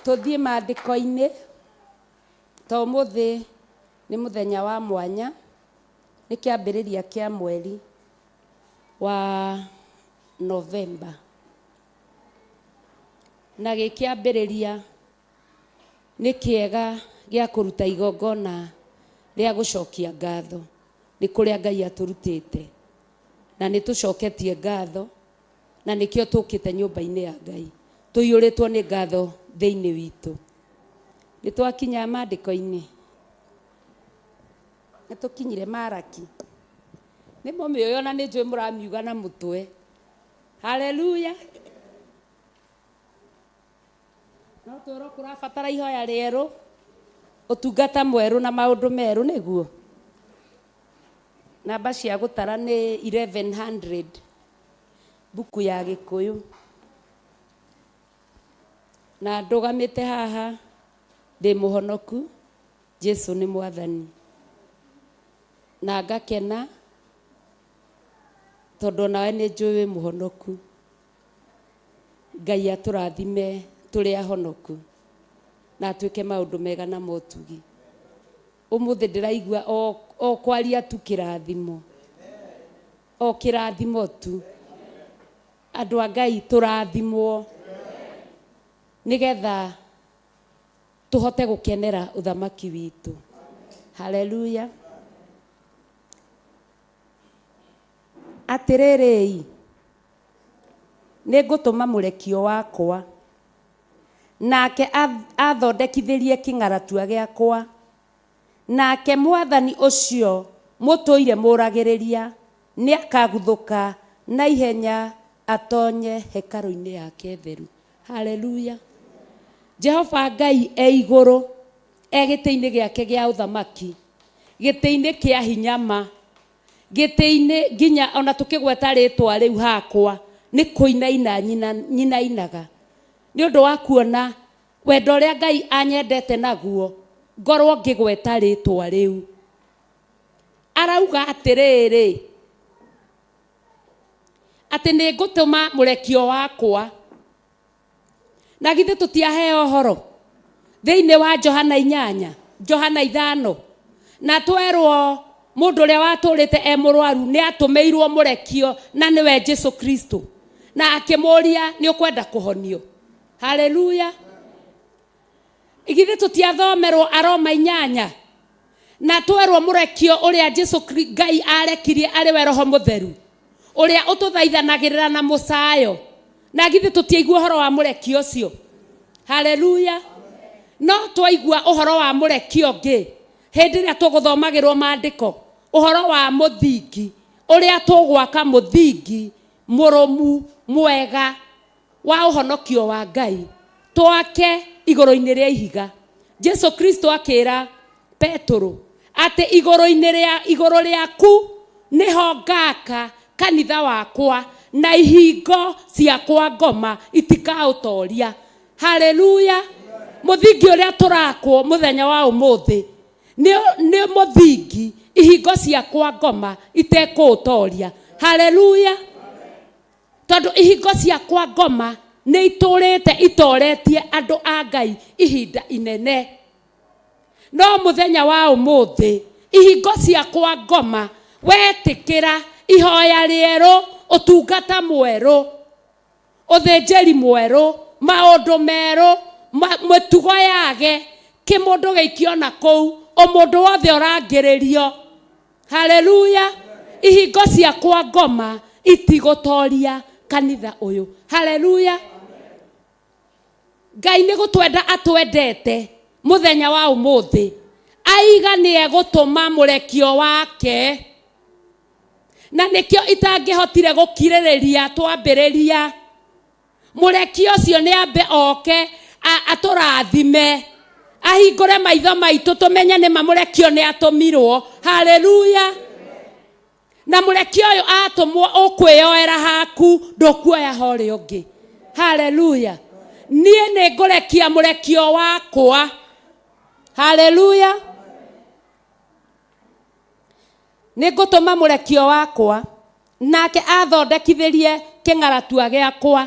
tũthiĩ maandĩko-inĩ to ũmũthĩ nĩ mũthenya wa mwanya. Nĩ kĩambĩrĩria kĩa mweri wa November na gĩkĩambĩrĩria nĩ kĩega gĩa kũruta igongona rĩa gũcokia ngatho nĩ kũrĩa Ngai atũrutĩte na nĩ tũcoketie ngatho na nĩkĩo tũkĩte nyũmba-inĩ ya Ngai tũiyũrĩtwo nĩ ngatho thĩinĩ witũ. Nĩ twakinya maandĩko-inĩ, nĩ tũkinyire Malaki. Nĩ mũmĩoyo na nĩ njũĩ mũramiuga na mũtwe. Haleluya. No tũrwo kũrabatara ihoya rĩerũ, ũtungata mwerũ na maũndũ merũ nĩguo. Namba cia gũtara nĩ 1100 buku ya Gĩkũyũ. Na ndũgamĩte haha ndĩ mũhonoku, Jesu nĩ mwathani. Na ngakena tondũ nawe nĩ njũĩ wĩ mũhonoku. Ngai atũrathime tũrĩ ahonoku na atuĩke maũndũ mega na motugi. Ũmũthĩ ndĩraigua o kwaria tu kĩrathimo, o kĩrathimo tu. Andũ a Ngai tũrathimwo nĩgetha tũhote gũkenera ũthamaki witũ. Haleluya. Atĩrĩrĩ, nĩ ngũtũma mũrekio wakwa nake athondekithĩrie kĩng'aratua gĩakwa, nake mwathani ũcio mũtũire mũragĩrĩria nĩ akaguthũka na ihenya atonye hekarũ-inĩ yake theru. Haleluya. Jehova Ngai e igũrũ, e gĩtĩ-inĩ gĩake gĩa ũthamaki, gĩtĩ-inĩ kĩa hinyama, gĩtĩ-inĩ nginya ona tũkĩgweta rĩtwa rĩu hakwa nĩ kũinaina nyinainaga nĩ ũndũ wa kuona wendo ũrĩa Ngai anyendete naguo ngorwo ngĩgweta rĩtwa rĩu. Arauga atĩrĩrĩ, atĩ nĩ ngũtũma mũrekio wakwa. Na githĩ tũtiaheo ũhoro thĩinĩ wa Johana 8, Johana 5, na twerwo mũndũ ũrĩa watũrĩte e mũrwaru nĩ atũmĩirwo mũrekio na nĩwe Jesu Kristo, na akĩmũria nĩ ũkwenda kũhonio. Haleluya. Githĩ tũtiathomerwo Aroma 8 na twerwo mũrekio ũrĩa Jesu Ngai arekirie arĩ we Roho Mũtheru ũrĩa ũtũthaithanagĩrĩra na mũcayo. Na githĩ tũtiaigua ũhoro wa mũrekio ũcio. Haleluya. No twaigua ũhoro wa mũrekio ũngĩ hĩndĩ ĩrĩa tũgũthomagĩrwo maandĩko, ũhoro wa mũthingi ũrĩa tũgwaka mũthingi mũrũmu mwega wa ũhonokio wa Ngai twake igũrũ-inĩ rĩa ihiga. Jesu Kristo akĩra Petro atĩ igũrũ rĩaku nĩho ngaka kanitha wakwa na ihingo ciakwa ngoma itikaũtoria. Haleluya. Mũthingi ũrĩa tũrakwo mũthenya wa ũmũthĩ nĩ mũthingi ihingo ciakwa ngoma itekũũtoria. Haleluya. Tondũ ihingo ciakwa ngoma nĩ itũrĩte itoretie andũ a Ngai ihinda inene. No mũthenya wa ũmũthĩ ihingo ciakwa ngoma wetĩkĩra ihoya rĩerũ, ũtungata mwerũ, ũthĩnjĩri mwerũ, maũndũ merũ, mĩtugo yage, kĩmũndũ gĩikio na kũu, o mũndũ wothe ũrangĩrĩrio. Haleluya. Ihingo ciakwa ngoma itigũtoria kanitha ũyũ. Haleluya. Ngai nĩ gũtwenda atwendete mũthenya wa ũmũthĩ, aiga nĩ egũtũma mũrekio wake, na nĩkĩo itangĩhotire gũkirĩrĩria twambĩrĩria. Mũrekio ũcio nĩ ambe oke atũrathime, ahingũre maitho maitũ tũmenye nĩ mũrekio nĩ atũmirwo. Haleluya. Na mũrekio ũyũ atũmwo ũkwĩyoera haku, ndũkuoya horĩa ũngĩ. Haleluya. Niĩ nĩ ngũrekia mũrekio wakwa. Haleluya. Nĩ ngũtũma mũrekio wakwa nake athondekithĩrie kĩng'aratua gĩakwa.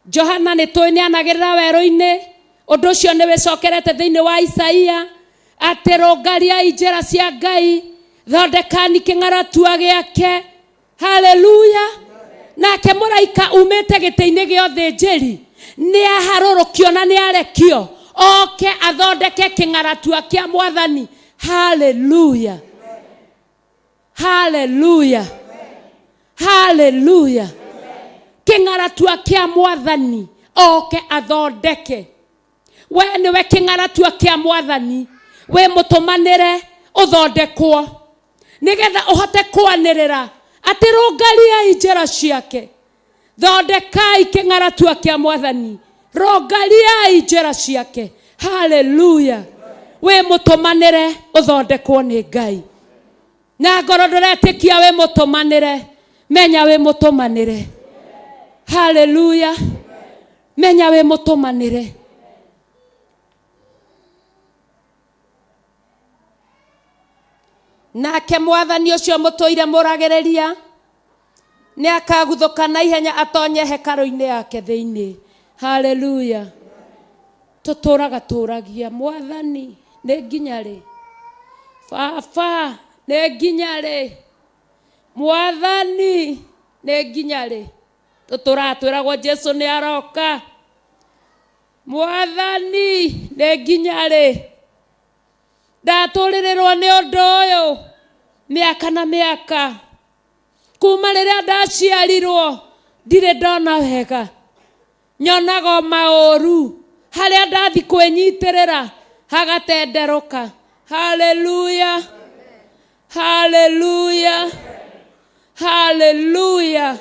Johana nĩ tũĩ nĩanagĩrĩra werũ-inĩ, ũndũ ũcio nĩ wĩcokerete thĩinĩ wa Isaia atĩ rũngariai njĩra cia Ngai, thondekani kĩng'aratua gĩake. Haleluya. Na mũraika umĩte gĩtĩ-inĩ gĩa ũthĩnjĩri nĩ aharũrũkio na nĩ arekio oke athondeke kĩng'aratua kĩa Mwathani. Hallelujah, hallelujah, hallelujah. Kĩng'aratua kĩa Mwathani oke athondeke. We nĩwe kĩng'aratua kĩa Mwathani, we mũtũmanĩre ũthondekwo nĩgetha ũhote kwanĩrĩra atĩ rũngariai njĩra ciake. Thondekai kĩng'aratua kĩa Mwathani, rũngariai njĩra ciake. Hallelujah. We mũtũmanĩre ũthondekwo nĩ Ngai. Na ngoro ndũretĩkia we mũtũmanĩre, menya we mũtũmanĩre. Hallelujah. Menya we mũtũmanĩre. Nake Mwathani ũcio mũtũire mũragĩrĩria nĩ akaguthũka na ihenya atonye hekarũ-inĩ yake thĩinĩ. Hallelujah. Tũtũraga tũragia Mwathani nĩ nginya rĩ? Baba nĩ nginya rĩ? Mwathani nĩ nginya rĩ? Tũtũratwĩragwo Jesu nĩ aroka. Mwathani nĩ nginya rĩ? Ndatũrĩrĩrwo nĩ ũndũ ũyũ mĩaka na mĩaka. Kuma rĩrĩa ndaciarirwo ndirĩ ndona wega, nyonaga maũru. Harĩa ndathi kwĩnyitĩrĩra hagatenderũka. Hallelujah, hallelujah, hallelujah.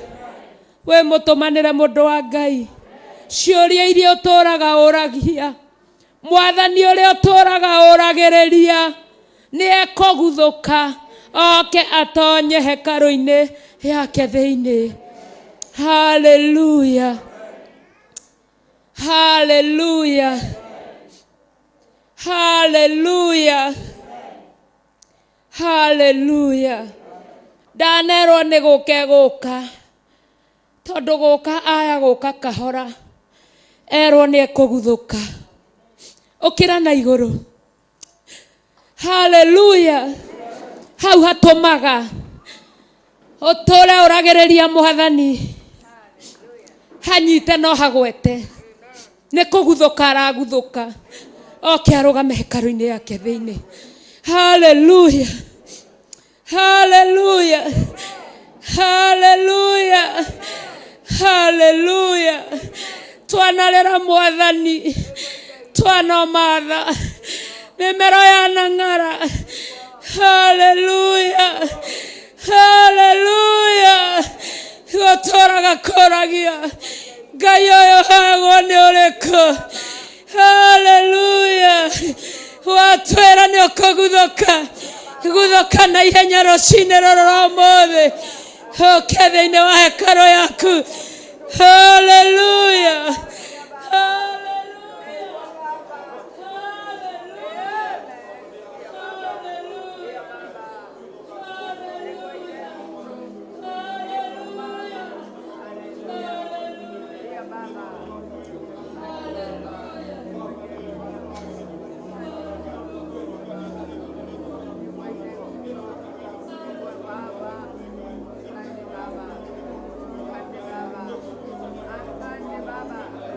We mũtũmanĩre mũndũ wa Ngai. Ciũria iria ũtũraga ũragia, Mwathani ũrĩa ũtũraga ũragĩrĩria nĩ ekũguthũka oke atonye hekarũ-inĩ yake thĩinĩ. Hallelujah, hallelujah, hallelujah, hallelujah. Ndanerwo nĩ gũke gũka, tondũ gũka aya gũka kahora, erwo nĩ ekũguthũka ũkĩra na igũrũ. Hallelujah. Hau hatũmaga ũtũre ũragĩrĩria Mwathani, hanyite no hagwete. Nĩ kũguthũka araguthũka oke arũgame hekarũ-inĩ yake thĩinĩ. Hallelujah, hallelujah, hallelujah, hallelujah. Twanarĩra Mwathani, twanomatha mĩmero yanang'ara. Hallelujah, hallelujah. Gũtũraga kũragia Ngai ũyũ hagwo nĩ ũrĩkũ. Hallelujah. Watwĩra nĩ ũkũguthũka, guthũka na ihenya rũcinĩ rũrũ rwa ũmũthĩ ũke thĩinĩ wa hekarũ yaku. Hallelujah, Baba.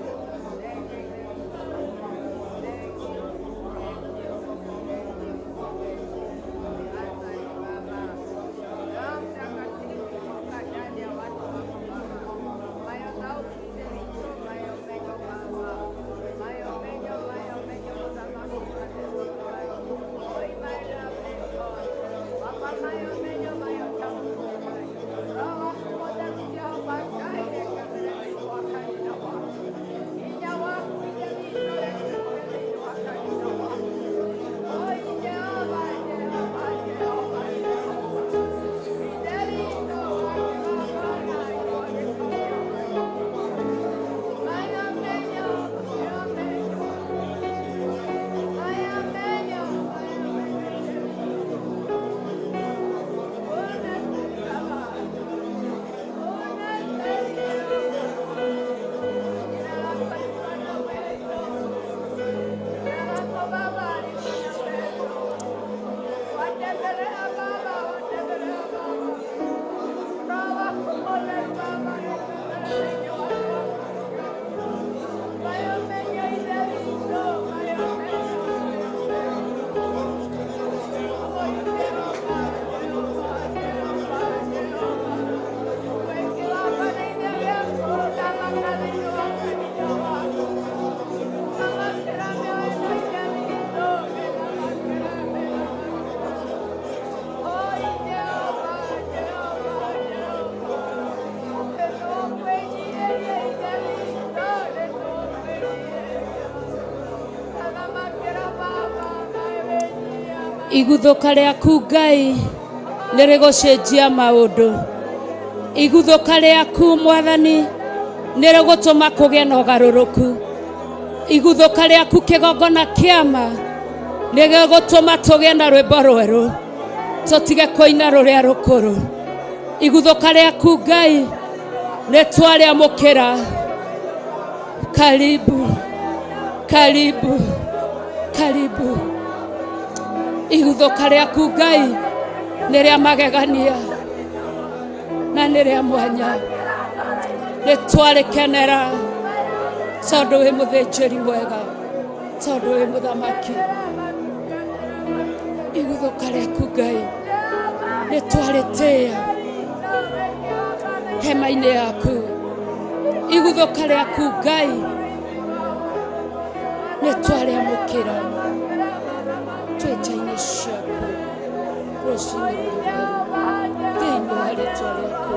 Iguthuka riaku Ngai nirigucenjia maundu. Iguthuka riaku Mwathani nirigutuma kugie na ugaruruku. Iguthuka riaku kigongona kiama nirigutuma tugie na rwimbo rweru tutige kuina ruria rukuru. Iguthuka riaku Ngai nitwariamukira. Karibu, karibu, karibu. Iguthuka riaku Ngai nĩ rĩa magegania na nĩ rĩa mwanya. Nĩ twarĩkenera tondũ wĩ mũthĩnjĩri mwega, tondũ wĩ mũthamaki. Iguthuka riaku Ngai nĩ twarĩtĩĩa hema-inĩ yaku. Iguthuka riaku Ngai nĩ twarĩamũkĩra twĩ nja-inĩ ciaku rũcinĩ rũrũ thĩinĩ wa rĩĩtwa rĩaku.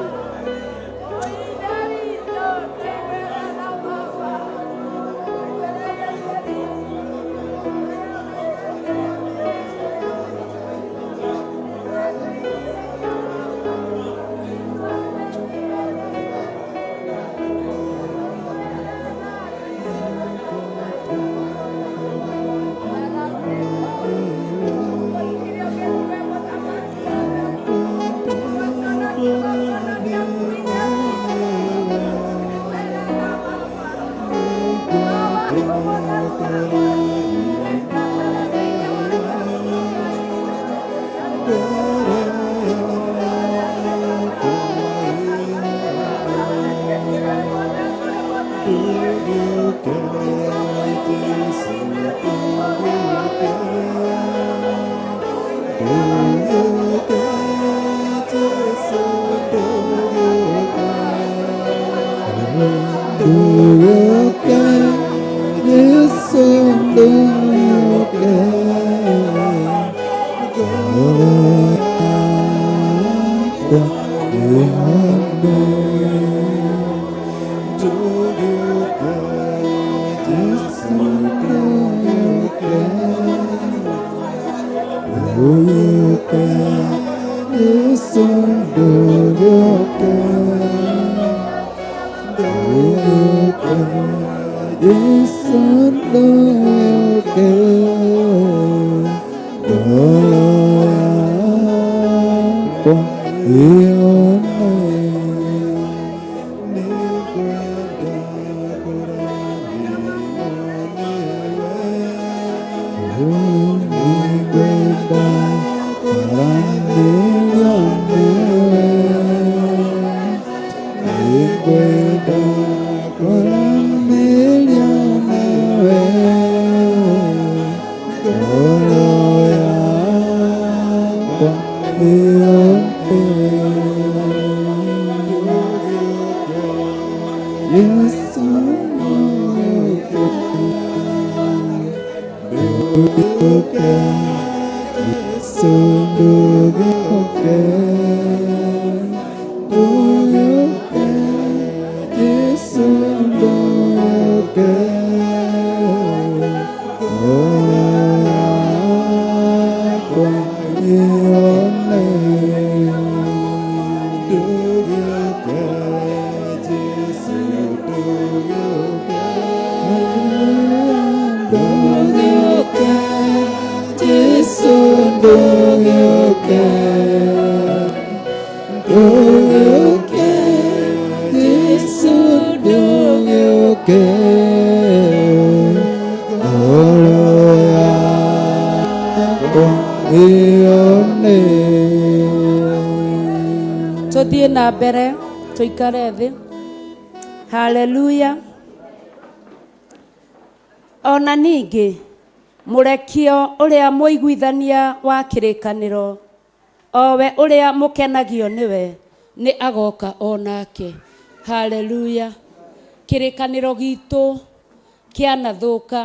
Tuthie na mbere tuikare thi Haleluya. Ona ningĩ mũrekio ũrĩa mũiguithania wa kĩrĩkanĩro, owe ũrĩa mũkenagio nĩwe, nĩ agoka onake. Haleluya. Kĩrĩkanĩro gitũ kĩanathũka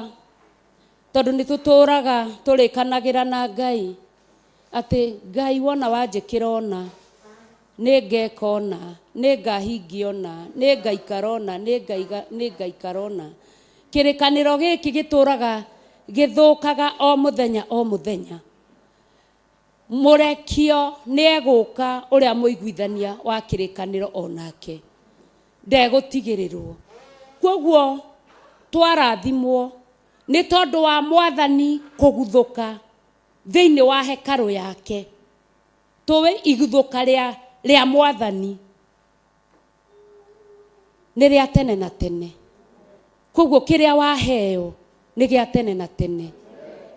tondũ nĩ tũtũraga tũrĩkanagĩra na Ngai atĩ Ngai wona wanjĩkĩra ona nĩ ngeka ona, nĩ ngahingia ona, nĩ ngaikara ona, nĩ ngaikara ona. Kĩrĩkanĩro gĩkĩ gĩtũraga gĩthũkaga o mũthenya o mũthenya. Mũrekio nĩ egũka ũrĩa mũiguithania wa kĩrĩkanĩro onake, ndegũtigĩrĩrwo. Kwoguo twarathimwo nĩ tondũ wa Mwathani kũguthũka thĩinĩ wa hekarũ yake. Tũĩ iguthũka rĩa Mwathani nĩ rĩa tene na tene. Kwoguo kĩrĩa waheo nĩ gĩa tene na tene.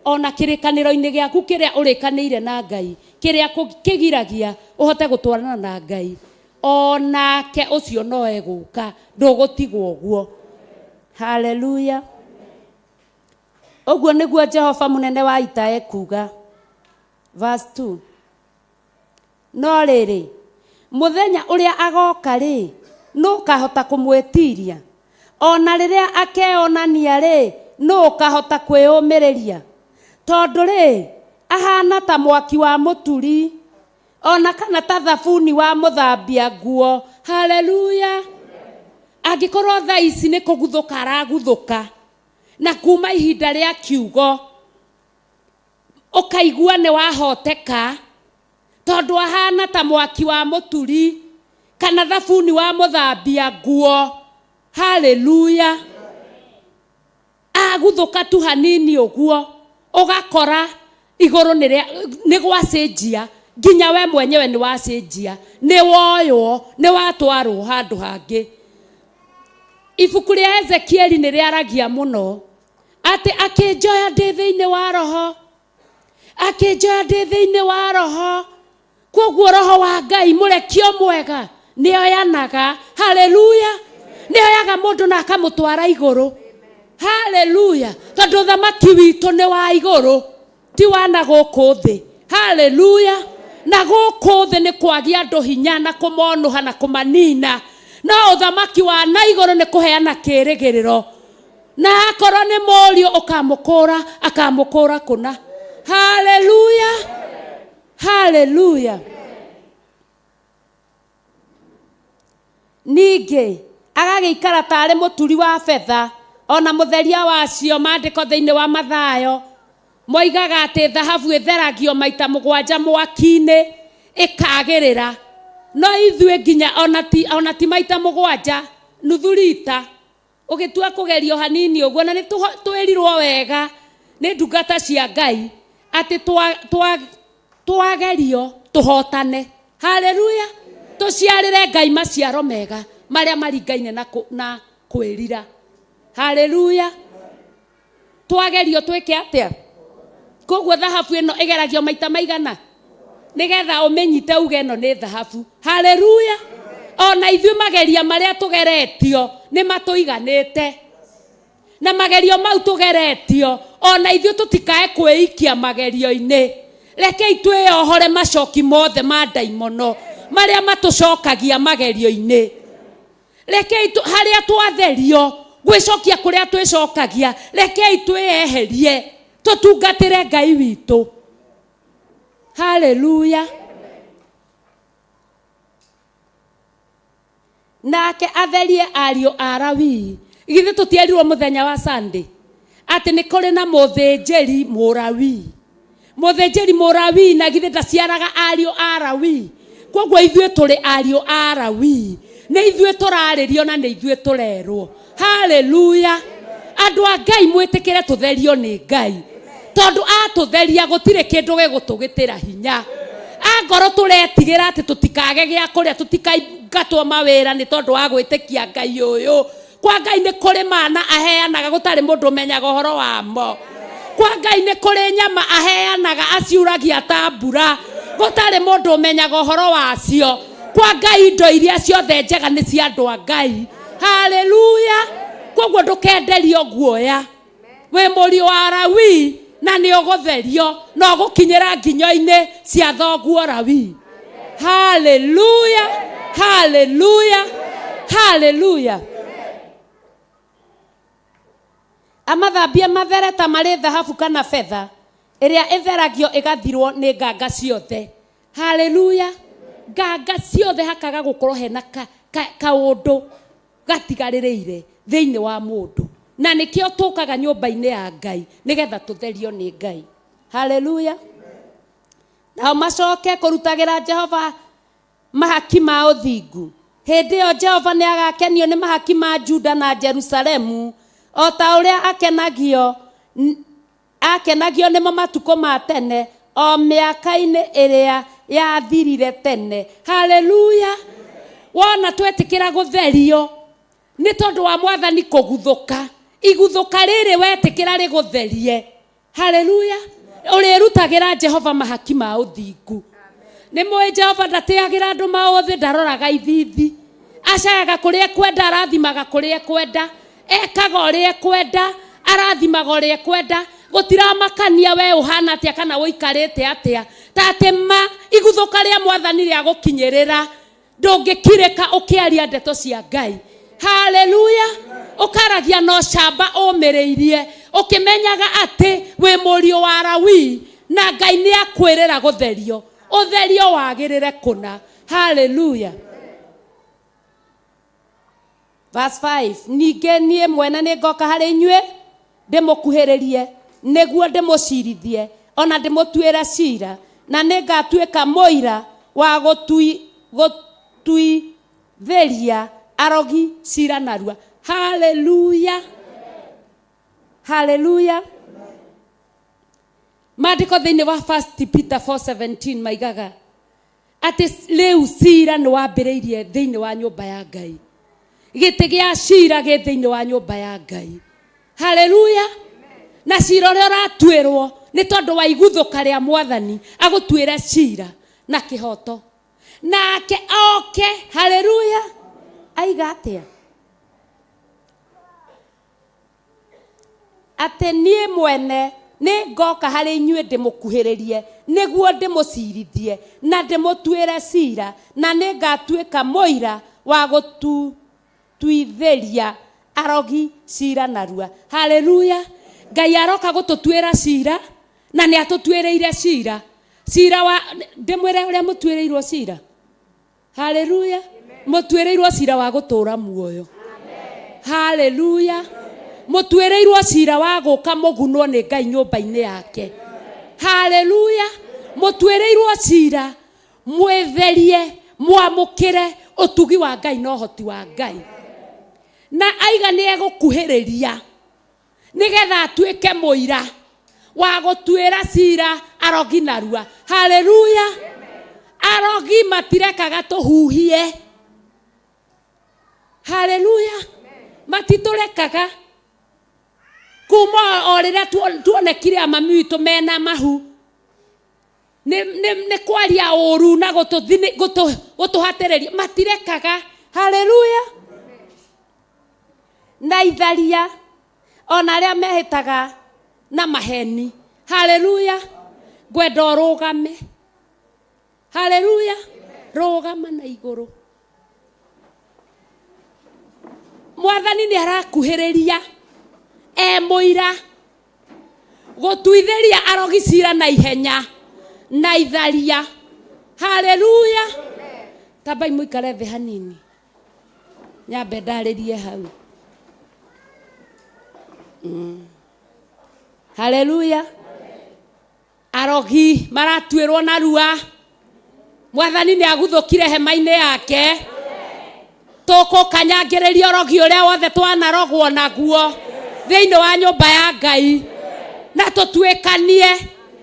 Ona kĩrĩkanĩro-inĩ gĩaku kĩrĩa ũrĩkanĩire na Ngai, kĩrĩa kĩgiragia ũhote gũtwarana na Ngai, onake ũcio no egũka, ndũgũtigwo ũguo. Haleluya. Ũguo nĩguo Jehova mũnene wa ita ekuga. Verse 2. No rĩrĩ, mũthenya ũrĩa agoka rĩ, nũ kahota kũmwĩtiria? Ona rĩrĩa akeonania rĩ, nũ kahota kwĩyũmĩrĩria? Tondũ rĩ, ahana ta mwaki wa mũturi, ona kana ta thabuni wa mũthambia nguo. Haleluya. Angĩkorwo thaa ici nĩ kũguthũka araguthũka, na kuma ihinda rĩa kiugo ũkaigua nĩ wahoteka, tondũ ahana ta mwaki wa mũturi kana thabuni wa mũthambia nguo. Haleluya. Aguthũka tu hanini ũguo, ũgakora igũrũ nĩ gwacenjia, nginya we mwenyewe nĩ wacenjia, nĩ woywo, nĩ watwarwo handũ hangĩ. Ibuku rĩa Ezekieli nĩ rĩaragia mũno atĩ akĩnjoya ndĩ thĩinĩ wa roho, akĩnjoya ndĩ thĩinĩ wa roho. Kwoguo roho wa Ngai mũrekio mwega nĩ oyanaga. Haleluya. Nĩ oyaga mũndũ na akamũtwara igũrũ. Haleluya. Tondũ thamaki witũ nĩ wa igũrũ, ti wa na gũkũ thĩ. Haleluya. Na gũkũ thĩ nĩ kwagia andũ hinya na kũmonuha na kũmanina. No ũthamaki wa na igũrũ nĩ kũheana kĩĩrĩgĩrĩro. Na akorwo nĩ mũriũ ũkamũkũra, akamũkũra kũna. Haleluya. Haleluya. Ningĩ agagĩikara tarĩ mũturi wa betha, ona mũtheria wacio maandĩko thĩinĩ wa Mathayo moigaga atĩ thahabu ĩtheragio maita 7 mwaki-inĩ ĩkagĩrĩra. No ithuĩ nginya ona ti maita 7, nuthu rita, ũgĩtua kũgerio hanini ũguo. Na nĩ twĩrirwo wega nĩ ndungata cia Ngai atĩ twagerio tũhotane. Haleluya. Tũciarĩre Ngai maciaro mega marĩa maringaine na kwĩrira. Haleluya. Twagerio twĩke atĩa? Kwoguo thahabu ĩno ĩgeragio maita maigana nĩgetha ũmenyite uge ĩno nĩ thahabu. Haleluya. Ona ithuĩ mageria marĩa tũgeretio nĩ matũiganĩte, na magerio mau tũgeretio ona ithuĩ tũtikae kwĩikia magerio-inĩ. Rekei twĩohore macoki mothe ma ndaimono marĩa matũcokagia magerio-inĩ. Rekei harĩa twatherio gwĩcokia kũrĩa twĩcokagia, rekei twĩeherie tũtungatĩre Ngai witũ. Haleluya. Nake atherie ariũ a Lawi. Githĩ tũtierirwo mũthenya wa Sunday atĩ nĩ kũrĩ na mũthĩnjĩri mũrawi. Mũthĩnjĩri mũrawi na githĩ ndaciaraga ariũ a Lawi. Kwoguo ithuĩ tũrĩ ariũ a Lawi. Nĩ ithuĩ tũrarĩrio na nĩ ithuĩ tũrerwo. Haleluya. Andũ a Ngai mwĩtĩkĩre tũtherio nĩ Ngai. Tondũ atũtheria gũtirĩ kĩndũ gĩgũtũgĩtĩra hinya. Angoro tũretigĩra atĩ tũtikage gĩa kũrĩa, tũtikaingatwo mawĩra nĩ tondũ wa gwĩtĩkia Ngai ũyũ. Kwa Ngai nĩ kũrĩ mana aheanaga gũtarĩ mũndũ ũmenyaga ũhoro wamo. Kwa Ngai nĩ kũrĩ nyama aheanaga aciuragia ta mbura gũtarĩ mũndũ ũmenyaga ũhoro wacio. Kwa Ngai indo iria ciothe njega nĩ cia andũ a Ngai. haleluya koguo ndukenderio guoya we muri wa Lawi na ni ugutherio no gukinyira nginyo-ini cia thoguo Lawi. Haleluya, haleluya, haleluya. Amathambia mathereta marĩ thahabu kana betha ĩrĩa ĩtheragio ĩgathirwo nĩ nganga ciothe. Haleluya. Nganga ciothe hakaga gũkorwo hena kaũndũ gatigarĩrĩire thĩinĩ wa mũndũ, na nĩkĩo tũkaga nyũmba-inĩ ya Ngai nĩgetha tũtherio nĩ Ngai. Haleluya. Nao macoke kũrutagĩra Jehova mahaki ma ũthingu. Hĩndĩ ĩyo Jehova nĩ agakenio nĩ mahaki ma Juda na Jerusalemu o ta ũrĩa akenagio nĩmo matukũ ma tene o mĩaka-inĩ ĩrĩa yathirire tene. Haleluya. Wona twetĩkĩra gũtherio nĩ tondũ wa Mwathani kũguthũka, iguthũka rĩrĩ wetĩkĩra rĩgũtherie. Haleluya. Ũrĩrutagĩra Jehova mahaki ma ũthingu. Nĩ mũĩ Jehova ndatĩagĩra andũ maũthĩ, ndaroraga ithithi. Acayaga kũrĩa ekwenda, arathimaga kũrĩa ekwenda, ekaga ũrĩa ekwenda, arathimaga ũrĩa ekwenda. Gũtiramakania we ũhana atĩa kana ũikarĩte atĩa. Ta atĩ iguthũka rĩa Mwathani rĩa gũkinyĩrĩra ndũngĩkirĩka ũkĩaria ndeto cia Ngai. Haleluya. Ũkaragia no camba ũmĩrĩirie ũkĩmenyaga atĩ wĩ mũriũ wa Lawi na Ngai nĩ akwĩrĩra gũtherio. Ũtherio wagĩrĩre kũna. Haleluya. Verse 5. Ningĩ niĩ mwene nĩ ngoka harĩ inyuĩ ndĩmũkuhĩrĩrie nĩguo ndĩmũcirithie ona ndĩmũtuĩre cira, na nĩ ngatuĩka mũira wa gũtuithĩria arogi cira narua. Haleluya. Haleluya. Maandĩko thĩinĩ wa 1 Peter 4:17 maigaga atĩ rĩu cira nĩ wambĩrĩirie thĩinĩ wa nyũmba ya Ngai. Gĩtĩ gĩa cira gĩ thĩinĩ wa nyũmba ya Ngai. Haleluya. Na cira ũrĩa ũratuĩrwo nĩ tondũ wa iguthũka rĩa Mwathani agũtuĩre cira na kĩhoto. Nake oke. Haleluya. Aiga atĩa? Atĩ niĩ mwene nĩ ngoka harĩ inyuĩ ndĩmũkuhĩrĩrie nĩguo ndĩmũcirithie na ndĩmũtuĩre cira, na nĩ ngatuĩka mũira wa gũtuithĩria arogi cira narua. Haleluya. Ngai aroka gũtũtuĩra cira na nĩ atũtuĩrĩire cira. Cira wa ndĩmwĩre ũrĩa mũtuĩrĩirwo cira. Haleluya. Mũtuĩrĩirwo cira wa gũtũũra muoyo. Haleluya. Mũtuĩrĩirwo cira wa gũka mũgunwo nĩ Ngai nyũmba-inĩ yake. Haleluya. Mũtuĩrĩirwo cira mwĩtherie mwamũkĩre ũtugi wa Ngai na ũhoti wa Ngai. Na aiga nĩ egũkuhĩrĩria nĩgetha atuĩke mũira wa gũtuĩra cira arogi narua. Haleluya. Arogi matirekaga tũhuhie. Haleluya. Matitũrekaga kuma o rĩrĩa tuonekire mami witũ mena mahu nĩ kwaria ũru na gũtũhatĩrĩria. Matirekaga. Haleluya. Na itharia ona arĩa mehĩtaga na maheni. Haleluya. Ngwenda ũrũgame. Haleluya. Rũgama na igũrũ. Mwathani nĩ arakuhĩrĩria mũira gũtuithĩria arogi cira na ihenya na itharia. Haleluya. Tambai mũikare thĩ hanini nyambe ndarĩrie hau. Haleluya. Arogi maratuĩrwo narua. Mwathani nĩ aguthũkire hema-inĩ yake. Tũkũkanyangĩrĩria ũrogi ũrĩa wothe twanarogwo naguo thĩinĩ wa nyũmba ya Ngai na tũtuĩkanie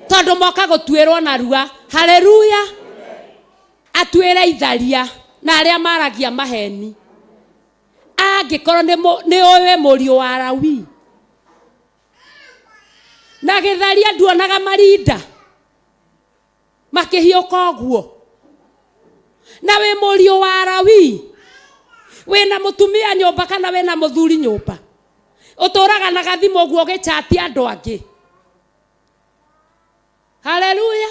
tondũ moka gũtuĩrwo narua. Haleluya. Atuĩre itharia na arĩa maragia maheni. Angĩkorwo nĩ ũĩ mũriũ wa Lawi na gĩtharia nduonaga marinda makĩhiũka ũguo, na wĩ mũriũ wa Lawi wena mutumia nyumba kana wena muthuri nyumba uturaga na gathimo guo gichat andu angi. Haleluya.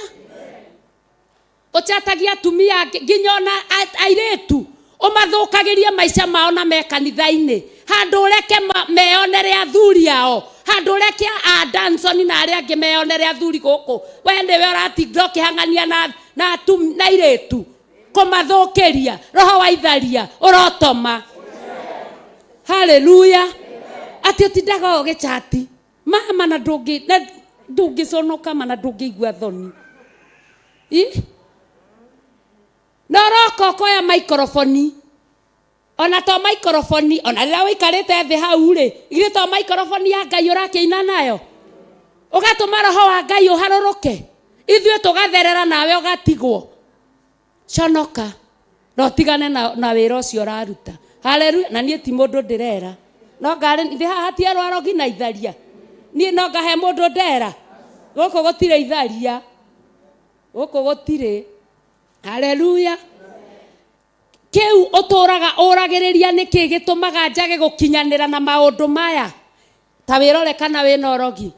Uchatagia atumia nginya ona airetu umathukagirie maica mao na me kanitha-ini handu reke meonere athuri ao handu reke a Danson na aria angi meonere athuri guku we niwe uratinda ukihang'ania na airetu kumathukiria roho wa itharia urotoma. Haleluya. Ati utindaga ugichati mama na ndungi sonoka mana ndungi igua thoni noroko koya microphone ona to microphone ona rira wikarite thi hau ri igire to microphone ya Ngai urakiina nayo ugatuma roho wa Ngai uharuruke ithuĩ tugatherera nawe ugatigwo conoka no tigane na wĩra ũcio ũraruta. Haleluya. Na niĩ ti mũndũ ndĩrera no ngare ndi haha ti arwarogi na itharia niĩ no ngahe mũndũ ndera gũkũ gũtirĩ itharia gũkũ gũtirĩ. Haleluya. Kiu uturaga uragiriria niki gitumaga njage gukinyanira na maundu maya ta wirore kana wina orogi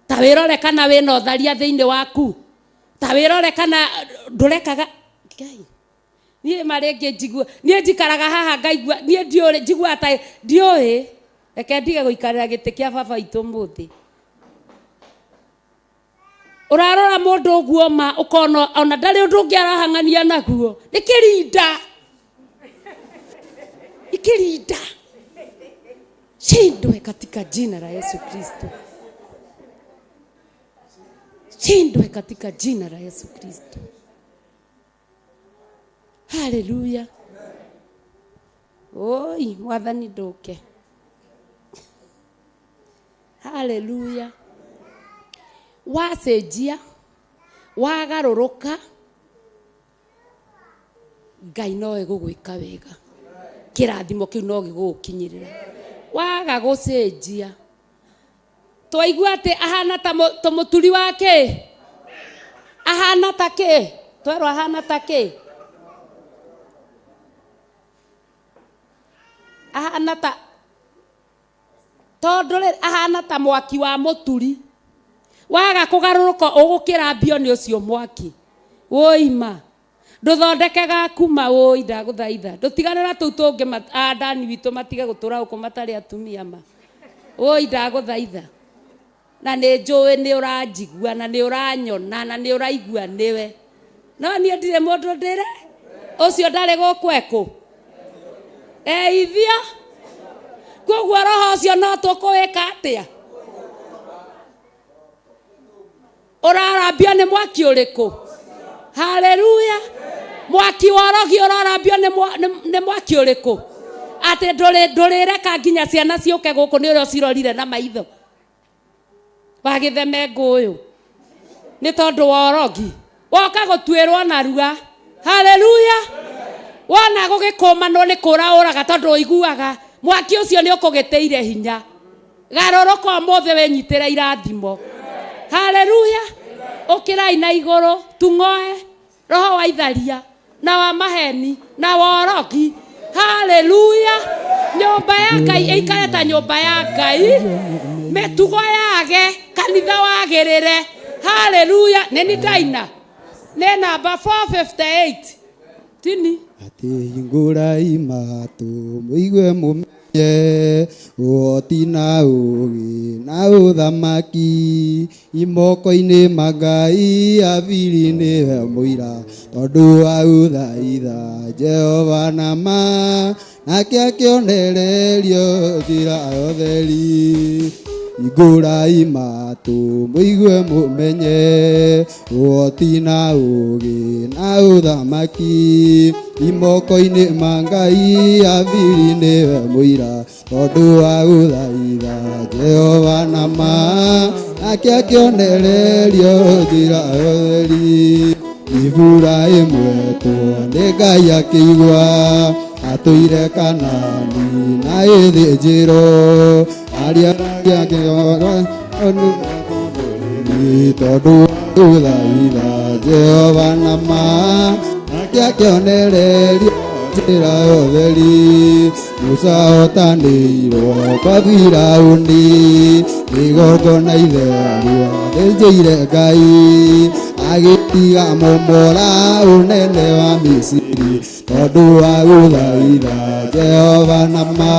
ta wirore kana wina utharia thiini waku ta wirore kana ndurekaga Ngai nie marenge njigua nie njikaraga haha ngaigua nie ndiore njigua ta ndioi reke ndige guikarira giti kia baba itu muthi urarora mundu uguo ma ukona ona ndari undu ungi arahang'ania naguo nikirinda ikirinda shindwe katika jina la Yesu Kristo, shindwe katika jina la Yesu Kristo. Haleluya. Oi mwathani nduke. Haleluya. Wacenjia wagaruruka Ngai nowe gugwika wega kirathimo kiu no gigukinyirira waga gucenjia twaigua ati ahana ta muturi wake ahana take twerwo ahana take ahana ta tondore ahana ta mwaki wa muturi waga kugaruruka ugukirambio ni ucio mwaki woima nduthondekega kuma woi ndaguthaitha ndutiganira tu tungi andani witu matige gutura uko matari atumia ma woi ndaguthaitha na ni njui ni uranjigua na ni uranyona na ni uraigua niwe no nie ndire mundu ndire ucio ndari gukweku ithia koguo roho ucio no tukuwika atia urarambia ni mwaki uriku. Haleluya. Mwaki worogi urarambio ni mwaki uriku ati ndureka nginya ciana ciuke guku ni urio cirorire na maitho wagitheme nguyu ni tondu worogi woka gutwirwo na rua. Haleluya. Wona gugikumanwo ni kurauraga tondu iguaga mwaki ucio ni ukugiteire hinya garoroka mothe wenyitira irathimo. Haleluya. Ukirai na iguru tungoe roho wa itharia na wa maheni na worogi. Haleluya. Nyumba ya Ngai ikare ta nyumba ya Ngai metugo yage kanitha wagirire. Haleluya. Neni daina ne namba 458 tini ati hingura imatu muigwe mumenye oti na ugi na uthamaki imoko-ini ma Ngai aviri-ini muira tondu wa uthaitha Jehova nama nake akionererio njira ya utheri igura imatu muigwe mumenye oti na ugi na uthamaki imoko-ini ma Ngai aviri-ini muira tondu wa uthaitha Jehova nama nake akionererio njira ya utheri ibura imwe tuone Ngai akĩigua atũire Kanani na ithĩnjĩro aria tondu uthaitha Jehova nama nake akĩonererio njĩra ya ũtheri Musa otanĩirwo kwa Firaũni igongona itheru athĩnjĩire Ngai agĩtiga mũmũra ũnene wa Misiri tondũ wa gũthaitha Jehova na ma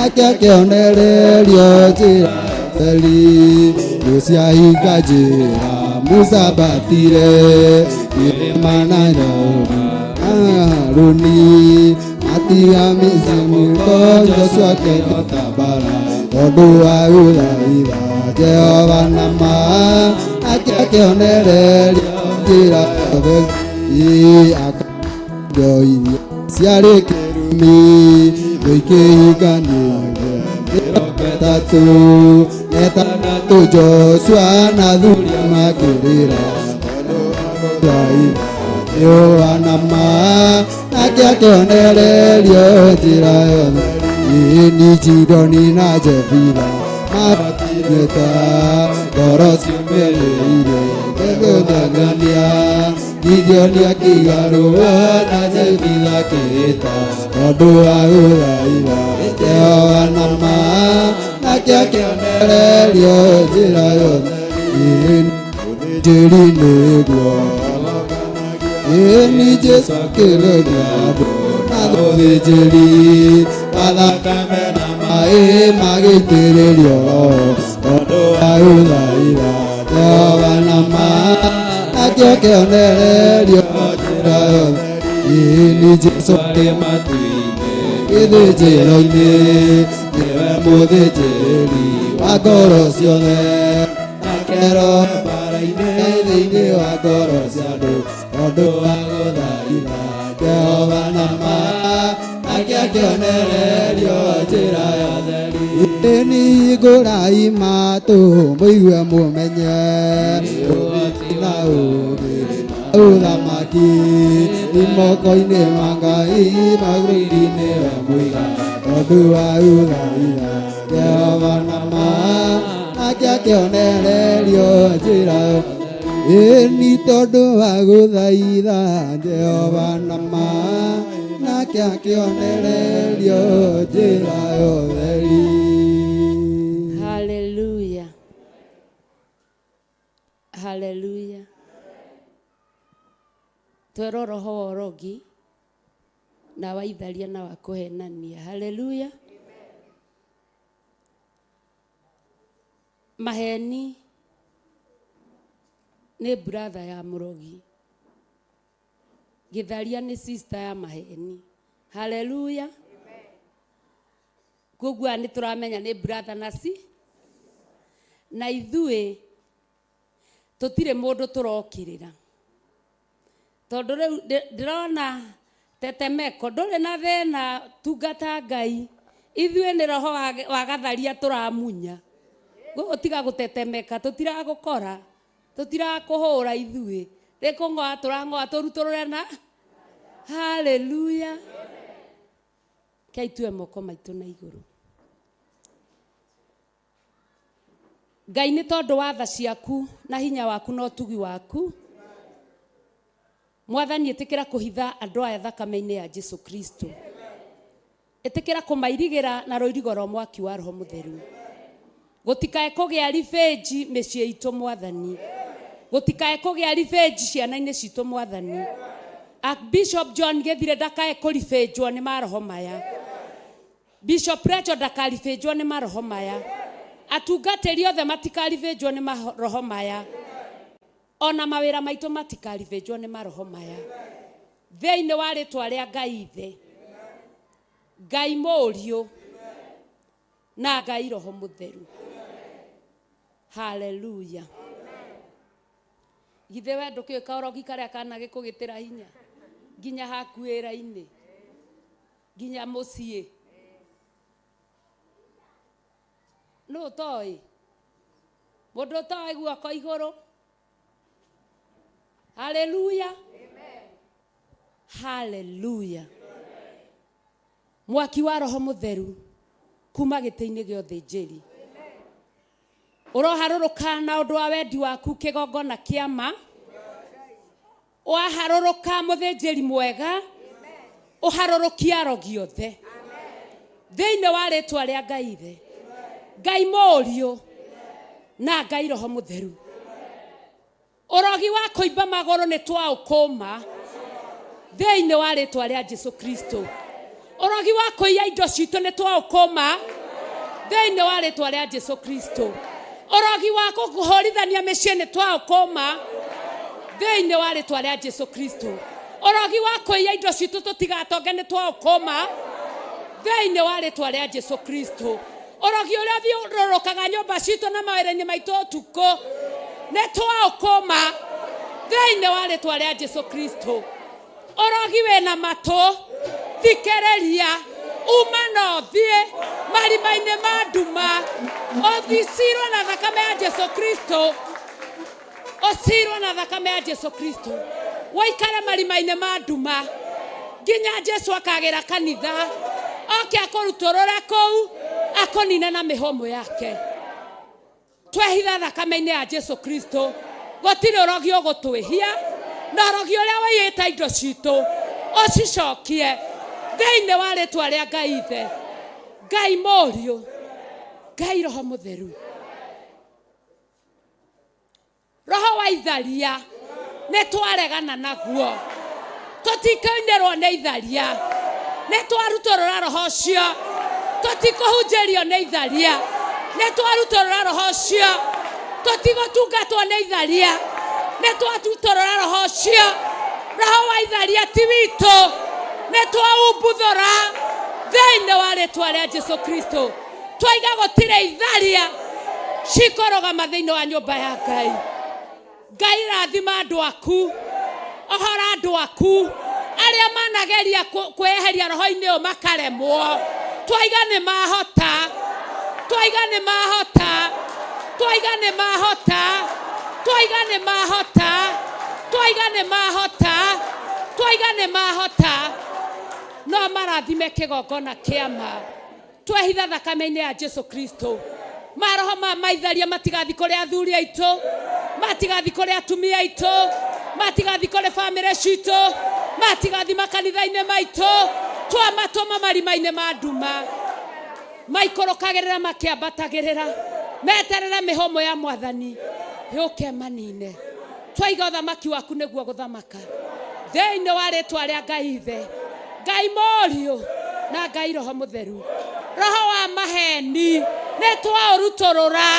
akĩonererio njĩra theri gũciahinga njĩra Musa batire irĩma na Harũni atiga Misiri Joshua akĩhota mbara tondũ wa gũthaitha Jehova na ma akĩonererio njĩra theri akĩoiria ciarĩ kĩrumi gũikĩhinganio Etanatu Joshua na thuria makĩrĩra Jehova na ma akĩonererio njĩra yothe Ini Jidoni na Jefitha mabatirĩta ngoro ciũmĩrĩire gũthangania Gideoni akĩgarũra na Jefitha akĩhĩta tondũ wa gũthaitha Jehova na ma akĩonererio njĩra yothe Njĩri nĩguo Ini Jesu akĩrũria andũ na thĩnjĩri mathakame na maĩ magĩitĩrĩrio tondũ wa gũthaitha Jehova na ma akĩonererio njĩra yothe Ini Jesu arĩ matu-inĩ gĩthĩnjĩro-inĩ nĩwe mũthĩnjĩri wa ngoro ciothe akero mbara-inĩ thĩinĩ wa ngoro cia andũ tondũ wa gũthaitha Jehova na ma akĩonererio njĩra yothe Ini ngũrai matũ mũigue mũmenye na ũũgĩ ũthamaki moko-inĩ ma Ngai magũrũ-inĩ we mũiga tondũ wa gũthaitha Jehova na ma akĩonererio njĩra Ini tondũ wa gũthaitha Jehova na ma akĩonererio njĩra yothe Hallelujah. Hallelujah. Twero roho wa ũrogi na waitharia na wa kũhenania. Hallelujah. Maheni nĩ brother ya mũrogi. Gĩtharia nĩ sister ya maheni. Hallelujah. Koguo nĩ tũramenya nĩ brother na na ithuĩ tũtirĩ mũndũ tũrokĩrĩra tondũ rĩu ndĩrona tetemeko ndũrĩ na thĩna tungata Ngai ithuĩ nĩ roho wa gatharia tũramunya gũtiga gũtetemeka tũtiragũkora tũtirakũhũra ithuĩ rĩkũng'oa tũrang'oa tũrutũrũre na haleluya Kei tuwe moko maitũ na igũrũ Ngai nĩ tondũ wa tha ciaku na hinya waku na ũtugi waku Mwathani ĩtĩkĩra kũhitha andũ aya thakame-inĩ ya Jesu Kristo ĩtĩkĩra kũmairigĩra na rũirigo rwa mwaki wa Roho Mũtheru gũtikae kũgĩa revenge mĩciĩ itũ Mwathani gũtikae kũgĩa revenge ciana-inĩ citũ Mwathani Bishop John Gĩthire ndakae kũribĩnjwo nĩ maroho maya Bishop Rachel ndakaribĩnjwo nĩ maroho maya atungatĩri othe matikaribĩnjwo nĩ maroho maya ona mawĩra maitũ matikaribĩnjwo nĩ maroho maya thĩinĩ wa rĩtwa rĩa Ngai Ithe Ngai Mũriũ na Ngai Roho Mũtheru haleluya githe we ndũkĩũka ũrogi karĩa kana gĩkũgĩtĩra hinya nginya haku wĩra-inĩ nginya mũciĩ no toĩ mũndũ toĩ guoko igũrũ haleluya haleluya mwaki wa Roho Mũtheru kuma gĩtĩ-inĩ gĩa ũthĩnjĩri ũroharũrũka na ũndũ wa wendi waku kĩgongona kĩa ma waharũrũka mũthĩnjĩri mwega ũharũrũkia arogi othe thĩinĩ wa rĩtwa rĩa Ngai Ithe, Ngai Mũriũ na Ngai Roho Mũtheru. Ũrogi wa kũimba magũrũ nĩ twaũkũma thĩinĩ wa rĩtwa rĩa Jesũ Kristo. Ũrogi wa kũiya indo citũ nĩ twaũkũma thĩinĩ wa rĩtwa rĩa Jesũ Kristo. Ũrogi wa kũhũrithania mĩciĩ nĩ twaũkũma thĩinĩ wa rĩtwa rĩa Jesũ Kristo. Ũrogi wa kũiya indo citũ tũtigatonge nĩ twaũkũma thĩinĩ wa rĩtwa rĩa Jesũ Kristo. Ũrogi ũrĩa thiũrũrũkaga nyũmba citũ na mawĩra-inĩ maitũ ũtukũ nĩ twaũkũma thĩinĩ wa rĩtwa rĩa Jesũ Kristo. Ũrogi wĩna matũ thikĩrĩria uma na ũthiĩ marima-inĩ ma nduma ũthicirwo na thakame ya Jesũ Kristo, ũcirwo na thakame ya Jesũ Kristo, woikare marima-inĩ ma nduma nginya Jesũ akagĩra kanitha oke akũrutũrũre kũu akũnine na mĩhũmũ yake. Twehitha thakame-inĩ ya Jesũ Kristo, gũtirĩ ũrogi ũgũtwĩhia, na ũrogi ũrĩa waiyĩte indo citũ ũcicokie thĩinĩ wa rĩtwa rĩa Ngai Ithe, Ngai Mũriũ, Ngai Roho Mũtheru. Roho wa itharia nĩ twaregana naguo, tũtikainĩrwo nĩ itharia, nĩ twarutũrũra roho ũcio, tũtikũhunjĩrio nĩ itharia, nĩ twarutũrũra roho ũcio, tũtigũtungatwo nĩ itharia, nĩ twarutũrũra roho ũcio. Roho wa itharia ti witũ, nĩ twaumbũthũra thĩinĩ wa rĩtwa rĩa Jesũ Kristo. Twaiga gũtirĩ itharia cikũrũgama thĩinĩ wa nyũmba ya Ngai. Ngai rathima andũ aku, ohora andũ aku arĩa manageria kwĩyeheria roho-inĩ ũyũ makaremwo. Twaiga nĩ mahota, twaiga nĩ mahota, twaiga nĩ mahota, twaiga nĩ mahota, twaiga nĩ mahota, twaiga nĩ mahota. No marathime kĩgongona kĩama. Twehitha thakame-inĩ ya Jesũ Kristo. Maroho ma maitharia matigathi kũrĩ athuri aitũ, matigathi kũrĩ atumia aitũ, matigathi kũrĩ bamĩrĩ citũ, matigathi makanitha-inĩ maitũ. Twamatũma marima-inĩ ma nduma maikũrũkagĩrĩra makĩambatagĩrĩra meterere mĩhũmũ ya Mwathani yũke manine. Twaiga ũthamaki waku nĩguo gũthamaka thĩinĩ wa rĩtwa rĩa Ngai Ithe, Ngai Mũriũ na Ngai Roho Mũtheru. Roho wa maheni nĩ twaũrutũrũra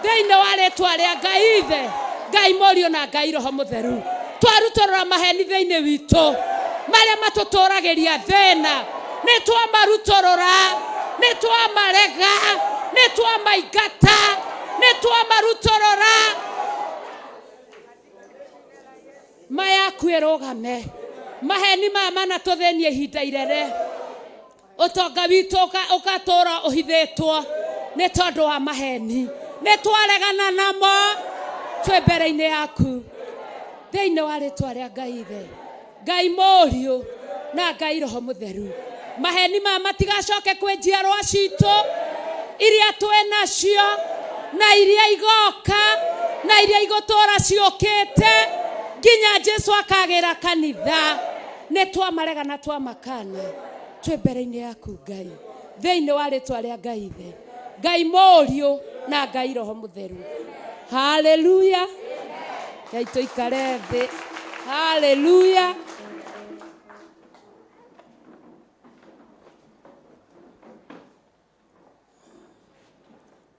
thĩinĩ wa rĩtwa rĩa Ngai Ithe, Ngai Mũriũ na Ngai Roho Mũtheru. Twarutũrũra maheni thĩinĩ witũ marĩa matũtũragĩria thĩna, nĩ twamarutũrũra, nĩ twamarega, nĩ twamaingata, nĩ twamarutũrũra. Mayaku ĩrũgame, maheni maya manatũthĩnia ihinda irere. Ũtonga witũ ũgatũũra ũhithĩtwo nĩ tondũ wa maheni. Nĩ twaregana namo, twĩ mbere-inĩ yaku thĩinĩ wa rĩtwa rĩa Ngai Ithe, Ngai Mũriũ na Ngai Roho Mũtheru. Maheni maya matigacoke kwĩ njiarwa citũ iria twĩ nacio na iria igoka na iria igũtũũra ciũkĩte nginya Jesũ akagĩra kanitha. Nĩ twamarega na twamakana, twĩ mbere-inĩ yaku Ngai thĩinĩ wa rĩtwa rĩa Ngai Ithe, Ngai Mũriũ na Ngai Roho Mũtheru. Haleluya. Ngai tũikare thĩ. Haleluya.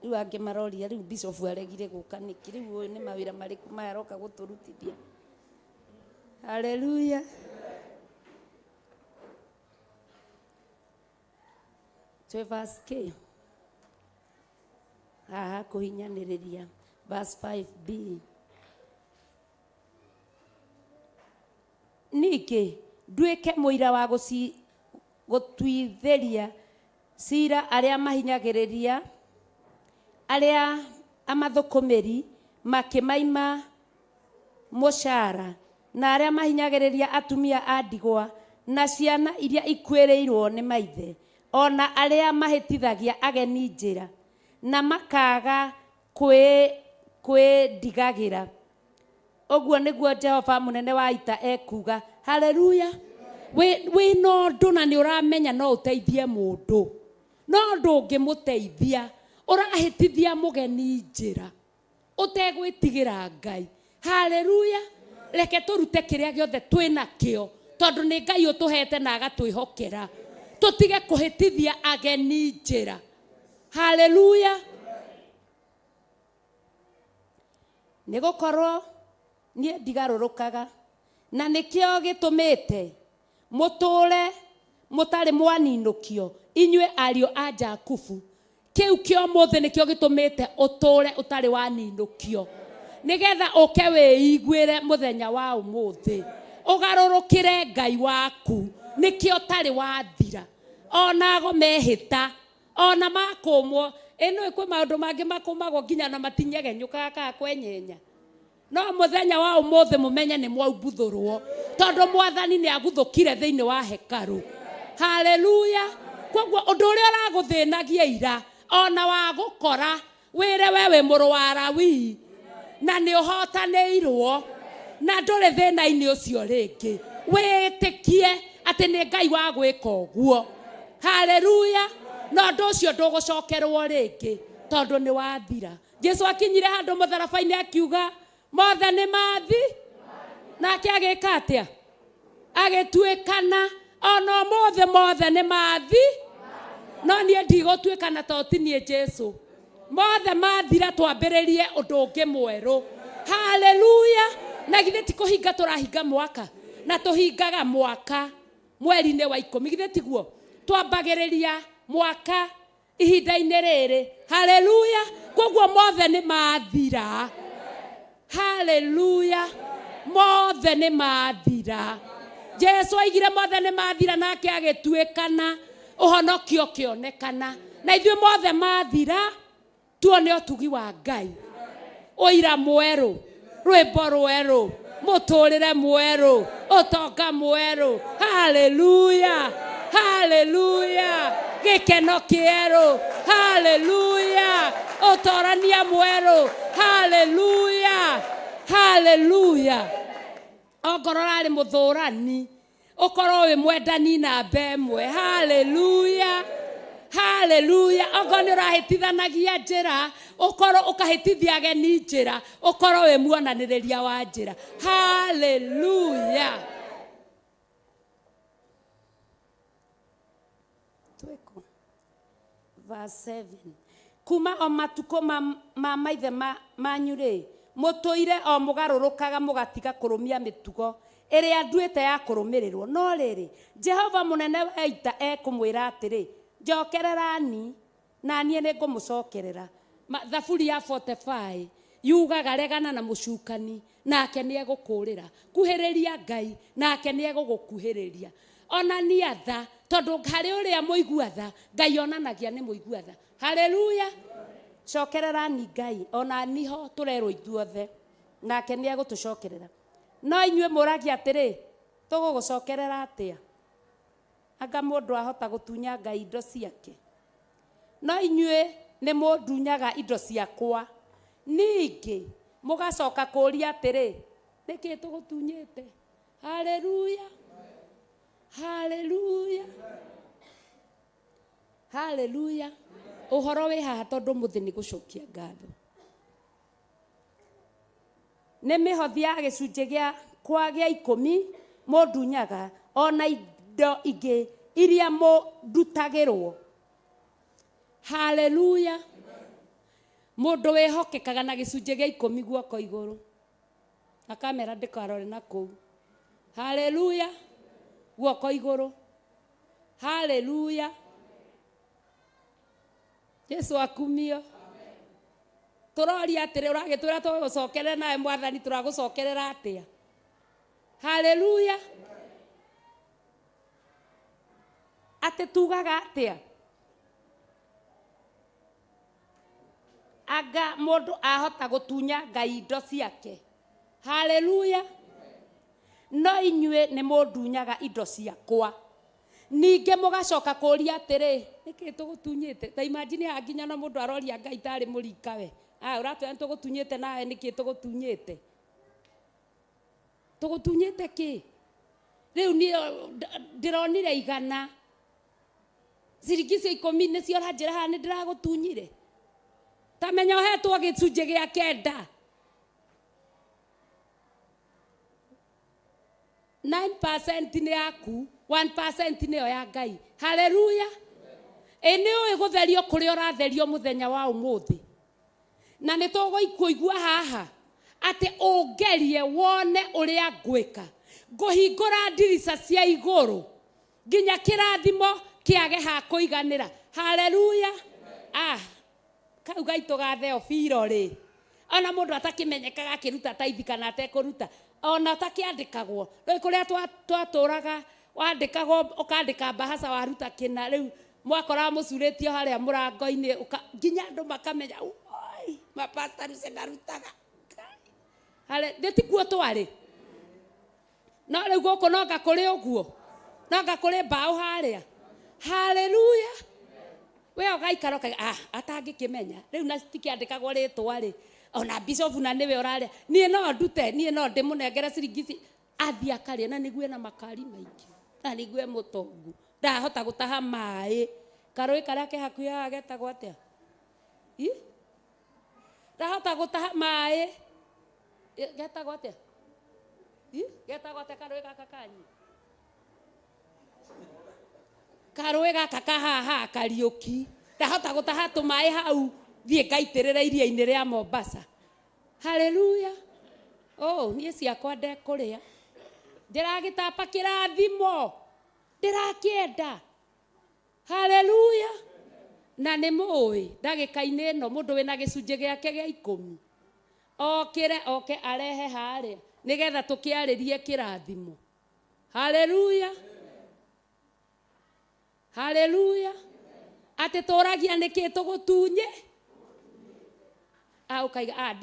Rĩu angĩ maroria rĩu bishop aregire gũka nĩkĩ, rĩu nĩ mawĩra marĩkũ maya aroka gũtũrutithia. Haleluya. Twe verse K. Haha kũhinyanĩrĩria verse 5b. Ningĩ nduĩke mũira wa gũtuithĩria cira arĩa mahinyagĩrĩria, arĩa amathũkũmĩri makĩmaima mũcara, na arĩa mahinyagĩrĩria atumia a ndigwa na ciana iria ikuĩrĩirwo nĩ maithe, ona arĩa mahĩtithagia ageni njĩra na makaga kwĩndigagĩra. Ũguo nĩguo Jehova mũnene wa ita ekuga. Haleluya. we no ndå na nä å ramenya no å teithie må ndå no ndå ngä må teithia å rahä tithia må geni njä ra å tegwä tigä ra Ngai. Haleluya. Reke tå rute kä rä a gä othe twä nakä o tondå nä Ngai å tå hete na agatwä hokera tå tige kå hä tithia ageni njä ra. Haleluya. Nä gå korwo niä ndigarå rå kaga na nä kä o gä tå mä te må tå re må tarä mwaninå kio inyuä ariå a Jakubu. Kä u kä o må thä nä kä o gä tå mä te å tå re å tarä waninå kio nä getha å ke wä iguä re må thenya wa å må thä å garå rå kä re Ngai waku nä kä o tarä wathira onago mehä ta ona makå mwo ä no ä kwä maå ndå mangä makå magwo nginya na matinyegenyå kaga kaga kwenyenya no må thenya wa å må thä må menye nä mwaumbutho rwo tondå mwathani nä aguthå kire thä inä wa hekarå. Haleluya. Koguo å ndå å rä a å ragå thä nagia ira ona wa gå kora wä re we wä må rå wa Lawi na nä å hotanä irwo na ndå rä thä na-inä å cio rä ngä wä tä kie atä nä Ngai wa gwä ka å guo. Haleluya. No ndå å cio ndå gå cokerwo rä ngä tondå nä wathira. Jesu akinyire handå må tharabai-inä akiuga mothe nä mathi nake agä ka atä a agä tuä kana ona mothe mothe nä mathi no niä ndigå tuä kana tondå ti niä Jesu mothe mathira twambä rä rie å ndå å ngä mwerå. Haleluya. Na githä ti kå hinga tå rahinga mwaka na tå hingaga mwaka mweri-inä wa 10 githä tiguo twambagä rä ria mwaka ihinda-inä rä rä. Haleluya. Koguo mothe nä mathira. Haleluya. Mothe nä mathira. Jesu aigire mothe nä mathira nake agä tuä kana å honokio kä onekana na ithuä mothe mathira tuone å tugi wa Ngai å ira mwerå rwä mbo rwerå må tå rä re mwerå å tonga mwerå. Haleluya. Haleluya. Gä keno kä erå. Haleluya. å torania mwerå. Haleluya. Haleluya. Ongorwo rarä må thå rani å korwo wä mwendani namba ĩmwe. Haleluya. Haleluya. Ongorwo nä å rahä tithanagia njä ra å korwo å kahä tithia ageni njä ra å korwo wä muonanä rä ria wa njä ra. Haleluya. Tweko verse 7 kuma o matukå ma maithe manyu rä må tå ire o må garå rå kaga må gatiga kå rå mia mä tugo ä rä a nduä te ya kå rå mä rä rwo no rä rä Jehova må nene wa ita ekå mwä ra atä rä njokererani na niä nä ngå må cokerera. Thaburi ya 45 yugaga regana na må cukani nake nä egå kå rä ra kuhä rä ria Ngai nake nä egå gå kuhä rä ria onania tha tondå harä å rä a må igua tha Ngai onanagia nä må igua tha. Haleluya. Cokererani Ngai ona niho tå rerwo ithuothe nake nä egå tå cokerera. No inyuä må ragia atä rä tå gå gå cokerera atä a anga må ndå ahota gå tunya Ngai indo ciake. No inyuä nä må ndunyaga indo ciakwa ningä må gacoka kå ria atä rä nä kä tå gå tunyä te. Haleluya. Haleluya. Haleluya. å horo wä haha tondå må thä nä gå cokia ngatho nä mä hothi ya gä cunjä gä a kwa gä a 10 må ndunyaga ona indo ingä iria må ndutagä rwo. Haleluya. må ndå wä hokekaga na gä cunjä gä a 10 guoko igå rå akamera ndä karore na kå u. Haleluya. Guoko igå rå. Haleluya. Jesu akumio. Turoria atä rä å ragä twä ra tå gå cokerera nawe mwathani tå ragå cokerera atä a. Haleluya. Atä tugaga atä a anga må ndå ahota gå tunya Ngai indo ciake. Haleluya. No inyuä nä må ndunyaga indo ciakwa ningä må gacoka kå ria atä rä nä kä tå gå tunyä te ta imagine ya nginya na må ndå aroria Ngai tarä må rika we å ratwä tå gå tunyä te nawe nä kä tå gå tunyä te tå gå tunyä te kä riu ni ndironire igana ciringi cia 10 nicio ranjira haha ni ndiragutunyire tamenya uhetwo gicunje gia 9 9% ni yaku 1% niyo ya Ngai. Haleluya. Eni uĩ gutherio kuria uratherio muthenya wa umuthi na nĩ tũgũigua haha atĩ ũngerie wone ũrĩa ngwĩka ngũhingũra ndirica cia igũrũ nginya kĩrathimo kĩage ha kũiganĩra. Haleluya. Kau gaitũ gatheo biro rĩ ona mũndũ atakĩmenyekaga akĩruta taithi kana atekũruta ona takĩandĩkagwo rĩu kũrĩa twatũraga wandĩkagwo ũkandĩka bahasa waruta kĩna rĩu mwakora mũcurĩtio harĩa mũrango-inĩ nginya andũ makamenya oi mapasta rĩu ndarutaga hale ndĩtikuo twarĩ no rĩu gũkũ no ngakũrĩ ũguo no ngakũrĩ mbaũ harĩa. Haleluya. We ũgaikara atangĩkĩmenya rĩu na citikĩandĩkagwo rĩtwa rĩ ona bishop na niwe ũrarĩa niĩ no ndute niĩ no ndĩmũnengere ciringi athiĩ akarĩa na nĩguo na makari maingĩ na nĩguo mũtongu ndahota gũtaha maĩ karũĩ karĩa ke hakuhĩ haha getagwo atĩa ndahota gũtaha maĩ getagwo atĩa getagwo atĩa karũĩ gaka kanyu karũĩ gaka kahaha Kariũki ndahota gũtaha tũmaĩ hau thiĩ ngaitĩrĩra iria-inĩ rĩa Mombasa. Haleluya. Niĩ ciakwa ndekũrĩa ndĩragĩtapa kĩrathimo ndĩrakĩenda. Haleluya. Na nĩ mũĩ ndagĩka-inĩ ĩno mũndũ wĩna gĩcunjĩ gĩake gĩa 10 oke arehe harĩa nĩgetha tũkĩarĩrie kĩrathimo. Haleluya. Haleluya. Atĩ tũragia nĩkĩ tũgũtunye ukaiga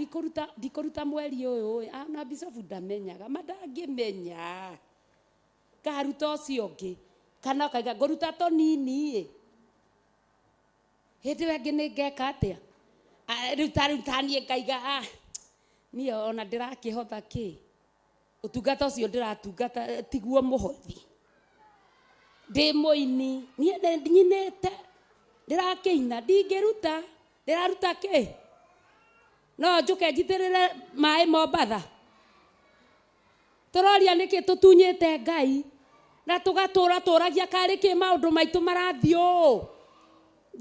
ndikũruta mweri ũyũ na bishop ndamenyaga mandangĩmenya karuta ũcio ũngĩ kana ukaiga ngũruta tũnini hĩndĩ ĩyo ĩngĩ nĩngeka atĩa rĩu taniĩ ngaiga niĩ ona ndĩrakĩhotha kĩ ũtungata ũcio ndĩratungata tiguo mũhothi ndĩ mũini niĩ nyinĩte ndĩrakĩina ndingĩruta ndĩraruta kĩ no njuke njitĩrĩre maĩ Mombatha tũroria nĩkĩ tũtunyĩte Ngai na tũratũragia karĩ kĩ maũndũ maitũ marathiĩ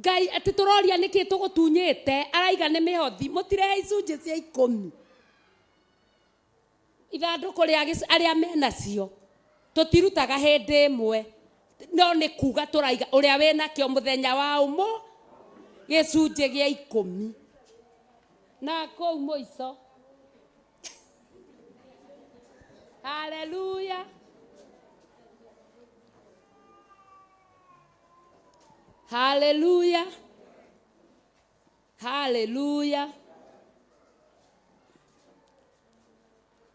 Ngai atĩ tũroria nĩkĩ tũgũtunyĩte araiga nĩ mĩhothi mũtirehe icunjĩ cia 10 ithandũkũ rĩa arĩa menacio tũtirutaga hĩndĩ ĩmwe no nĩ kuga tũraiga ũrĩa wĩnakĩo mũthenya wa ũmũ gĩcunjĩ gĩa 10 na kũu mũico. Haleluya. Haleluya. Haleluya.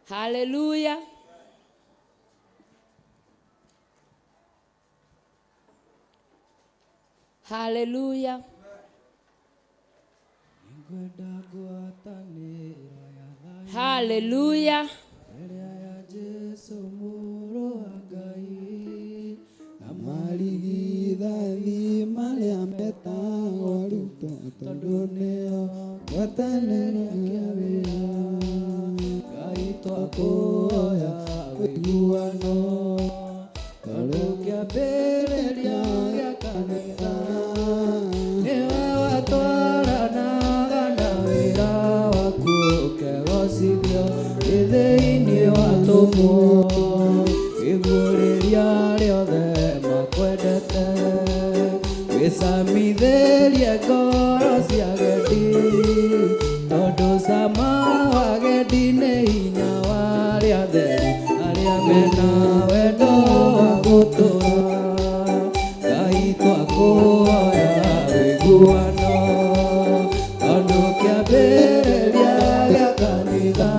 Haleluya. Haleluya. Haleluya. Amarigithathi marĩa metagwo ruto tondũ nĩo ngwatanĩro ya wĩra Ngai twakũhoya ũiguano tondũ kĩambĩrĩria gĩa kanitha nĩwe watwaranaga na wĩra waku ũkegocithio thĩinĩ wa tũmwo igũrĩria rĩothe makwendete wĩcamithĩrie ngoro cia gendi tondũ cama wa gendi nĩ hinya wa arĩa atheri arĩa mena wendo wa gũtũũra Ngai twakũhoya ũiguano tondũ kĩambĩrĩria gĩa kanitha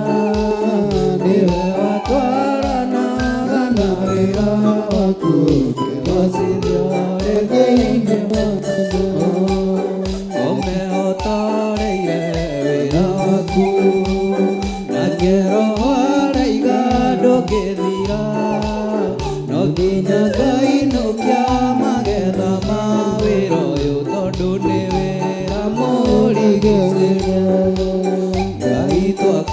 nĩwe watwaranaga na wĩra waku ũkegocithio thĩinĩ wa tũmwo ũmehotoreire wĩra waku na ngero waraiga ndũngĩthira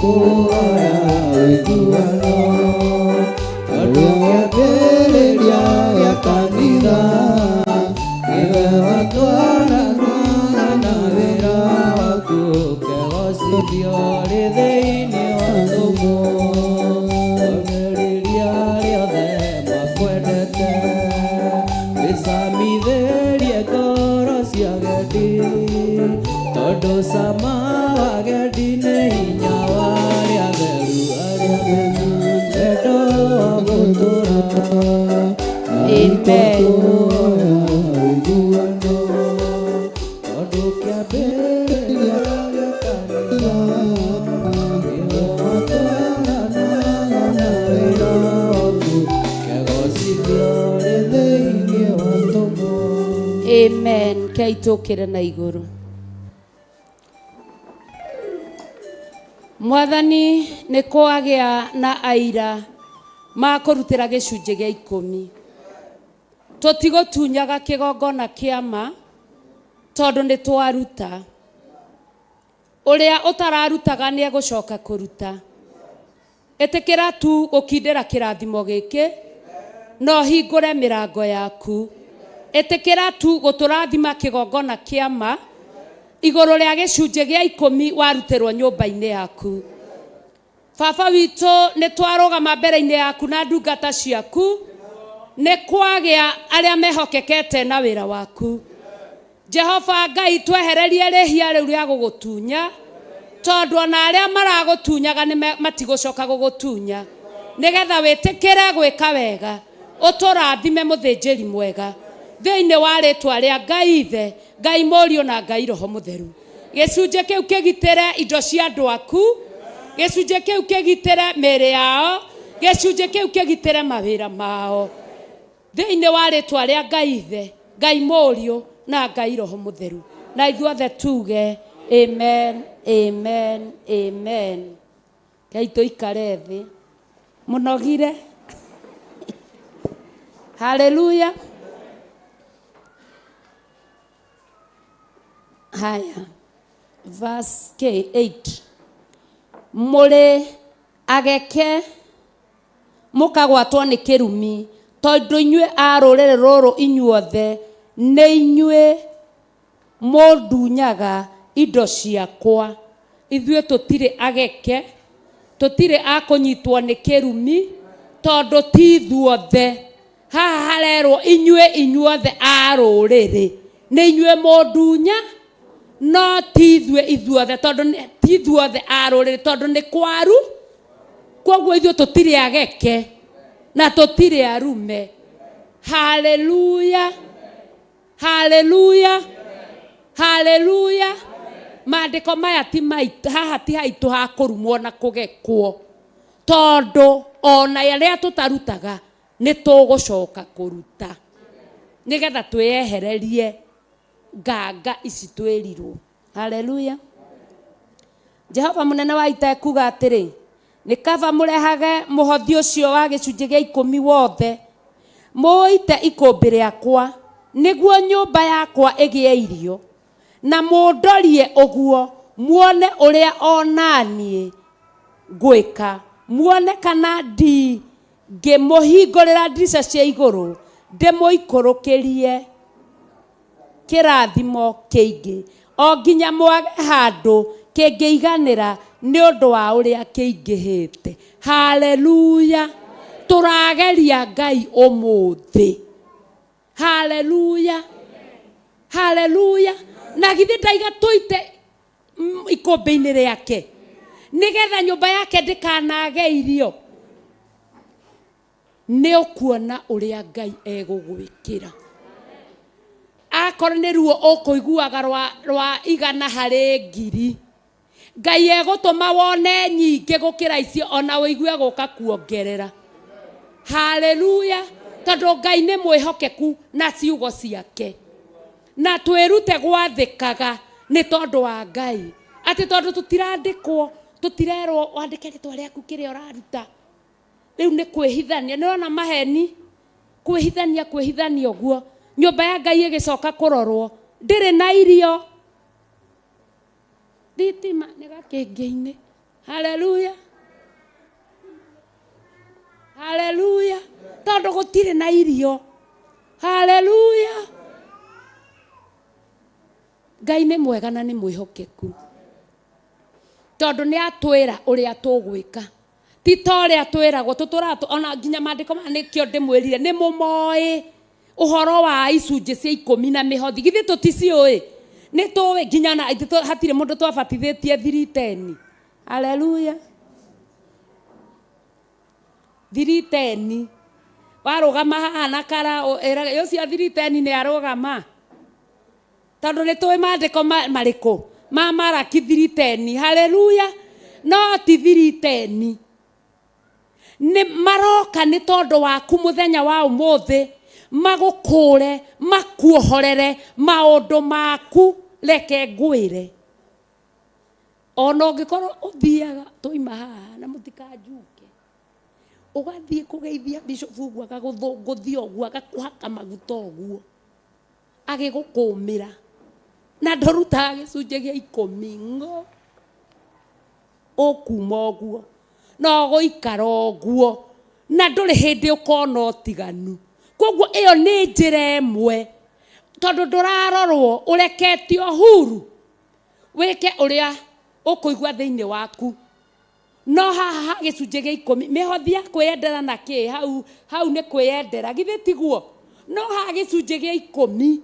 twakuoya wĩiguano tondũ kĩambĩrĩria gĩa kanitha nĩwe watwarana na wĩra waku ũkegocithio rĩ thĩinĩ wa thumu oimĩrĩria rĩothe makwendete wĩcamithĩrie ngoro cia gendi tondũ cama wa gendi nĩ hinya wa arĩa atheru arĩa mena wendo wa gũtũũra wĩiguano tondũ kĩambĩrĩria gĩa kanitha nĩwe watwarana na wĩra waku ũkegocithio rĩ thĩinĩ wa thumu. Amen. Kei tũkĩre na igũrũ. Mwathani nĩ kwagĩa na aira makũrutĩra gĩcunjĩ gĩa 10. Tũtigũtunyaga kĩgongona kĩa ma tondũ nĩ twaruta. Ũrĩa ũtararutaga nĩ egũcoka kũruta. Ĩtĩkĩra tu gũkindĩra kĩrathimo gĩkĩ no hingũre mĩrango yaku. Ĩtĩkĩra tu gũtũrathima kĩgongona kĩa ma igũrũ rĩa gĩcunjĩ gĩa 10 warutĩrwo nyũmba-inĩ yaku. Baba witũ nĩ twarũgama mbere-inĩ yaku na ndungata ciaku nĩ kwagĩa arĩa mehokekete na wĩra waku. Jehova Ngai twehererie rĩhia rĩu rĩa gũgũtunya tondũ ona arĩa maragũtunyaga nĩ matigũcoka gũgũtunya nĩgetha wĩtĩkĩre gwĩka wega ũtũrathime mũthĩnjĩri mwega thĩinĩ wa rĩtwa rĩa Ngai Ithe, Ngai Mũriũ na Ngai Roho Mũtheru. Gĩcunjĩ kĩu kĩgitĩre indo cia andũ aku, gĩcunjĩ kĩu kĩgitĩre mĩĩrĩ yao, gĩcunjĩ kĩu kĩgitĩre mawĩra mao thĩinĩ wa rĩtwa rĩa Ngai Ithe, Ngai Mũriũ na Ngai Roho Mũtheru. Na ithuothe tuge amen, amen, amen. Ngai tũikare thĩ mũnogire. Hallelujah. Haya, verse 8. Mũrĩ ageke mũkagwatwo nĩ kĩrumi tondũ inyuĩ a rũrĩrĩ rũrũ inyuothe nĩ inyuĩ mũndunyaga indo ciakwa. Ithuĩ tũtirĩ ageke, tũtirĩ a kũnyitwo nĩ kĩrumi tondũ ti ithuothe. Haha harerwo inyuothe a rũrĩrĩ nĩ inyuĩ mũndunya no ti ithuothe tondũ ti ithuothe a rũrĩrĩ tondũ nĩ kwaru. Koguo ithuĩ tũtirĩ ageke na tũtirĩ arume. Hallelujah, hallelujah, hallelujah. Maandĩko maya ti maitũ, haha ti haitũ ha kũrumwo na kũgekwo tondũ ona arĩa tũtarutaga nĩ tũgũcoka kũruta nĩgetha twĩyehererie nganga ici twĩrirwo. Hallelujah. Jehova mũnene wa ita ekuga atĩrĩ, nĩ kaba mũrehage mũhothi ũcio wa gĩcunjĩ gĩa 10 wothe mũite ikũmbĩ rĩakwa nĩguo nyũmba yakwa ĩgĩe irio na mũndorie ũguo muone ũrĩa onaniĩ ngwĩka, muone kana ngĩmũhingũrĩra ndirica cia igũrũ ndĩmũikũrũkĩrie kĩrathimo kĩingĩ o nginya mwage handũ kĩngĩiganĩra nĩ ũndũ wa ũrĩa kĩingĩhĩte. Hallelujah. Tũrageria Ngai ũmũthĩ. Hallelujah, hallelujah. Na githĩ ndaiga tũite ikũmbĩ-inĩ rĩake nĩgetha nyũmba yake ndĩkanage irio? Nĩ ũkuona ũrĩa Ngai egũgwĩkĩra. Akorwo nĩ ruo ũkũiguaga rwa 100 harĩ 1000, Ngai egũtũma wone nyingĩ gũkĩra icio ona ũigue gũka kuongerera. Hallelujah. Tondũ Ngai nĩ mwĩhokeku na ciugo ciake na twĩrute gwathĩkaga nĩ tondũ wa Ngai. Atĩ tondũ tũtirandĩkwo, tũtirerwo wandĩke rĩtwa rĩaku kĩrĩa ũraruta. Rĩu nĩ kwĩhithania. Nĩona maheni kwĩhithania ũguo. Nyũmba ya Ngai ĩgĩcoka kũrorwo ndĩrĩ na irio. Thitima nĩ gakĩngĩ-inĩ. Haleluya. Haleluya. Tondu gutire na irio. Haleluya. Ngai nĩ mwega na nĩ mwĩhokeku. Tondu nĩ atwĩra ũrĩa tũgwĩka. Ti ta ũrĩa twĩragwo tũtũraga ona nginya maandĩko nĩkĩo ndĩmwĩrire nĩ mũmoĩ ũhoro wa icunjĩ cia 10 na mĩhothi. Githĩ tũticiũĩ? Nĩ tũĩ nginya na hatirĩ mũndũ twabatithĩtie 310. Haleluya. 310. Warũgama haha na kara ũcio 310 nĩ arũgama. Tondu nĩ tũĩ maandĩko marĩkũ ma Malaki 3:10. Haleluya. No ti 3:10. Nĩ maroka nĩ tondu waku muthenya wa ũmũthĩ magũkũre makuohorere maũndũ maku reke ngwĩre. Ona ũngĩkorwo ũthiaga tũima haha na mũtikanjuke ũgathiĩ kũgeithia Bishop ũguo agagũthũngũthia ũguo agakũhaka maguta ũguo agĩgũkũmĩra na ndorutaga gĩcunjĩ gĩa 10 ngo ũkuma ũguo no gũikara ũguo na ndũrĩ hĩndĩ ũkona ũtiganu. Koguo ĩyo nĩ njĩra ĩmwe tondu ndũrarorwo ũreketio huru wĩke ũrĩa ũkũigua thĩinĩ waku. No haha gĩcunjĩ gĩa 10 mĩhothi ya kwĩyendera na kĩ hau nĩ kwĩyendera githĩ tiguo. No haha gĩcunjĩ gĩa 10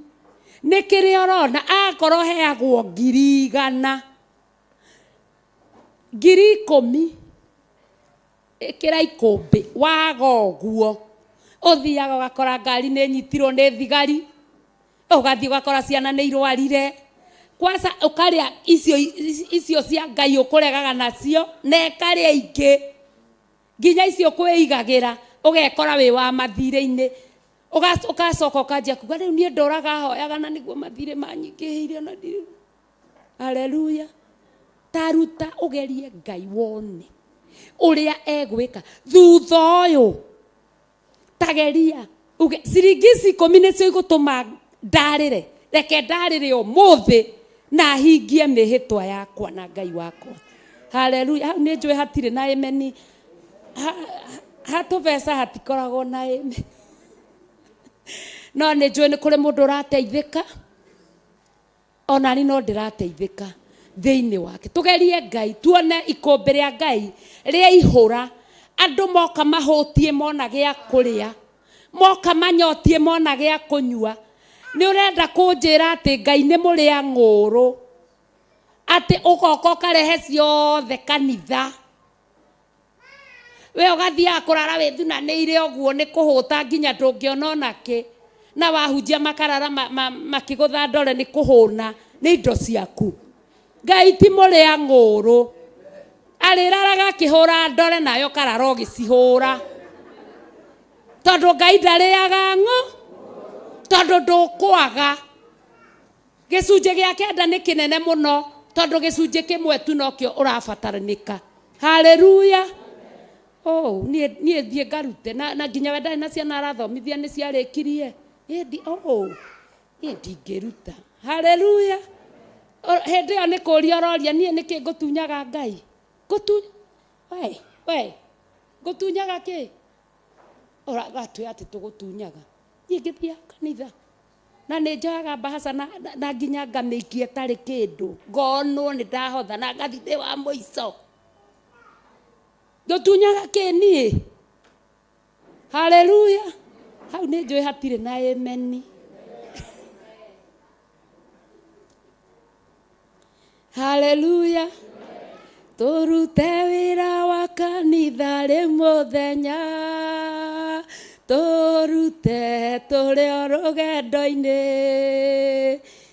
nĩ kĩrĩa ũrona akorwo heagwo 100,000 10,000 ĩkĩra ikũmbĩ waga ũguo ũthiaga ũgakora ngari nĩ nyitirwo nĩ thigari ũgathiĩ ũgakora ciana nĩ irwarire kwasa ũkarĩa icio cia Ngai ũkũregaga nacio na ĩkarĩa ingĩ nginya icio kwĩigagĩra ũgekora wĩ wa mathirĩ-inĩ ũgacoka ũkanjia kuga rĩu niĩ ndũraga hoyaga na nĩguo mathirĩ manyingĩhĩire na ndirĩ. Haleluya. Taruta ũgerie Ngai wone ũrĩa egwĩka thutha ũyũ. Tageria uge ciringi 10 nĩcio igũtũma ndarĩre reke ndarĩre ũmũthĩ na hingie mĩhĩtwa yakwa na Ngai wakwa. Haleluya. Hau nĩ njũĩ hatirĩ na amen. Hatũbeca hatikoragwo na amen. No nĩ njũĩ nĩ kũrĩ mũndũ ũrateithĩka ona ni no ndĩrateithĩka thĩinĩ wake. Tugerie Ngai tuone ikũmbĩ rĩa Ngai rĩa ihũra. Andũ moka mahũtie mona gĩa kũrĩa moka manyotie mona gĩa kũnyua. Nĩ ũrenda kũnjĩra atĩ Ngai nĩ mũrĩa ng'ũrũ atĩ ũgoka ũkarehe ciothe kanitha we ũgathiaga kũrara wĩthunanĩire ũguo nĩ kũhũta nginya ndũngĩona ona kĩ na wahunjia makarara makĩgũtha ndore nĩ kũhũna nĩ indo ciaku. Ngai ti mũrĩa ng'ũrũ arĩraraga akĩhũra ndore nayo karara ũgĩcihũra tondu Ngai ndarĩaga ng'o tondu ndũkwaga. Gĩcunjĩ gĩa 9 nĩ kĩnene mũno tondu gĩcunjĩ kĩmwe tu nokĩo ũrabataranĩka. Haleluya. Oh niĩ thiĩ ngarute na nginya we ndarĩ na ciana arathomithia nĩ ciarĩkirie niĩ ndingĩruta. Haleluya. Hĩndĩ ĩyo nĩ kũũria ũroria niĩ nĩkĩ ngũtunyaga Ngai we ngũtunyaga kĩ ũragatwĩ atĩ tũgũtunyaga. Niĩ ngĩthiaga kanitha na nĩ njoyaga mbahaca na nginya ngamĩikia ĩtarĩ kĩndũ ngonwo nĩ ndahotha na ngathi ndĩ wa mũico. Ngũtunyaga kĩ niĩ? Haleluya. Hau nĩ njũĩ hatirĩ na amen. Haleluya. Tũrute wĩra wa kanitha rĩ mũthenya tũrute tũrĩ o rũgendo-inĩ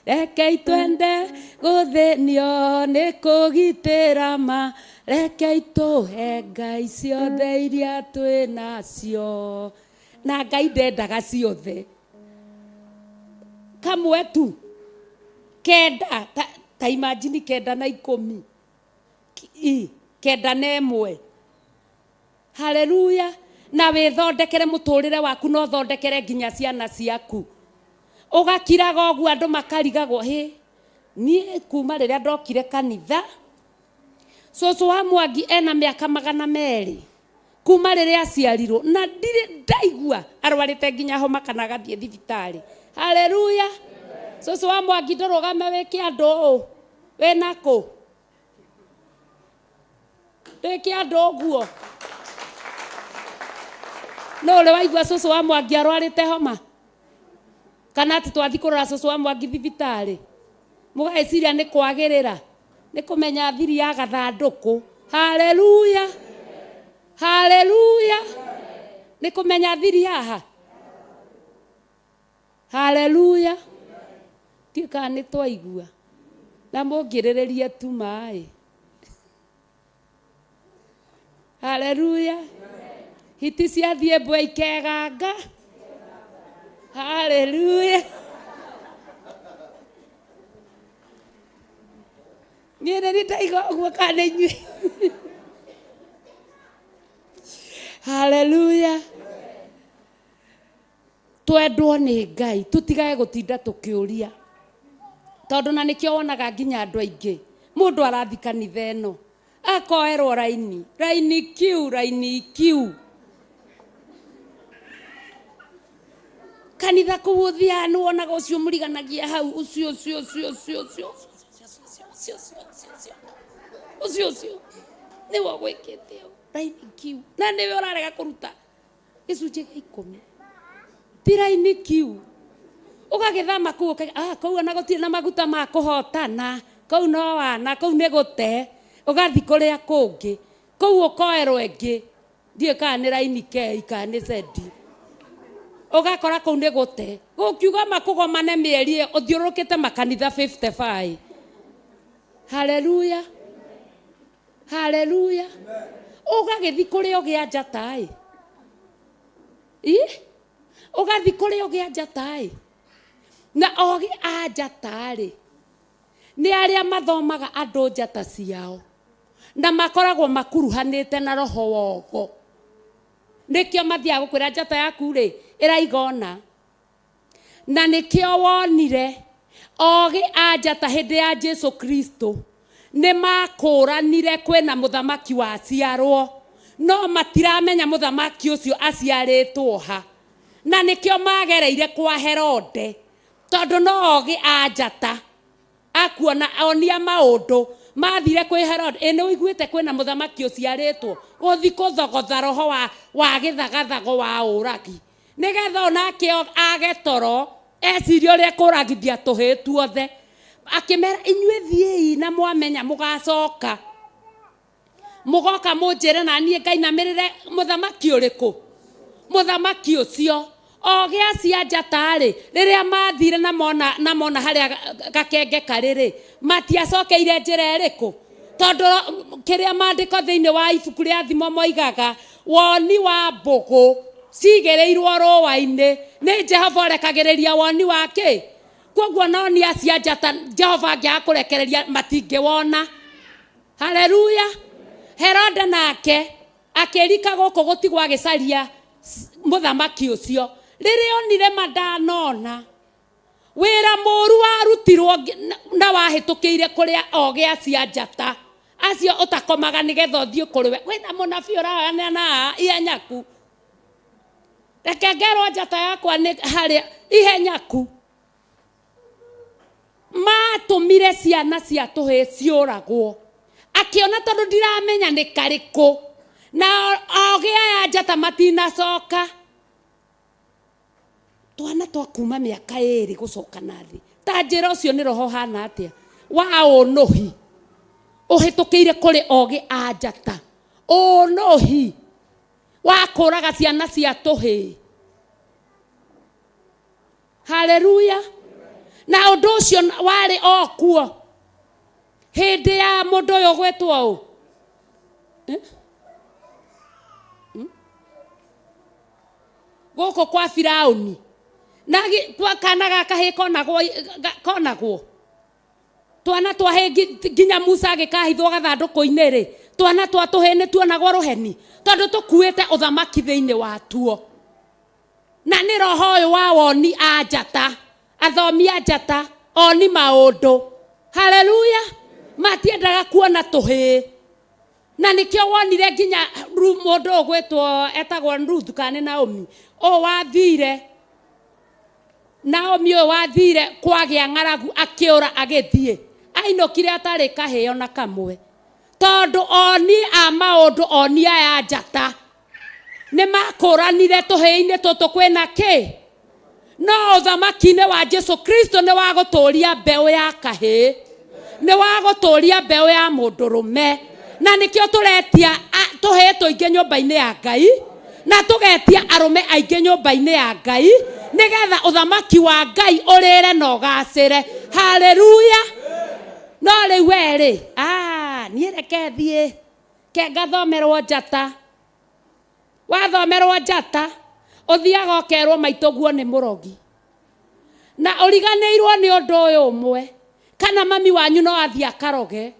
rekei twende gũthĩnio nĩ kũgitĩra ma rekei tũhe Ngai ciothe iria twĩ nacio na Ngai ndendaga ciothe kamwe tu 9 ta imagine 9 na 10 9 na 1. Haleluya. Na wĩthondekere mũtũrĩre waku no thondekere nginya ciana ciaku ũgakiraga ũguo andũ makarigagwo niĩ kuma rĩrĩa ndokire kanitha Cucu wa Mwangi ena mĩaka 200 kuma rĩrĩa aciarirwo na ndirĩ ndaigua arwarĩte nginya homa kana gathiĩ thibitarĩ. Haleluya. Cucu wa Mwangi ndũrũgame wĩke andũ ũũ wĩna kũ wĩke andũ ũguo. No ũrĩ waigua cucu wa Mwangi arwarĩte homa kana atĩ twathi kũrora cucu wa Mwangi thibitarĩ mũgeciria nĩ kwagĩrĩra nĩ kũmenya thiri ya gathandũkũ. Haleluya. Haleluya. Nĩ kũmenya thiri haha. Haleluya. Tika nĩ twaigua na mũngĩrĩrĩrie tu maĩ. Haleluya. Hiti ciathiĩ mbwe ikeganga. Haleluya. Niĩ nĩ ndaigua ũguo kana inyuĩ. Haleluya. Twendwo nĩ Ngai tũtigae gũtinda tũkĩũria tondũ na nĩkĩo wonaga nginya andũ aingĩ mũndũ arathi kanitha ĩno akoerwo raini kiu kanitha kũu ũthiaga nĩ wonaga ũcio mũriganagia hau ũcio nĩwe gwĩkĩte raini kiu na nĩwe ũrarega kũruta gĩcunjĩ gĩa 10 ti raini kiu ũgagĩthama kũu kũu ona gũtirĩ na maguta ma kũhotana kũu no wana kũu nĩ gũte ũgathi kũrĩa kũngĩ kũu ũkoerwo ĩngĩ ndiĩ kana nĩ raini kei kana nĩ sendi ũgakora kũu nĩ gũte gũkiuga makũgomane mĩeri ũthiũrũrũkĩte makanitha 55. Haleluya. Haleluya. Ũgagĩthi kũrĩa ũgĩa njata ũgathi kũrĩa ũgĩa njata na ogĩ a njata nĩ arĩa mathomaga andũ njata ciao na makoragwo makuruhanĩte na roho wogo. Nĩkĩo mathiaga gũkwĩra njata yaku ĩraigona na nĩkĩo wonire ogĩ a njata hĩndĩ ya Jesu Kristo nĩ makũranire kwĩna mũthamaki waciarwo no matiramenya mũthamaki ũcio aciarĩtwo ha na nĩkĩo magereire kwa Herode tondũ no ogĩ a njata akuona onia maũndũ mathire kwĩ Herode nĩ ũiguĩte kwĩna mũthamaki ũciarĩtwo gũthi kũthogotha roho wa gĩthagathago wa ũragi nĩgetha onake age toro eciria ũrĩa kũragithia tũhĩ tuothe akĩmera inyuĩ thiĩi na mwamenya mũgacoka mũgoka mũnjĩre na niĩ ngainamĩrĩre mũthamaki ũrĩkũ mũthamaki ũcio ogĩ acia njata rĩrĩa mathire na mona harĩa gakenge karĩ matiacokeire njĩra ĩrĩkũ tondũ kĩrĩa maandĩko thĩinĩ wa ibuku rĩa thimo moigaga woni wa mbũgũ cigĩrĩirwo rũũa-inĩ nĩ Jehova ũrekagĩrĩria woni wake. Koguo no ni acia njata Jehova angĩaga kũrekereria matingĩwona. Haleluya. Herode nake akĩrika gũkũ gũtigwo agĩcaria mũthamaki ũcio rĩrĩa onire mandanona wĩra mũru warutirwo na wahĩtũkĩire kũrĩa ogĩ acia njata acio ũtakomaga nĩgetha ũthiĩ kũrĩ we wĩna mũnabii ũrahana na ihenyaku reke ngerwo njata yakwa nĩ harĩa ihenyaku matũmire ciana cia tũhĩ ciũragwo akĩona tondũ ndiramenya nĩ karĩkũ na ogĩ aya njata matinacoka twana twa kuma mĩaka 2 gũcoka nathĩ ta njĩra ũcio nĩ roho hana atĩa wa ũnũhi ũhĩtũkĩire kũrĩ ogĩ a njata ũnũhi wa kũraga ciana cia tũhĩ. Haleluya. Na ũndũ ũcio warĩ okuo hĩndĩ ya mũndũ ũyũ gwĩtwo gũkũ kwa Firaũni na kana gakahĩ konagwo twana twahĩ nginya Musa agĩkahithwo gathandũkũ-inĩ twana twa tũhĩ nĩ tuonagwo rũheni tondũ tũkuĩte ũthamaki thĩinĩ wa tuo na nĩ roho ũyũ wa woni a njata athomi a njata oni maũndũ. Haleluya. Matiendaga kuona tũhĩ na nikio wonire nginya mundu ugwitwo etagwo Ruth kana Naomi o wathire Naomi o wathire kwagia ng'aragu akiura agithie ainokire atari kaheo na kamwe tondu oni a maundu oni aya njata ni makuranire tuhiini tutu kwina ki no uthamaki-ini wa Jesu Kristo ni wa guturia mbeu ya kahi ni wa guturia mbeu ya mundurume na nikio turetia tuhetwo ingi nyumba-ini ya Ngai na tugetia arume aingi nyumba-ini ya Ngai nigetha uthamaki wa Ngai urire no gacire. Haleluya. No riu eri nie reke thie ke ngathomerwo njata. Wathomerwo njata uthiaga ukerwo maitoguo ni murogi na uriganirwo ni undu uyu umwe kana mami wanyu no athia karoge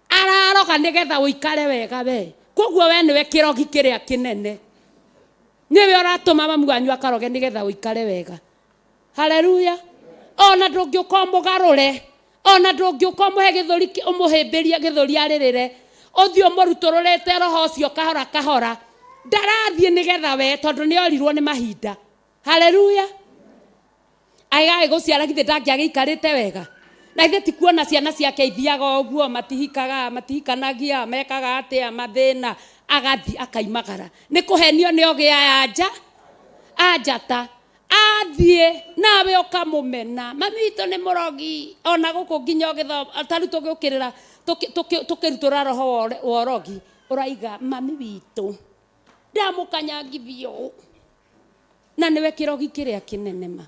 araroga nigetha uikare wega we koguo we niwe kirogi kiria kinene niwe uratuma mami wanyu akaroge nigetha uikare wega. Haleluya. Ona ndungiuka mugarure ona ndungiuka muhe githuri umuhimbirie githuri aririre uthio murutururite roho cio kahora kahora ndarathie nigetha we tondu ni orirwo ni mahinda. Haleluya. Aigai guciara githe ndangiagiikarite wega na ithe ti kuona ciana ciake ithiaga uguo matihikanagia mekaga atia mathina agathi akaimagara ni kuhenio ni ogia anja anjata athie nawe ukamumena mami witũ ni murogi ona guku nginya ugitho taru tugukirira tukirutura roho worogi uraiga mami witũ ndamukanyangithio na niwe kirogi kiria kinene ma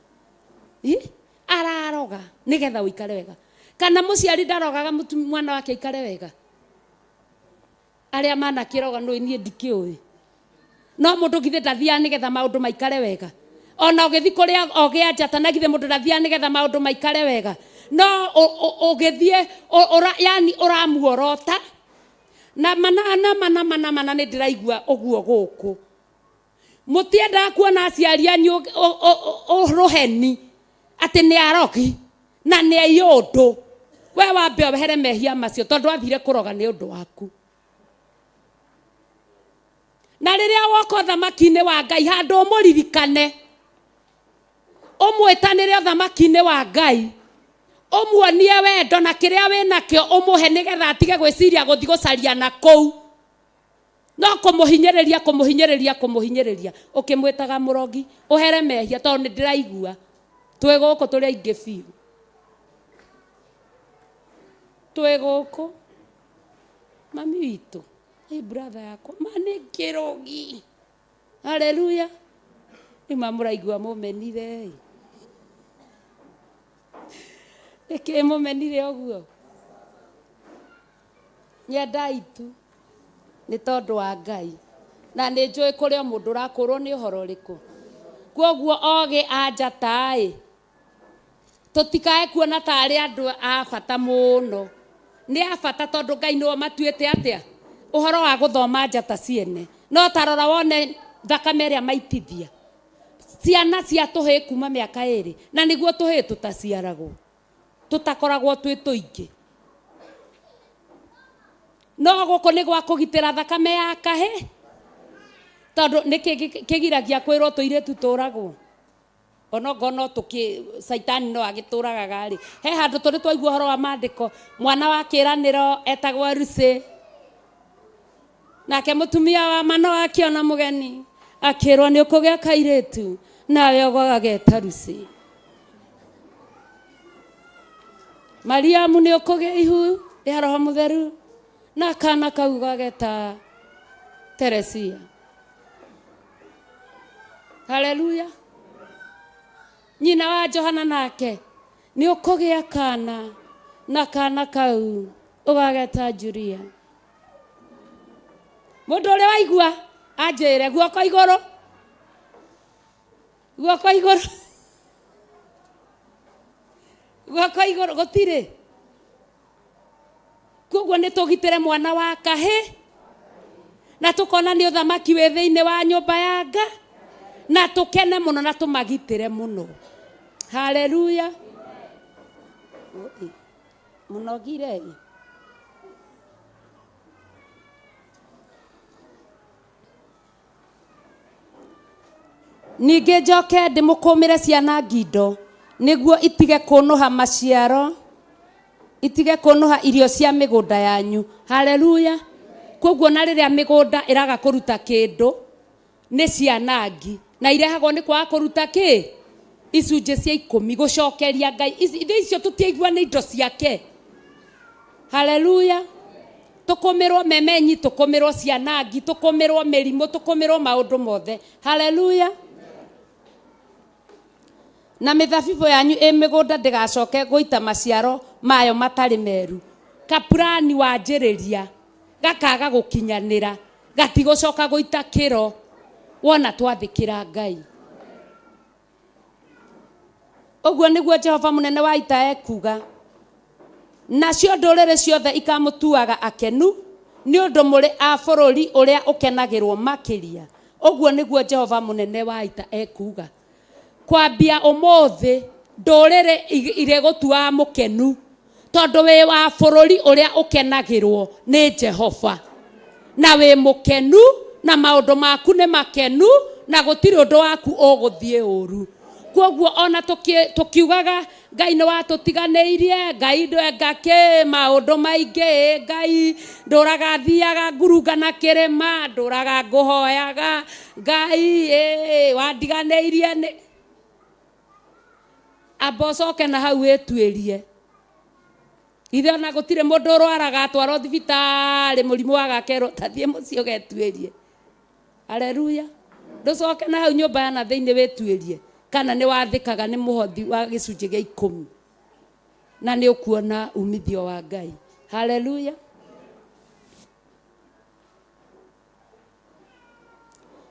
araroga nigetha uikare wega kana muciari ndarogaga mwana wake ikare wega aria mana kiroga no nie ndikiui no mundu githe ndathia nigetha maundu maikare wega ona ugithi kuria ogia njata na githe mundu ndathia nigetha maundu maikare wega no ugithie yani uramuorota na mana ni ndiraigua uguo guku mutienda kuona aciari anyu ruheni ati ni arogi na ni ayundu we wambe ohere mehia macio tondu athire kuroga ni undu waku na riria woka uthamaki-ini wa Ngai handu umuririkane umwitanire uthamaki-ini wa Ngai umuonie wendo na kiria winakio umuhe nigetha atige gwiciria guthi gucaria na kou no kumuhinyiriria ukimwitaga murogi uhere mehia tondu ni ndiraigua twi guku turi aingi biu twi guku mami witu brother yako mane kirogi. Haleluya. Ni mamuraigua mumenire eke mumenire oguo nyendai tu ni tondu wa Ngai na ni njui kuria mundu rakurwo ni uhoro riku koguo oge anjatai tutikae kuona tari andu a bata muno ni a bata tondu Ngai no matuite atia uhoro wa guthoma njata ciene no tarora wone thakame ria maitithia ciana cia tuhi kuma miaka iri na niguo tuhi tutaciaragwo tutakoragwo twi tuingi no guko ni gwa kugitira thakame ya kahi tondu ni kigiragia kwirwo tuire tuturagwo ono gono tuki saitani no agituraga gari he handu turi twaigua horo wa mandiko mwana wa kiraniro etagwo Ruse nake mutumia wa mano akiona mugeni akirwo ni ukugia kairetu nawe ogwaga geta Ruse. Mariamu ni ukugia ihu ya Roho Mutheru na kana kauga geta Teresia. Haleluya. Nyina wa Johana nake ni ukugia kana na kana kau ugageta Julia. Mundu uri waigua anjire guoko iguru gutire koguo ni tugitire mwana wa kahi na tukona ni uthamaki wi thiini wa nyumba ya Ngai na tukene muno na tumagitire muno. Haleluya. Munogire ningĩ njoke ndĩmũkũmĩre ciana ngindo nĩguo itige kũnũha maciaro, itige kũnũha irio cia mĩgũnda yanyu. Haleluya. Koguo na rĩrĩa mĩgũnda ĩraga kũruta kĩndũ nĩ cianangi na irehagwo nĩ kwaga kũruta kĩ icunjĩ cia 10 gũcokeria Ngai. Indo icio tũtiaigua nĩ indo ciake. Haleluya. Tũkũmĩrwo memenyi, tũkũmĩrwo cianangi, tũkũmĩrwo mĩrimũ, tũkũmĩrwo maũndũ mothe. Haleluya. Na mĩthabibũ yanyu mĩgũnda ndĩgacoke gũita maciaro mayo matarĩ meru. Kapurani wanjĩrĩria gakaga gũkinyanĩra, gatigũcoka gũita kĩro wona twathĩkĩra Ngai. Ũguo nĩguo Jehova mũnene wa ita ekuga. Nacio ndũrĩrĩ ciothe ikamũtuaga akenu nĩ ũndũ mũrĩ a bũrũri ũrĩa ũkenagĩrwo makĩria. Ũguo nĩguo Jehova mũnene wa ita ekuga. Kwambia ũmũthĩ ndũrĩrĩ irĩgũtuaga mũkenu tondũ wĩ wa bũrũri ũrĩa ũkenagĩrwo nĩ Jehova. Na wĩ mũkenu na maũndũ maku nĩ makenu na gũtirĩ ũndũ waku ũgũthiĩ ũru. Koguo ona tukiugaga Ngai nĩ watũtiganĩirie, Ngai ndwengake maũndũ maingĩ, Ngai ndũragathiaga ngurunga na kĩrĩma, ndũraga ngũhoyaga, Ngai wandiganĩirie nĩ abocoke na hau wĩtuĩrie. Ithe ona gũtirĩ mũndũ ũrwaraga atwarwo thibitarĩ mũrimũ wagakerwo tathiĩ mũciĩ ũgetuĩrie. Haleluya. Ndũcoke na hau nyũmba ya na thĩinĩ wĩtuĩrie kana nĩ wathĩkaga nĩ mũhothi wa gĩcunjĩ gĩa 10 na nĩ ũkuona umithio wa Ngai. Haleluya.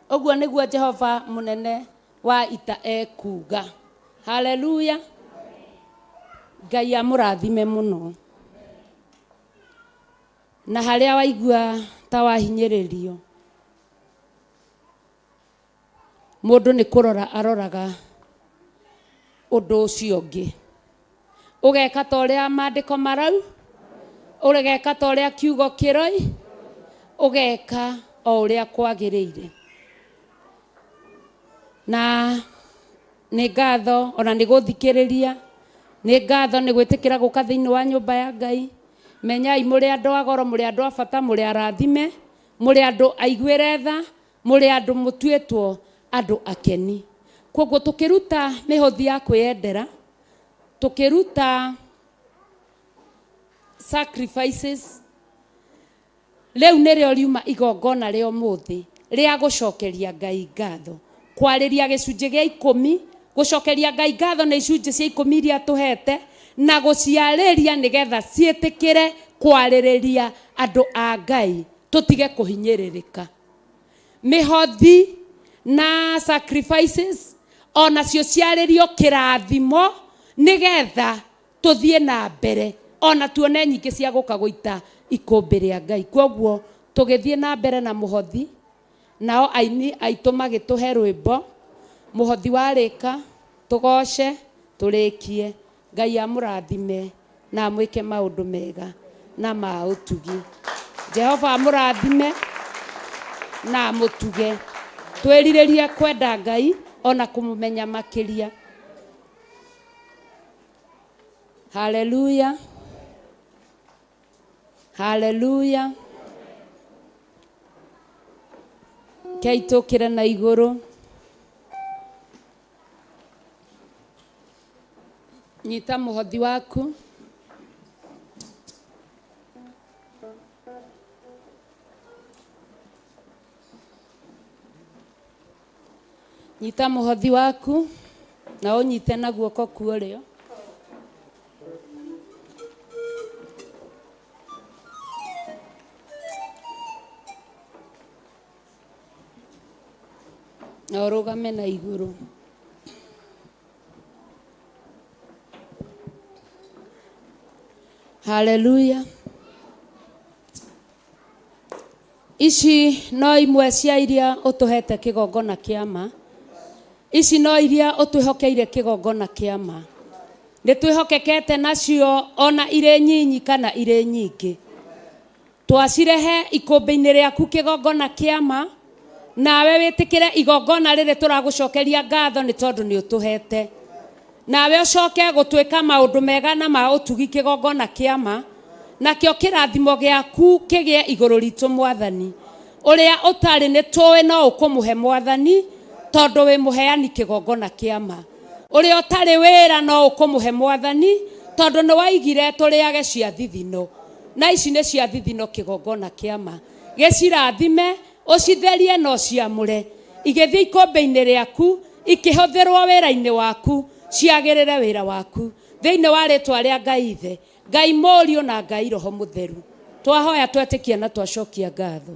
Ũguo nĩguo Jehova mũnene wa ita ekuga. Haleluya. Ngai amũrathime mũno. Na harĩa waigua ta wahinyĩrĩrio, mũndũ nĩ kũrora aroraga ũndũ ũcio ũngĩ. Ũgeka ta ũrĩa maandĩko marau, ũgeka ta ũrĩa kiugo kĩroi, ũgeka o ũrĩa kwagĩrĩire. Na nĩ ngatho ona nĩ gũthikĩrĩria, nĩ ngatho nĩ gwĩtĩkĩra gũka thĩinĩ wa nyũmba ya Ngai. Menyai mũrĩ andũ a goro, mũrĩ andũ a bata, mũrĩ arathime, mũrĩ andũ aiguĩre tha, mũrĩ andũ mũtuĩtwo andũ akeni. Koguo tũkĩruta mĩhothi ya kwĩyendera, tũkĩruta sacrifices, rĩu nĩrĩo riuma igongona rĩa ũmũthĩ rĩa gũcokeria Ngai ngatho. Kwarĩria gĩcunjĩ gĩa 10, gũcokeria Ngai ngatho nĩ icunjĩ cia 10 iria tũhete na gũciarĩria nĩgetha ciĩtĩkĩre kwarĩrĩria andũ a Ngai, tũtige kũhinyĩrĩrĩka. Mĩhothi na sacrifices ona cio ciarĩrio kĩrathimo nĩgetha tũthiĩ na mbere ona tuone nyingĩ cia gũka gũita ikũmbĩ rĩa Ngai. Koguo tũgĩthiĩ na mbere na mũhothi, nao aini aitũ magĩtũhe rwĩmbo, mũhothi warĩka tũgoce tũrĩkie. Ngai amũrathime na amwĩke maũndũ mega na ma ũtugi. Jehova amũrathime na amũtuge. Twĩrirĩrie kwenda Ngai ona kũmũmenya makĩria. Haleluya. Haleluya. Keitũkĩre na igũrũ. Nyita mũhothi waku. Nyita mũhothi waku na ũnyite na guoko kuorĩo. Na ũrũgame na igũrũ. Haleluya. Ici no imwe cia iria ũtũhete kĩgongona kĩama. Ici no iria ũtwĩhokeire kĩgongona kĩama. Nĩ twĩhokekete nacio ona irĩ nyinyi kana irĩ nyingĩ. Twacirehe ikũmbĩ-inĩ rĩaku kĩgongona kĩama nawe witikire igongona riri turagucokeria ngatho ni tondu ni utuhete nawe ucoke gutwika maundu mega na ma utugi kigongona kiama nakio kirathimo giaku kigie iguru ritu mwathani uria utari ni tuwe no ukumuhe mwathani tondu wi muheani kigongona kiama uria utari wira no ukumuhe mwathani tondu ni waigire turiage cia thithino na ici ni cia thithino kigongona kiama gicirathime ucitherie no ciamure igithie ikombe-ini riaku ikihuthirwo wira-ini waku ciagirire wira waku thiini wa ritwa ria Ngai Ithe Ngai Mũriũ na Ngai Roho Mũtheru twahoya twetikia na twacokia ngatho.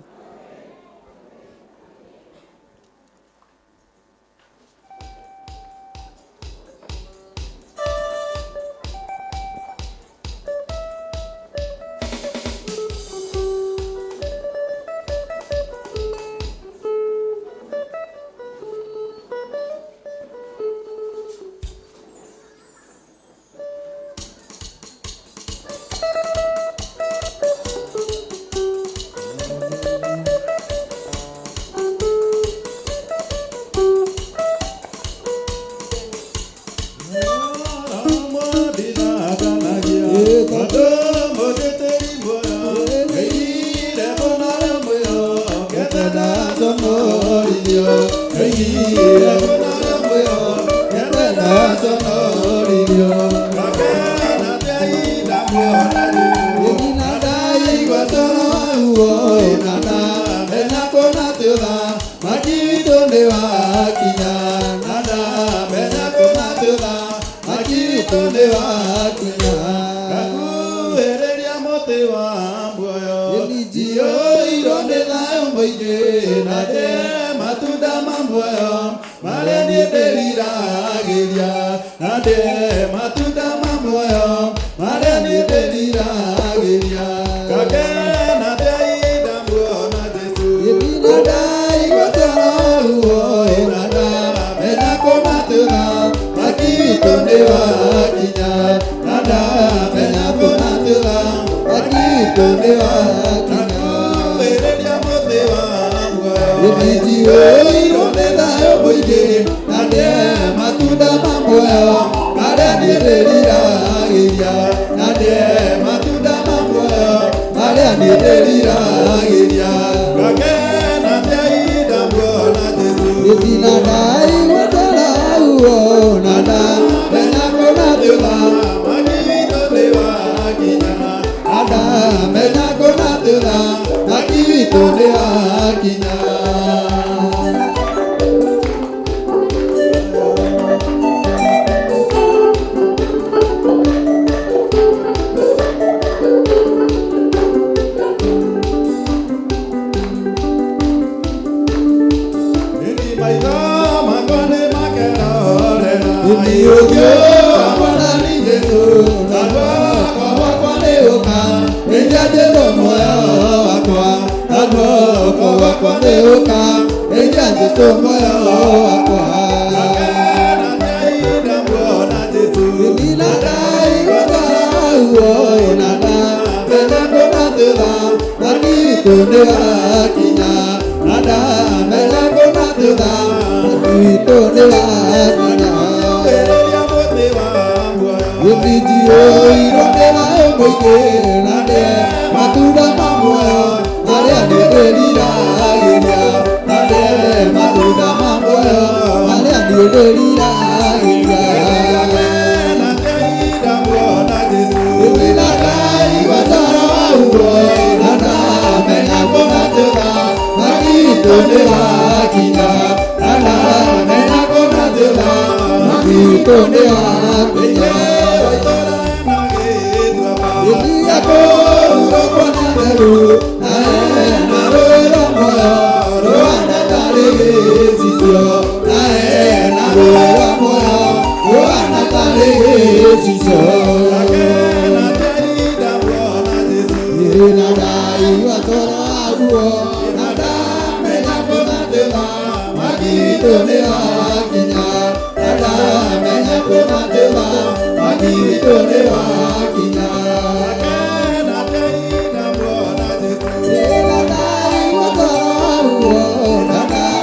Nada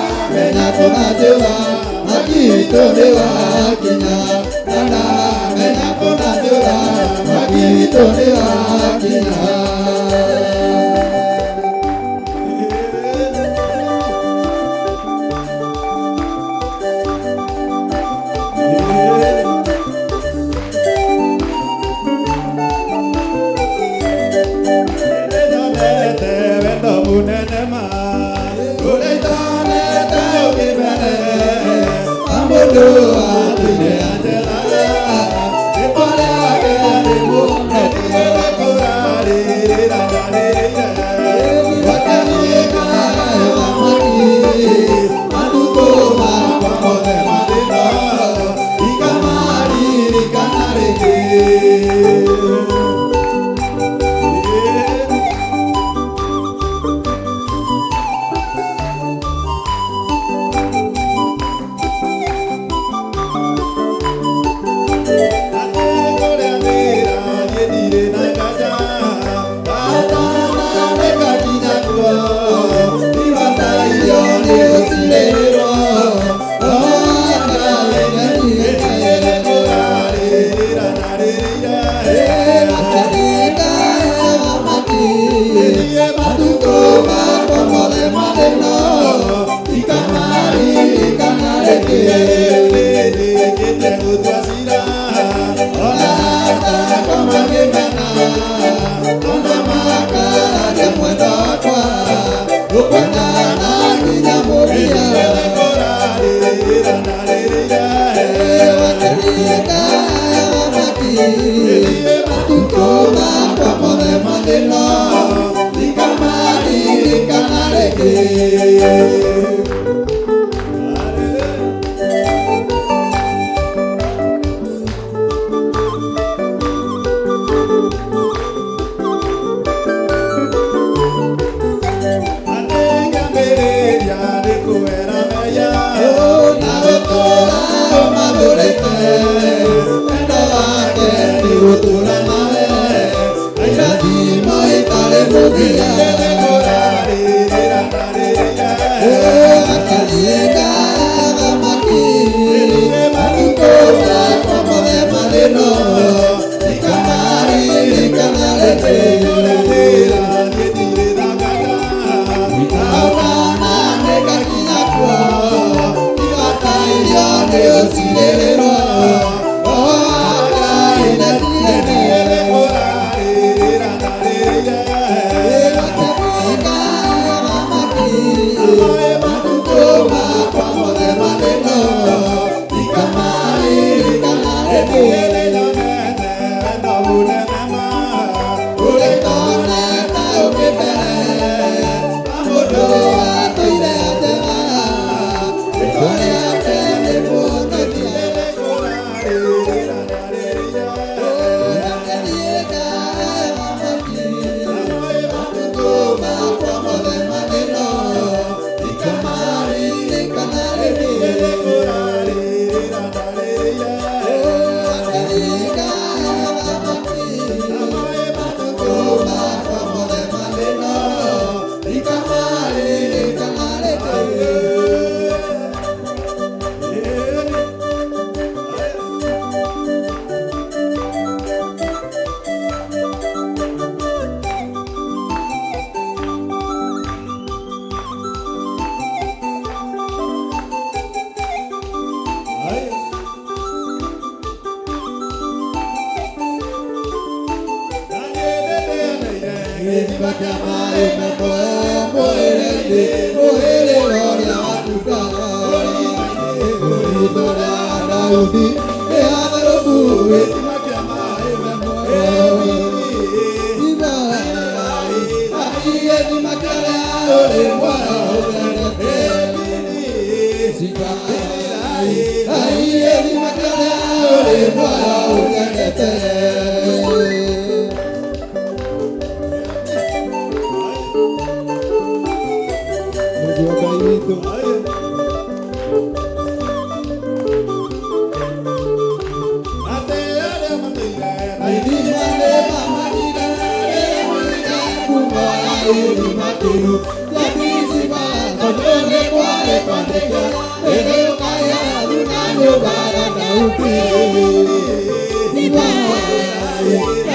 Bye.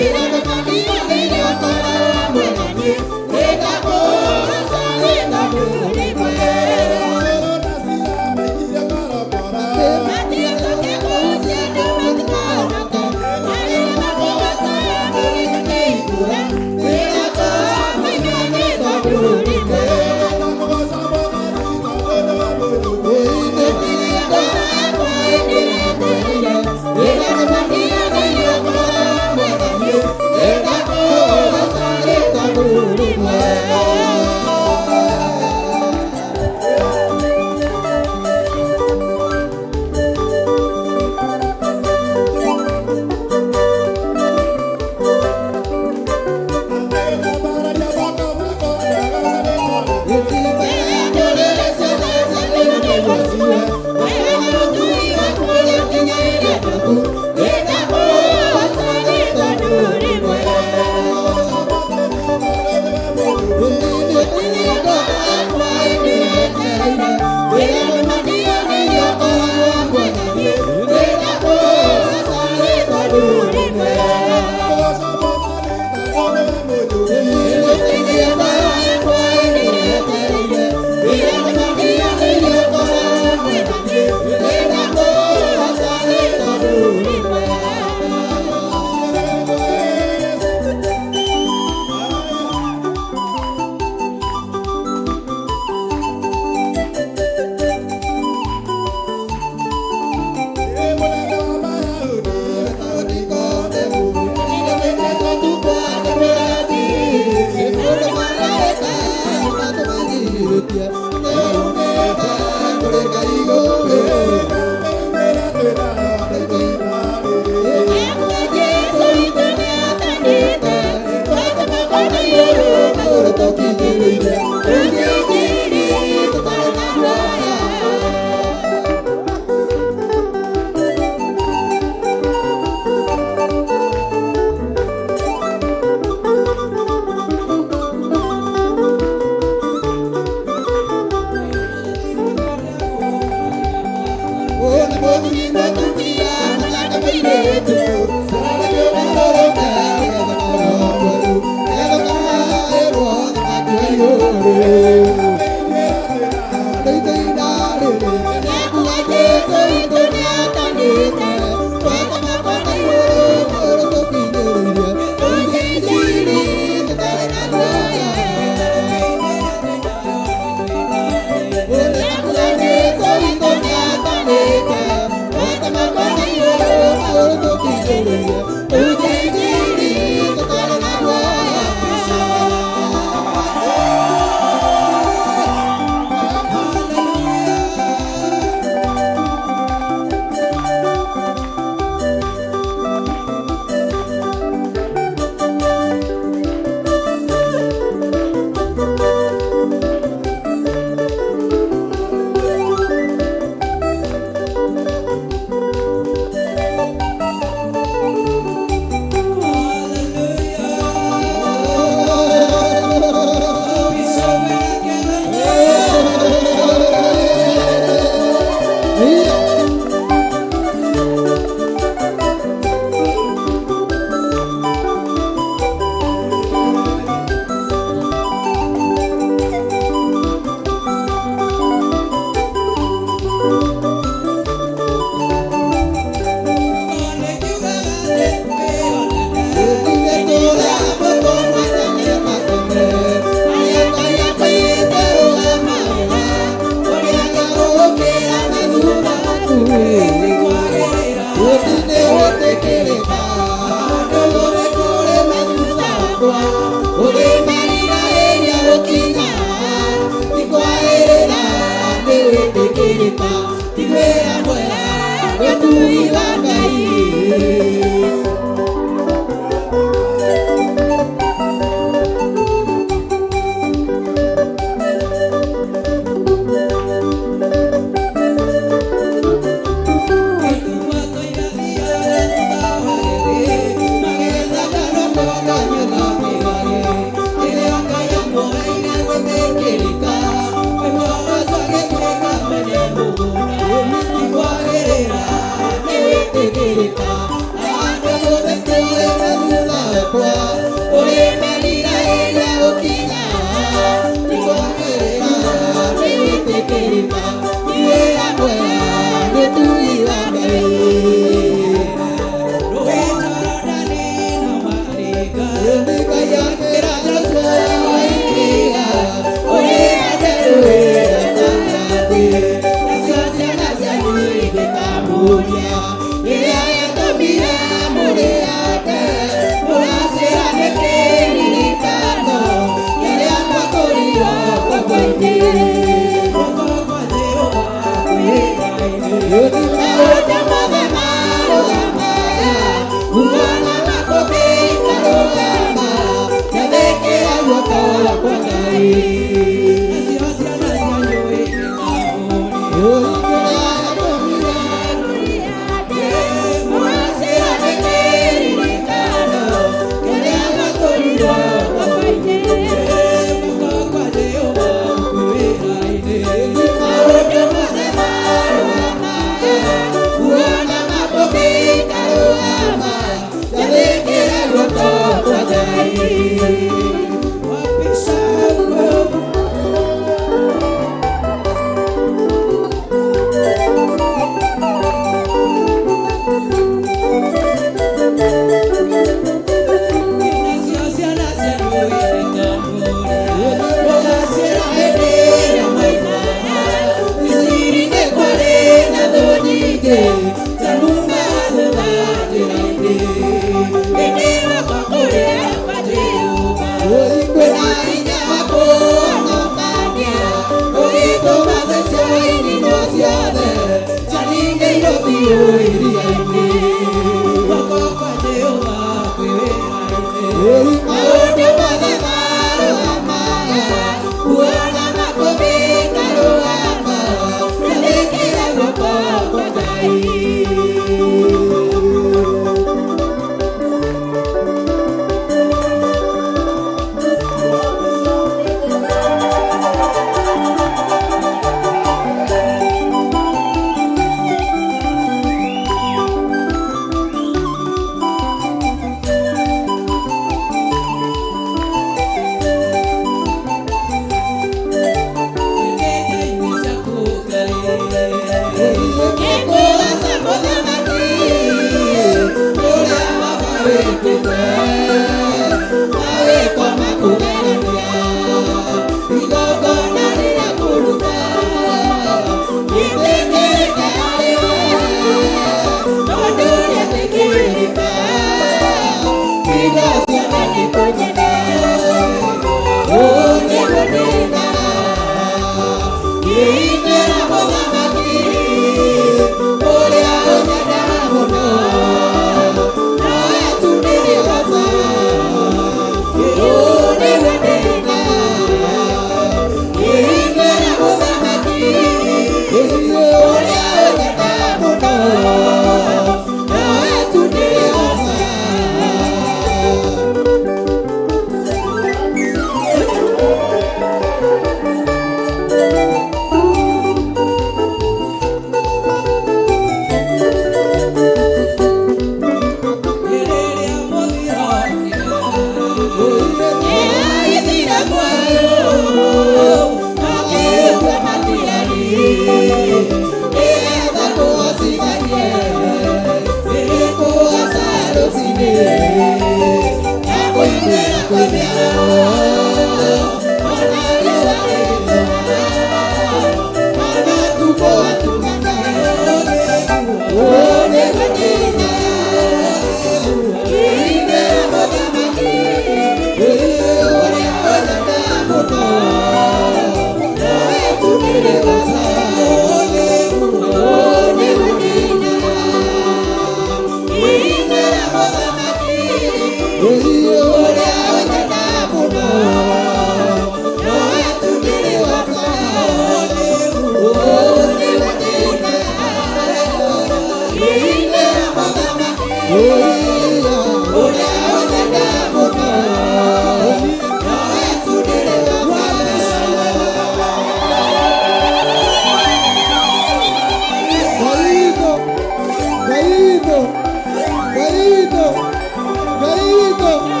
Caído.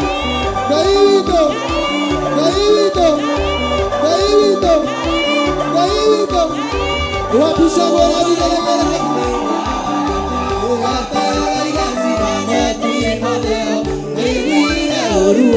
Thank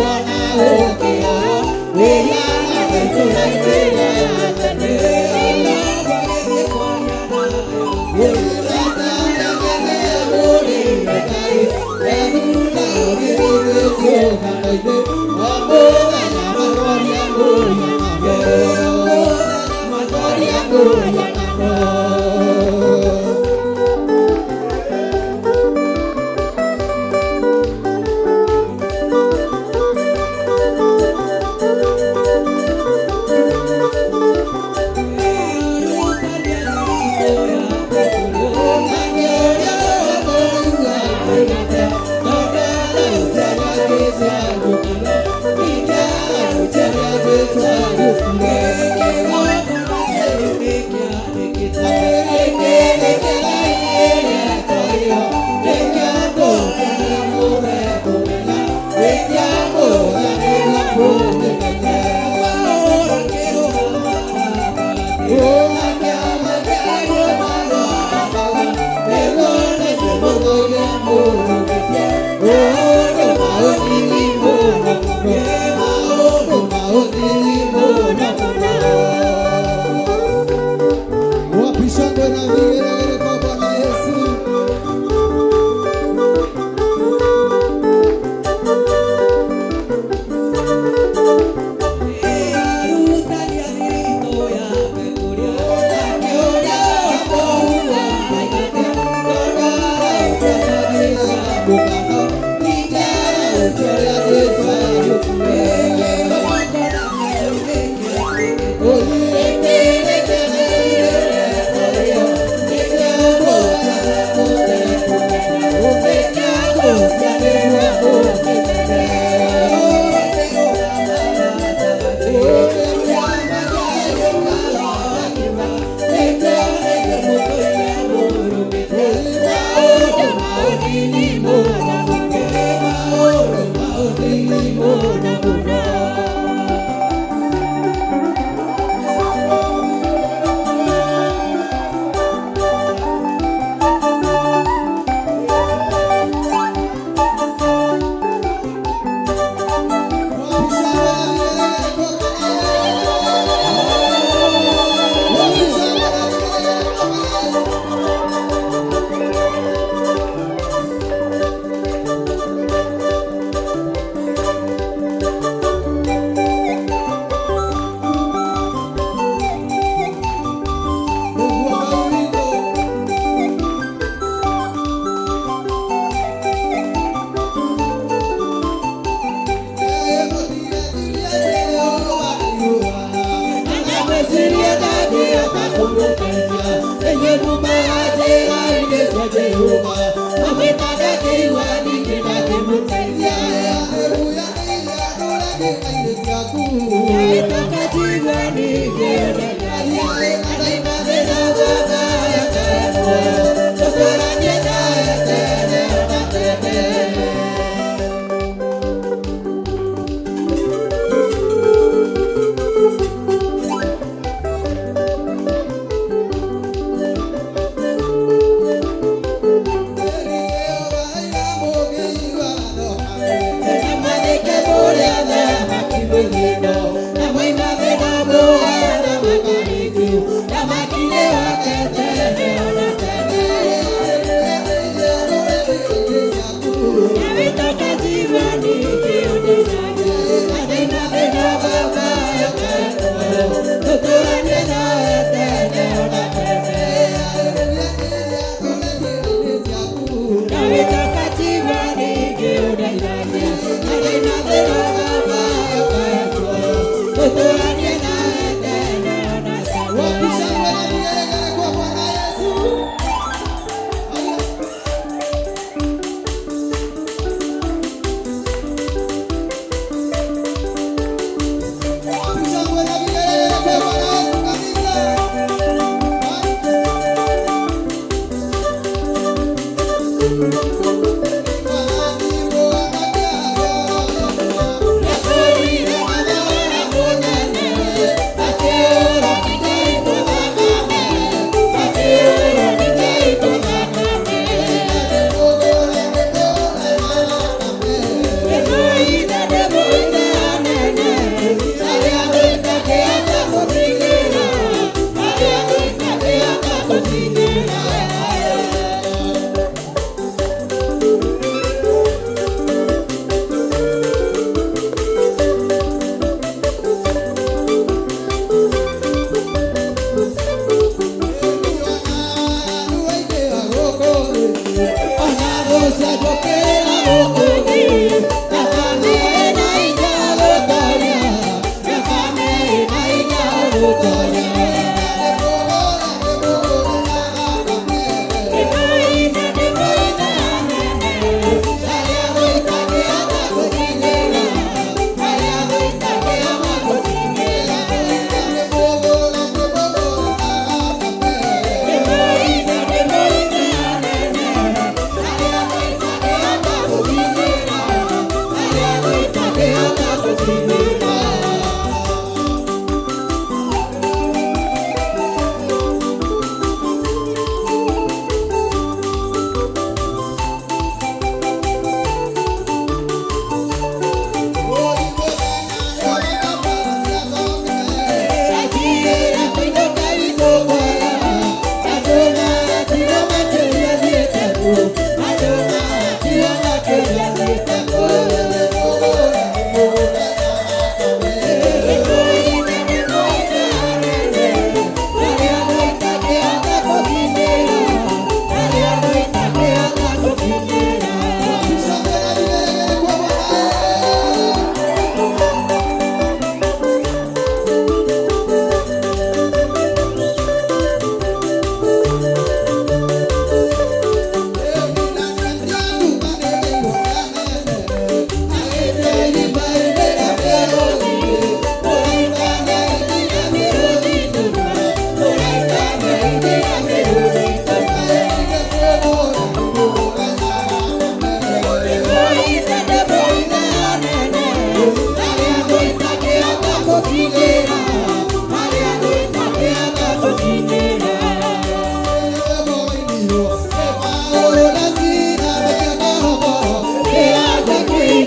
you.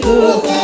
Thank you.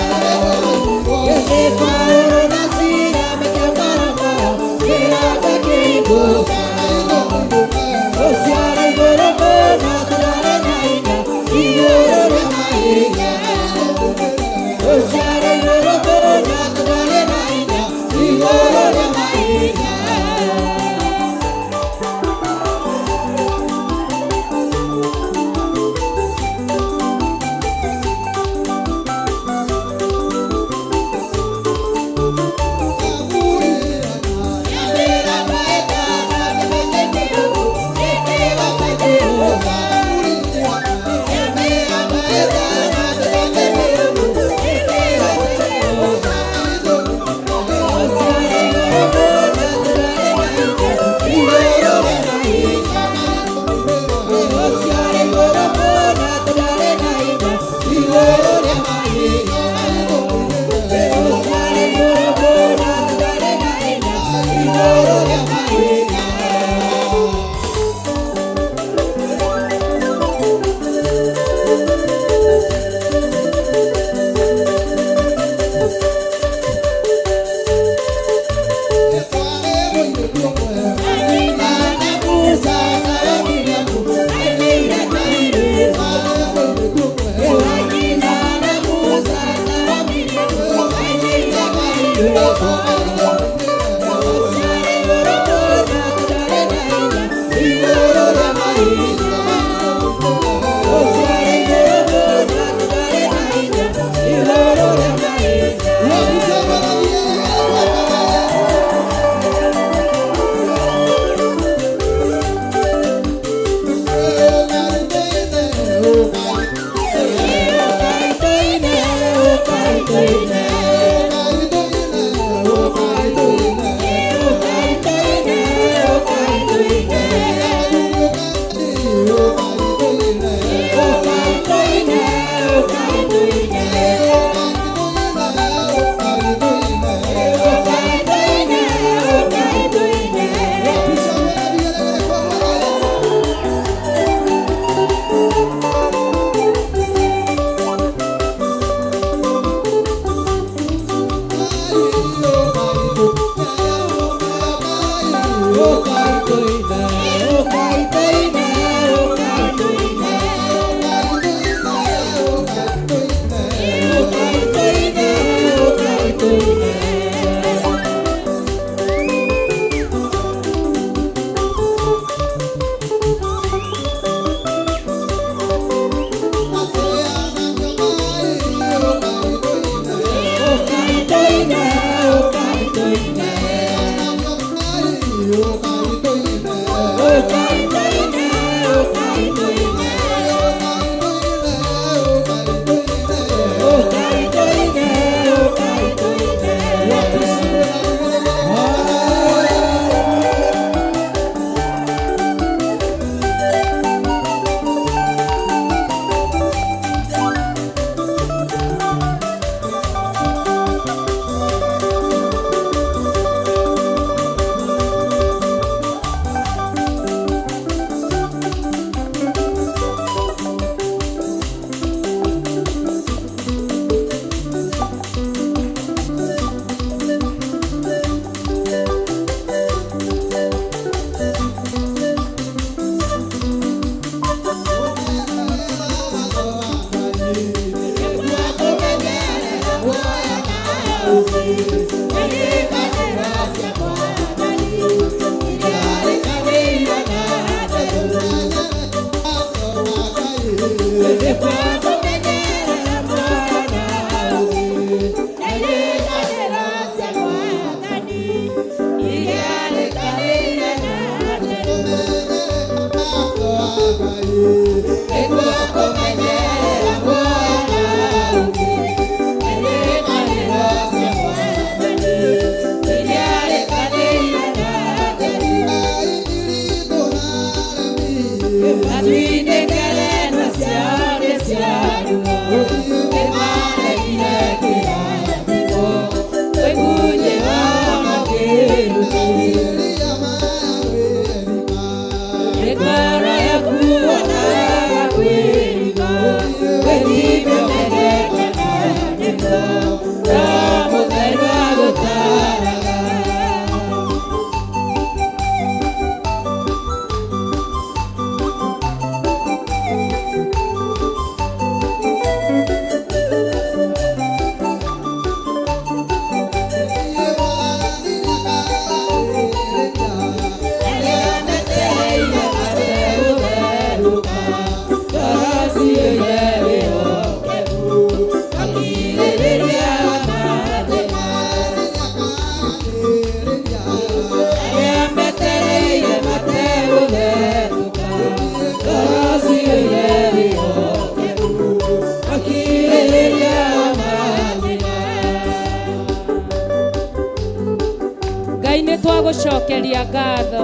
tũgũcokeria ngatho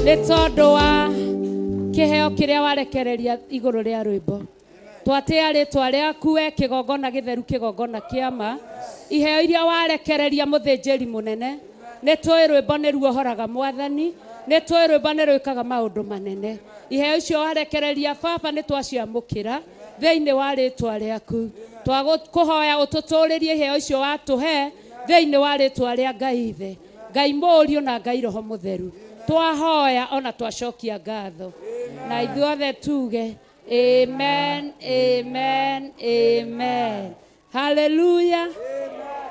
nĩ tondũ wa kĩheo kĩrĩa warekereria igũrũ rĩa rwĩmbo. Twatĩa rĩtwa rĩaku we kĩgongona gĩtheru, kĩgongona kĩama, iheo iria warekereria mũthĩnjĩri mũnene. Nĩ tũĩ rwĩmbo nĩ ruohoraga Mwathani, nĩ tũĩ rwĩmbo nĩ rwĩkaga maũndũ manene. Iheo icio warekereria Baba nĩ twaciamũkĩra thĩinĩ wa rĩtwa rĩaku. Twagũkũhoya ũtũtũrĩrie iheo icio watũhe thĩinĩ wa rĩtwa rĩa Ngai Ithe, Ngai Mũriũ na Ngai Roho Mũtheru. Twahoya ona twacokia ngatho na ithuothe tuge amen, amen, amen. Hallelujah,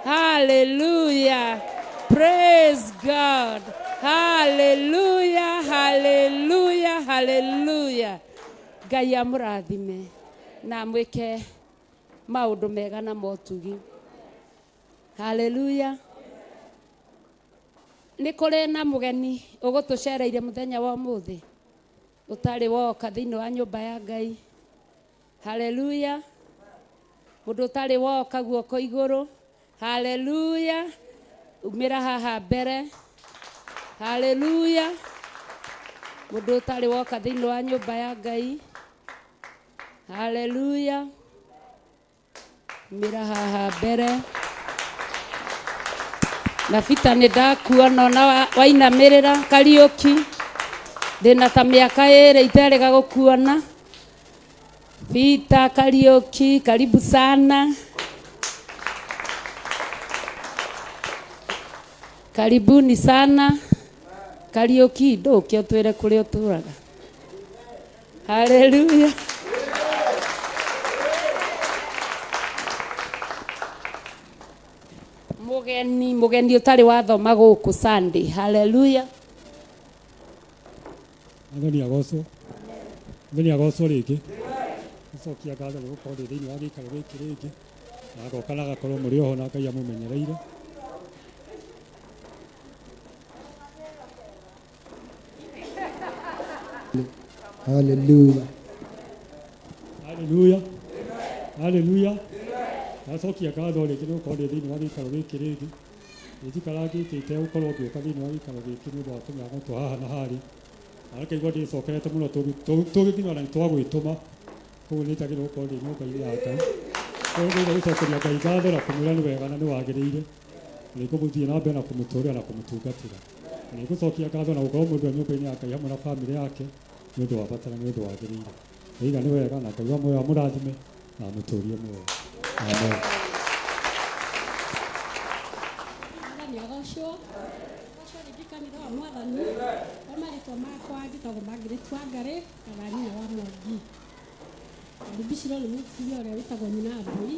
hallelujah, praise God, hallelujah, hallelujah, hallelujah. Ngai amũrathime na mwĩke maũndũ mega na motugi. Hallelujah. Nĩ kũrĩ na mũgeni ũgũtũcereire mũthenya wa ũmũthĩ ũtarĩ woka thĩinĩ wa nyũmba ya Ngai. Hallelujah. Mũndũ ũtarĩ woka guoko igũrũ. Hallelujah. Umĩra haha mbere. Hallelujah. Mũndũ ũtarĩ woka thĩinĩ wa nyũmba ya Ngai. Hallelujah. Umĩra haha mbere. Na Bita nĩ ndakuona na wainamĩrĩra Kariũki. Ndĩna ta mĩaka ĩrĩ iterega gũkuona. Bita, Kariũki, karibu sana. Karibuni sana. Kariũki, ndũke ũtwĩre kũrĩa ũtũraga. Hallelujah. Mugeni ũtarĩ wathoma gũkũ Sunday. Hallelujah. Mwathani agocwo. Mwathani agocwo rĩngĩ. Gũcokia ngatho nĩ gũkorwo ndĩ thĩinĩ wa gĩikaro gĩkĩ rĩngĩ. Na agoka na agakorwo mũrĩ oho na Ngai amũmenyereire. Hallelujah. Hallelujah. Hallelujah. Gũcokia ngatho rĩngĩ nĩ gũkorwo ndĩ thĩinĩ wa gĩikaro gĩkĩ rĩngĩ. Nĩnjikarangĩte gũkorwo ngĩũka thĩinĩ wa gĩikaro gĩkĩ nĩ ũndũ wa tũmĩago twa haha na harĩ. Arakaigua ndĩcokerete mũno tũgĩkinya na nĩtwagwĩtũma. Koguo nĩnjagĩrĩirwo gũkorwo ndĩ nyũmba-inĩ ya Ngai. Koguo nĩ gũcokeria Ngai ngatho na kũmwĩra nĩ wega na nĩ wagĩrĩire. Nĩngũmũthiĩ na mbere na kũmũtũũria na kũmũtungatĩra. Nĩngũcokia ngatho na gũkorwo mũndũ wa nyũmba-inĩ ya Ngai hamwe na bamĩrĩ yake nĩ ũndũ wa bata na nĩ ũndũ wagĩrĩire. Nĩiga nĩ wega na Ngai wa muoyo amũrathime na amũtũũrie muoyo. Amen. Kanitha wa Mwathani omarĩtwa makwa njĩtagwo Margaret Wangari kana nyina wa Mwangi. Ndibiciro nĩ mũtumia ũrĩa wĩtagwo nyina Mbui.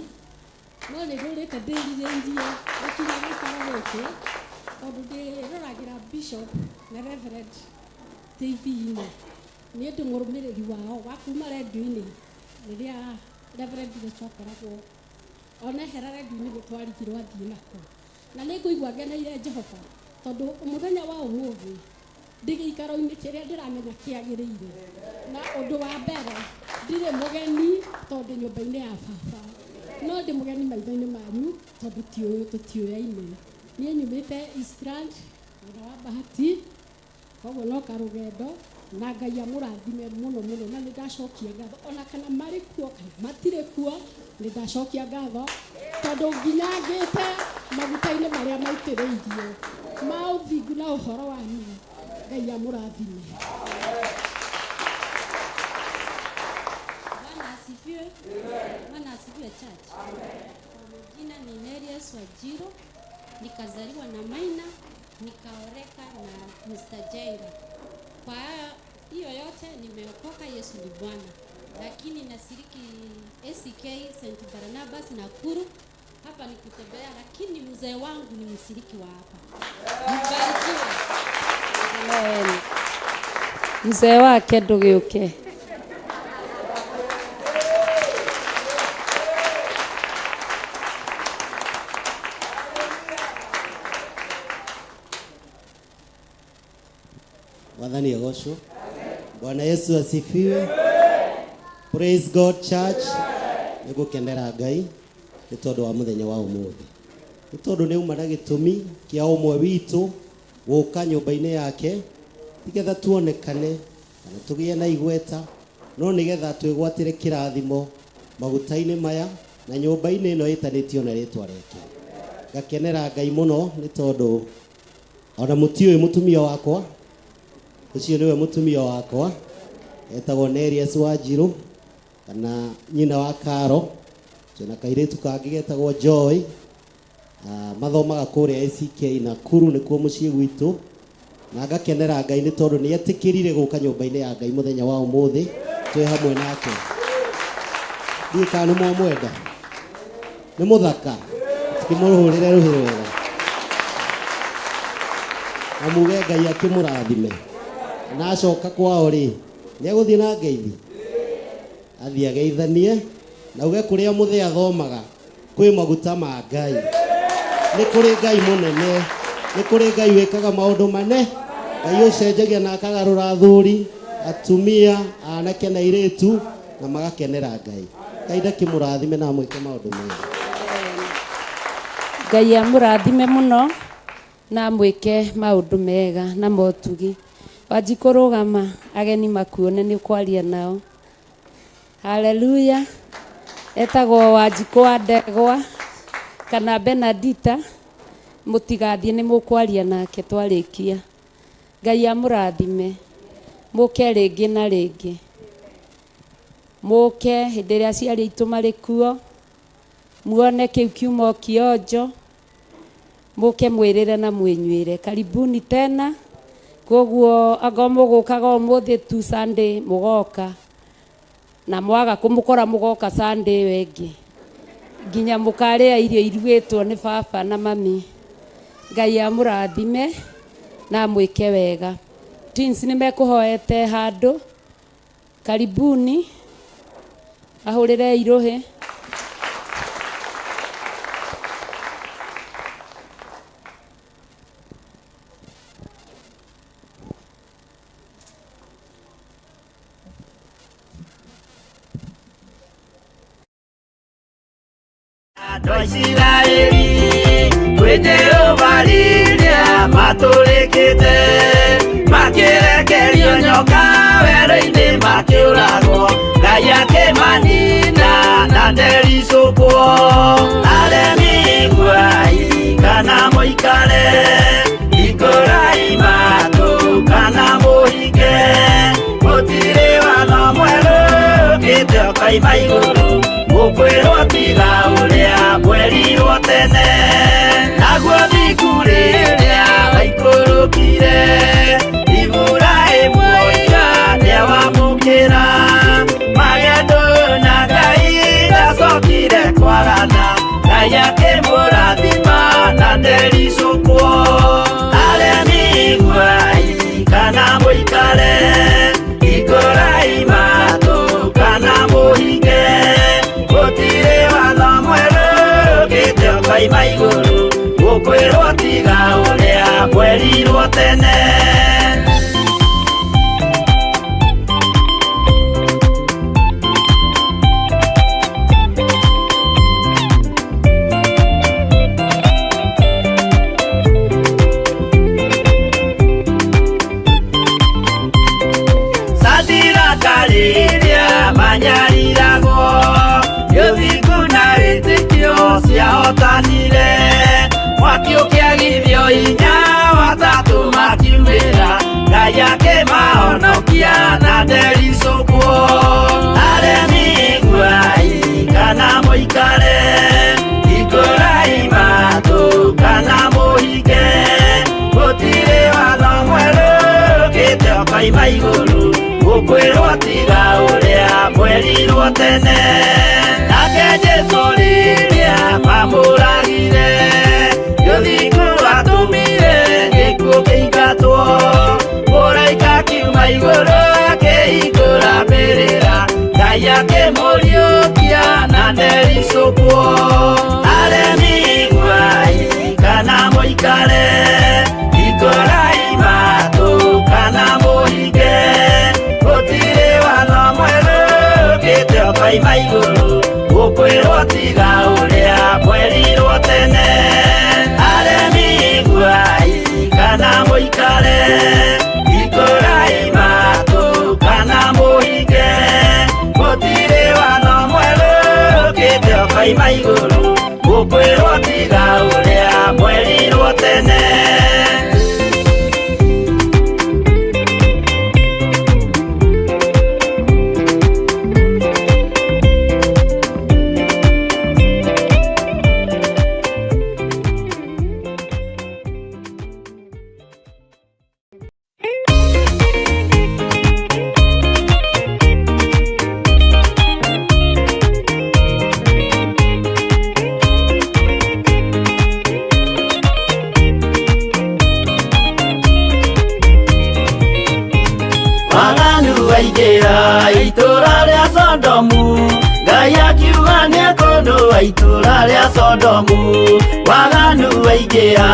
No nĩ ndũrĩte ndĩrirĩirie gũkinya gĩikaro gĩkĩ tondũ ndĩroragĩra Bishop na Reverend TV-inĩ. Niĩ ndĩ mũrũmĩrĩri wao wa kuma redio-inĩ rĩrĩa Reverend gĩcokoragwo onehera redio-inĩ gũtwarithirwo athiĩ nako. Na nĩ ngũigua ngeneire Jehova tondũ mũthenya wa ũmũthĩ ndĩ gĩikaro-inĩ kĩrĩa ndĩramenya kĩagĩrĩire. Na ũndũ wa mbere ndirĩ mũgeni tondũ nyũmba-inĩ ya Baba, no ndĩ mũgeni maitho-inĩ manyu tondũ tũtiũyaine. Niĩ nyumĩte Eastland mwena wa Bahati, koguo no karũgendo na Ngai amũrathime mũno mũno na nĩndacokia ngatho ona kana marĩ kuo kana matirĩ kuo, nĩndacokia ngatho tondũ nginya ngĩte maguta-inĩ marĩa maitĩrĩirio ma ũthingu na ũhoro wanyu. Ngai amũrathime. Bwana asifiwe. Bwana asifiwe church. Kwa jina ni Nerius Wajiro, nikazaliwa na Maina, nikaoreka na Mr. Jenga. Kwa hiyo yote nimeokoka, Yesu ni Bwana. Lakini nashiriki ACK St. Barnabas Nakuru. Hapa ni kutembea, lakini mzee wangu ni mshiriki wa hapa. Mbarikiwe. Amen. Mzee wake ndũgĩũke. Mwathani agocwo. Bwana Yesu asifiwe. Praise God church. Nĩgũkenera Ngai nĩ tondũ wa mũthenya wa ũmũthĩ. Nĩ tondũ nĩ uma na gĩtũmi kĩa ũmwe witũ gũka nyũmba-inĩ yake nigetha tuonekane kana tũgĩe na igweta, no nigetha twĩgwatĩre kĩrathimo maguta-inĩ maya na nyũmba-inĩ ĩno ĩtanĩtio na rĩtwa rĩake. Ngakenera Ngai mũno nĩ tondũ ona mũtiũĩ mũtumia wakwa, ũcio nĩwe mũtumia wakwa, etagwo Nerius Wanjiru kana nyina wa Karo. Twĩna kairĩtu kangĩ getagwo Joy, mathomaga kũrĩa ACK Nakuru, nĩkuo mũciĩ gwitũ. Na ngakenera Ngai nĩ tondũ nĩ etĩkĩrire gũka nyũmba-inĩ ya Ngai mũthenya wa ũmũthĩ twĩ hamwe nake. Ndiĩ kana nĩ mwamwenda, nĩ mũthaka, tikĩmũhũrĩre rũhĩ wega na muge Ngai akĩmũrathime. Na acoka kwao rĩ, nĩ egũthiĩ na ngeithi, athiĩ ageithanie na uge kũrĩa mũthĩ athomaga kwĩ maguta ma Ngai. Nĩ kũrĩ Ngai mũnene, nĩ kũrĩ Ngai wĩkaga maũndũ mane. Ngai ũcenjagia na akagarũra athuri, atumia, anake na airĩtu na magakenera Ngai. Ngai ndakĩmũrathime na mwĩke maũndũ mega. Ngai amũrathime mũno na mwĩke maũndũ mega na motugi. Wanji kũrũgama ageni makuone nĩ ũkwaria nao. Haleluya. Etagwo Wanjikũ wa Ndegwa kana Benedita, mũtigathiĩ nĩ mũkwaria nake twarĩkia. Ngai amũrathime, mũke rĩngĩ na rĩngĩ, mũke hĩndĩ ĩrĩa aciari aitũ marĩ kuo, muone kĩu kiuma kĩonjo, mũke mwĩrĩre na mwĩnyuĩre. Karibuni tena. Koguo anga mũgũkaga ũmũthĩ tu Sunday mũgoka, na mwaga kũmũkora mũgoka Sunday wengĩ, nginya mũkarĩa irio irugĩtwo nĩ baba na mami. Ngai amũrathime na mwĩke wega. Twins nĩ mekũhoete handũ, karibuni ahũrĩre irũhĩ. Israeli kwenye ubalilia matũrĩkĩte makĩrekerio nyoka werũ-inĩ makĩũragwo. Ngai akĩmanina na ndericũkwo. Aremi ngwai kana mũikare, ikũrai matũ kana mũhinge, gũtirĩ watho mwerũ ũkĩte ũkaima igũrũ. Mũkwĩrwo tiga ũrĩa mwerirwo tene, naguo thiku rĩrĩa waikũrũkire, Iburahĩmu oiga nĩawamũkĩra. Magendo na Ngai ndacokire kwarana, Ngai akĩmũrathima na ndericũkwo. Aremi ngwai kana mũikare, ikũrai matũ kana mũhinge, gũtirĩ watho mwerũ ũkĩte ũkaima igũrũ. Mũkwĩrwo tiga ũrĩa mwerirwo tene. Sadiraka rĩrĩa manyariragwo, gĩthiku na wĩtĩkio ciahotanire. Mwaki ũkĩagithio hinya watatũ makiumĩra, Ngai akĩmahonokia na ndericũkwo. Aremi ngwai kana mũikare, ikũrai matũ kana mũhinge, gũtirĩ watho mwerũ ũkĩte ũkaima igũrũ. Mũkwĩrwo tiga ũrĩa mwerirwo tene, nake Jesũ rĩrĩa mamũragire, gĩthiku atũmire gĩkuũ kĩingatwo. Mũraika kiuma igũrũ akĩhingũra mbĩrĩra, Ngai akĩmũriũkia na ndericũkwo. Aremi ngwai kana mũikare, ikũrai matũ kana mũhinge, gũtirĩ watho mwerũ ũkĩte ũkaima igũrũ. Mũkwĩrwo tiga ũrĩa mwerirwo tene. Aremi ngwai kana mũikare, mukwirwo tiga uria mwerirwo tene. Itura ria Sodomu, Ngai akiuga nĩekũndũa itura ria Sodomu. Waganu waingĩra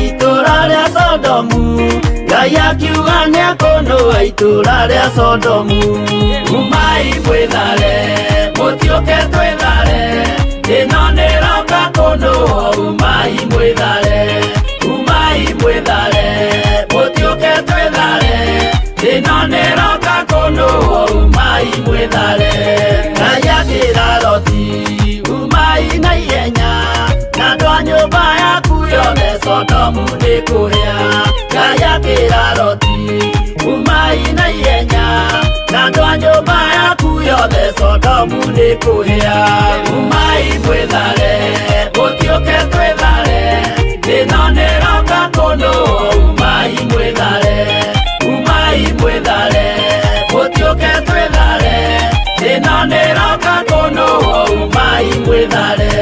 itura ria Sodomu, Ngai akiuga nĩekũndũa itura ria Sodomu. Umai mwĩthare, mũtiũke twĩthare, ĩno nĩroka kũndũa. Umai mwĩthare, umai mwĩthare, mũtiũke twĩthare, ĩno nĩroka kũndũa. Umai mwĩthare, Ngai akĩra Loti, umai na ihenya, na andũ a nyũmba yaku yothe Sodomu nĩkũhĩa. Ngai akĩra Loti, umai na ihenya, na andũ a nyũmba yaku yothe Sodomu nĩkũhĩa. Umai mwĩthare, mũtiũke twĩthare, ĩno nĩroka kũndũa. Umai mwĩthare, umai mwĩthare, mũtiũke twĩthare, ĩno nĩroka kũndũa. Umai mwĩthare.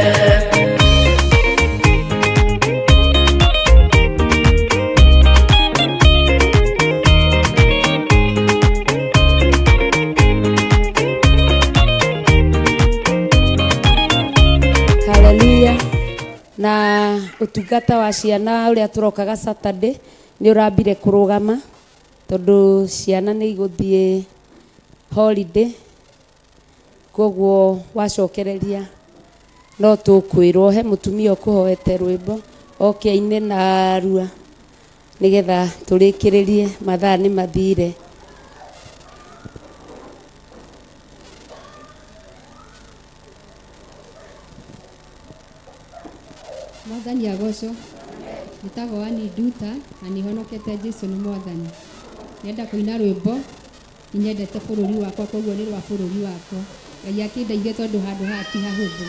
Haleluya. Na utungata wa ciana uria turokaga Saturday ni urambire kurugama tondu ciana ni iguthie holiday, koguo wacokereria no tukwirwo he mutumia ukuhoete rwimbo oke aine na arua nigetha turikiririe mathaa ni mathire. Mwathani agocwo. Nitagwo Ani Nduta na nihonokete Jesu ni Mwathani. Nenda kuina rwimbo inyendete bururi wakwa, koguo ni rwa bururi wakwa. Ngai akindeithie tondu handu haha ti hahuthu.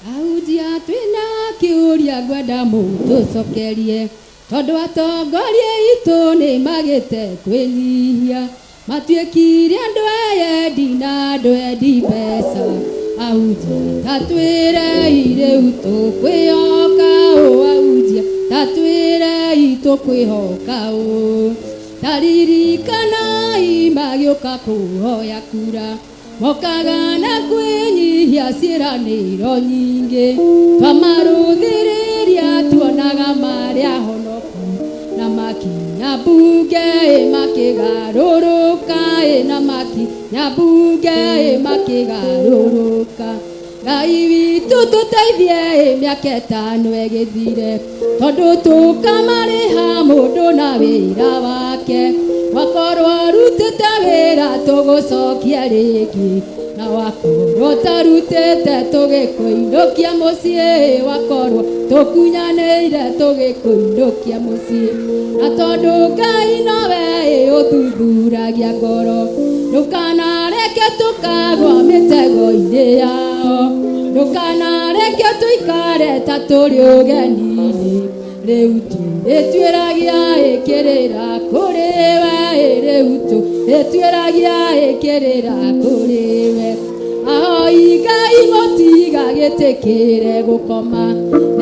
Ahunjia twina kiuria ngwenda mutucokerie, tondu atongoria itu ni magite kwĩnyihia, matuĩkire andũ eyendi na andũ endi mbeca. Ahunjia tatwĩrei rĩu tũkwĩhoka ũ, ahunjia tatwĩrei tũkwĩhoka ũ. Taririkanai magĩũka kũhoya kura, mokaga na kwĩnyihia ciĩranĩro nyingĩ. Twamarũthĩrĩria tuonaga marĩ ahonoku, na makinya mbunge makĩgarũrũka, na makinya mbunge makĩgarũrũka. Ngai witũ tũteithie mĩaka 5 ĩgĩthire, tondu tũkamarĩha mũndũ na wĩra wake. Wakorwo arutĩte wĩra tũgũcokia rĩngĩ, na wakorwo tarutĩte tũgĩkũinũkia mũciĩ. Wakorwo tũkunyanĩire tũgĩkũinũkia mũciĩ. Na tondu Ngai nowe ũthuthuragia ngoro, ndũkanareke tũkagwa mĩtego-inĩ yao. Ndũkanareke tũikare ta tũrĩ ũgeni-inĩ. Rĩu tũrĩtuĩragia ĩkĩrĩra kũrĩ we, rĩu tũrĩtuĩragia ĩkĩrĩra kũrĩ we. Ahoi Ngai mũtigagĩtĩkĩre gũkoma,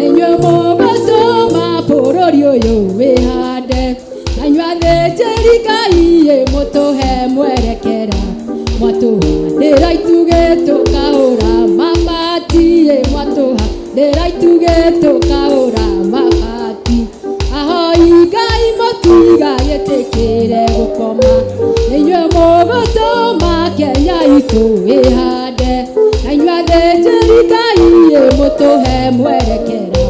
inyuĩ mũgũtũma bũrũri ũyũ wĩhande. Na inyuĩ athĩnjĩri Ngai mũtũhe mwerekera, mwatũhandĩra itugĩ tũkahũra mabati, mwatũhandĩra itugĩ tũkahũra mabati. Ahoi Ngai mũtigagĩtĩkĩre gũkoma, inyuĩ mũgũtũma Kenya itũ ĩhande. Na inyuĩ athĩnjĩri Ngai mũtũhe mwerekera,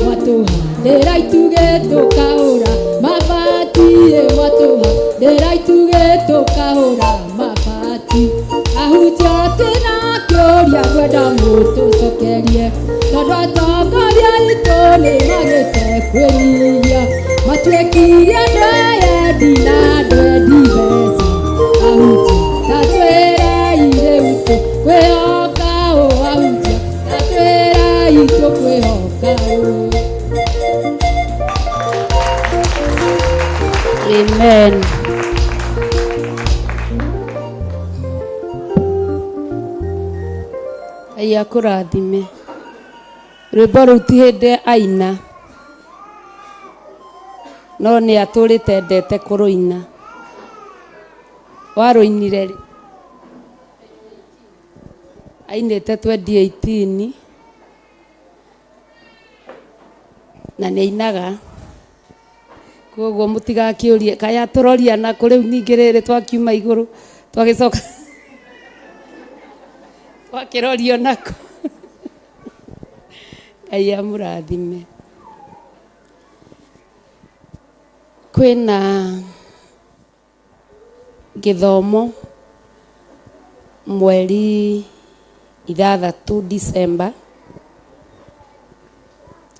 mwatũhandĩra itugĩ tũkahũra mabati, mwatũhandĩra itugĩ tũkahũra mabati. Ahunjia twĩna kĩũria twenda mũtũcokerie tondũ atongoria aitũ nĩ magĩte kwĩrĩhia matuĩkire andũ endi na andũ endi mbeca ahuti ta twĩrai rĩu tũkwĩhoka ũ ahutia ta twĩrai tũkwĩhoka ũ. Amen. Ngai akũrathime. Rwĩmbo rũu ti hĩndĩ aina no nĩ atũrĩte endete kũrũina. Warũinire rĩ? Ainĩte 2018 na nĩ ainaga. Koguo mũtigakĩũrie kaĩ atũroria na kũrĩu ningĩ rĩrĩ twakiuma igũrũ twagĩcoka twakĩrorio nako. Ngai amũrathime. Kwĩna gĩthomo mweri 6 December.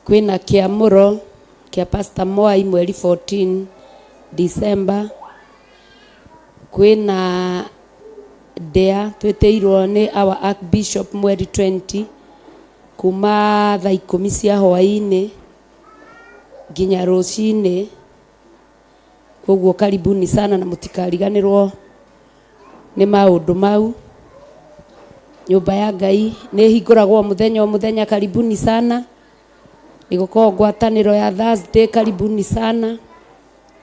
Kwĩna kĩamũro kia Pastor Mwai mweri 14 December. Kwĩna ndea twĩtĩirwo nĩ our Archbishop mweri 20 kuma thaa 10 cia hwaĩ-inĩ nginya rũcinĩ. Koguo karibuni sana na mũtikariganĩrwo nĩ maũndũ mau. Nyũmba ya Ngai nĩ hingũragwo mũthenya o mũthenya. Karibuni sana. Nĩ gũkoragwo ngwatanĩro ya Thursday. Karibuni sana.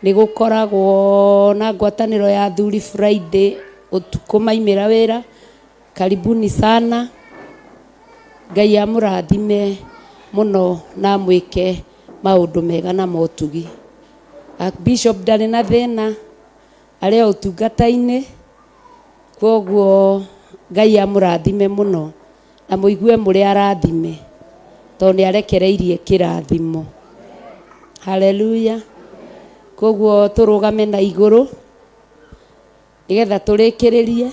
Nĩ gũkoragwo na ngwatanĩro ya Thuri Friday ũtukũ maimĩra wĩra. Karibuni sana. Ngai amũrathime mũno na mwĩke maũndũ mega na motugi. Archbishop ndarĩ na thĩna, arĩ o ũtungata-inĩ. Koguo Ngai amũrathime mũno na mũigue mũrĩ arathime tondũ nĩ arekereirie kĩrathimo. Haleluya. Koguo tũrũgame na igũrũ nĩgetha tũrĩkĩrĩrie.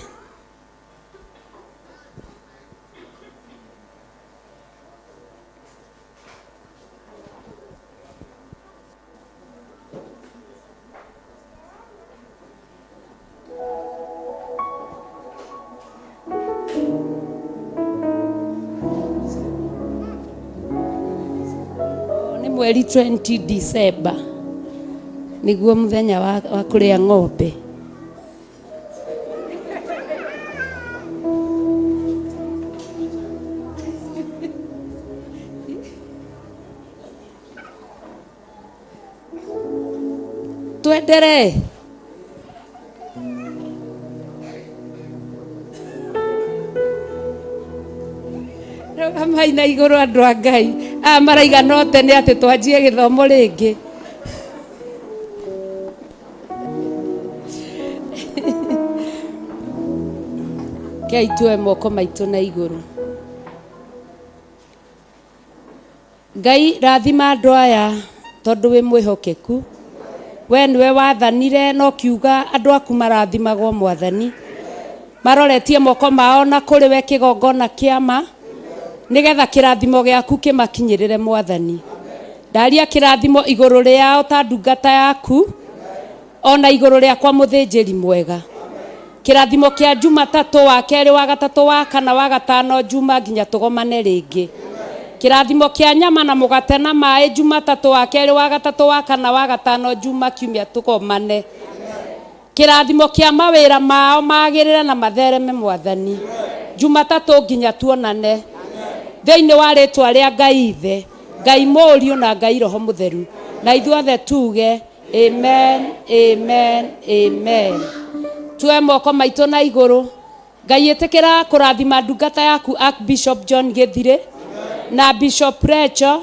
Mweri 20 December niguo mũthenya wa kũrĩa ng'ombe. Twenderee. Rũgamai na igũrũ andũ a Ngai. Maraiga no tene atĩ twanjie gĩthomo rĩngĩ. Kei tuoe moko maitũ na igũrũ. Ngai rathima andũ aya tondũ wĩ mwĩhokeku. We nĩwe wathanire no kiuga andũ aku marathimagwo Mwathani. Maroretie moko mao na kũrĩ we kĩgongona kĩama nĩgetha kĩrathimo gĩaku kĩmakinyĩrĩre Mwathani. Ndaria kĩrathimo igũrũ rĩao ta ndungata yaku ona igũrũ rĩakwa mũthĩnjĩri mwega. Kĩrathimo kĩa Jumatatũ wa kerĩ wa gatatũ wa kana wa gatano Juma nginya tũgomane rĩngĩ. Kĩrathimo kĩa nyama na mũgate na maĩ Jumatatũ wa kerĩ wa gatatũ wa kana wa gatano Juma kiumia tũgomane. Kĩrathimo kĩa mawĩra mao magĩrĩre na mathereme Mwathani. Jumatatũ nginya tuonane. Thĩinĩ wa rĩtwa rĩa Ngai Ithe, Ngai Mũriũ na Ngai Roho Mũtheru. Na ithuothe tuge amen, amen, amen. Tuoe moko maitũ na igũrũ. Ngai ĩtĩkĩra kũrathima ndungata yaku Archbishop John Gĩthirĩ na Bishop Rachel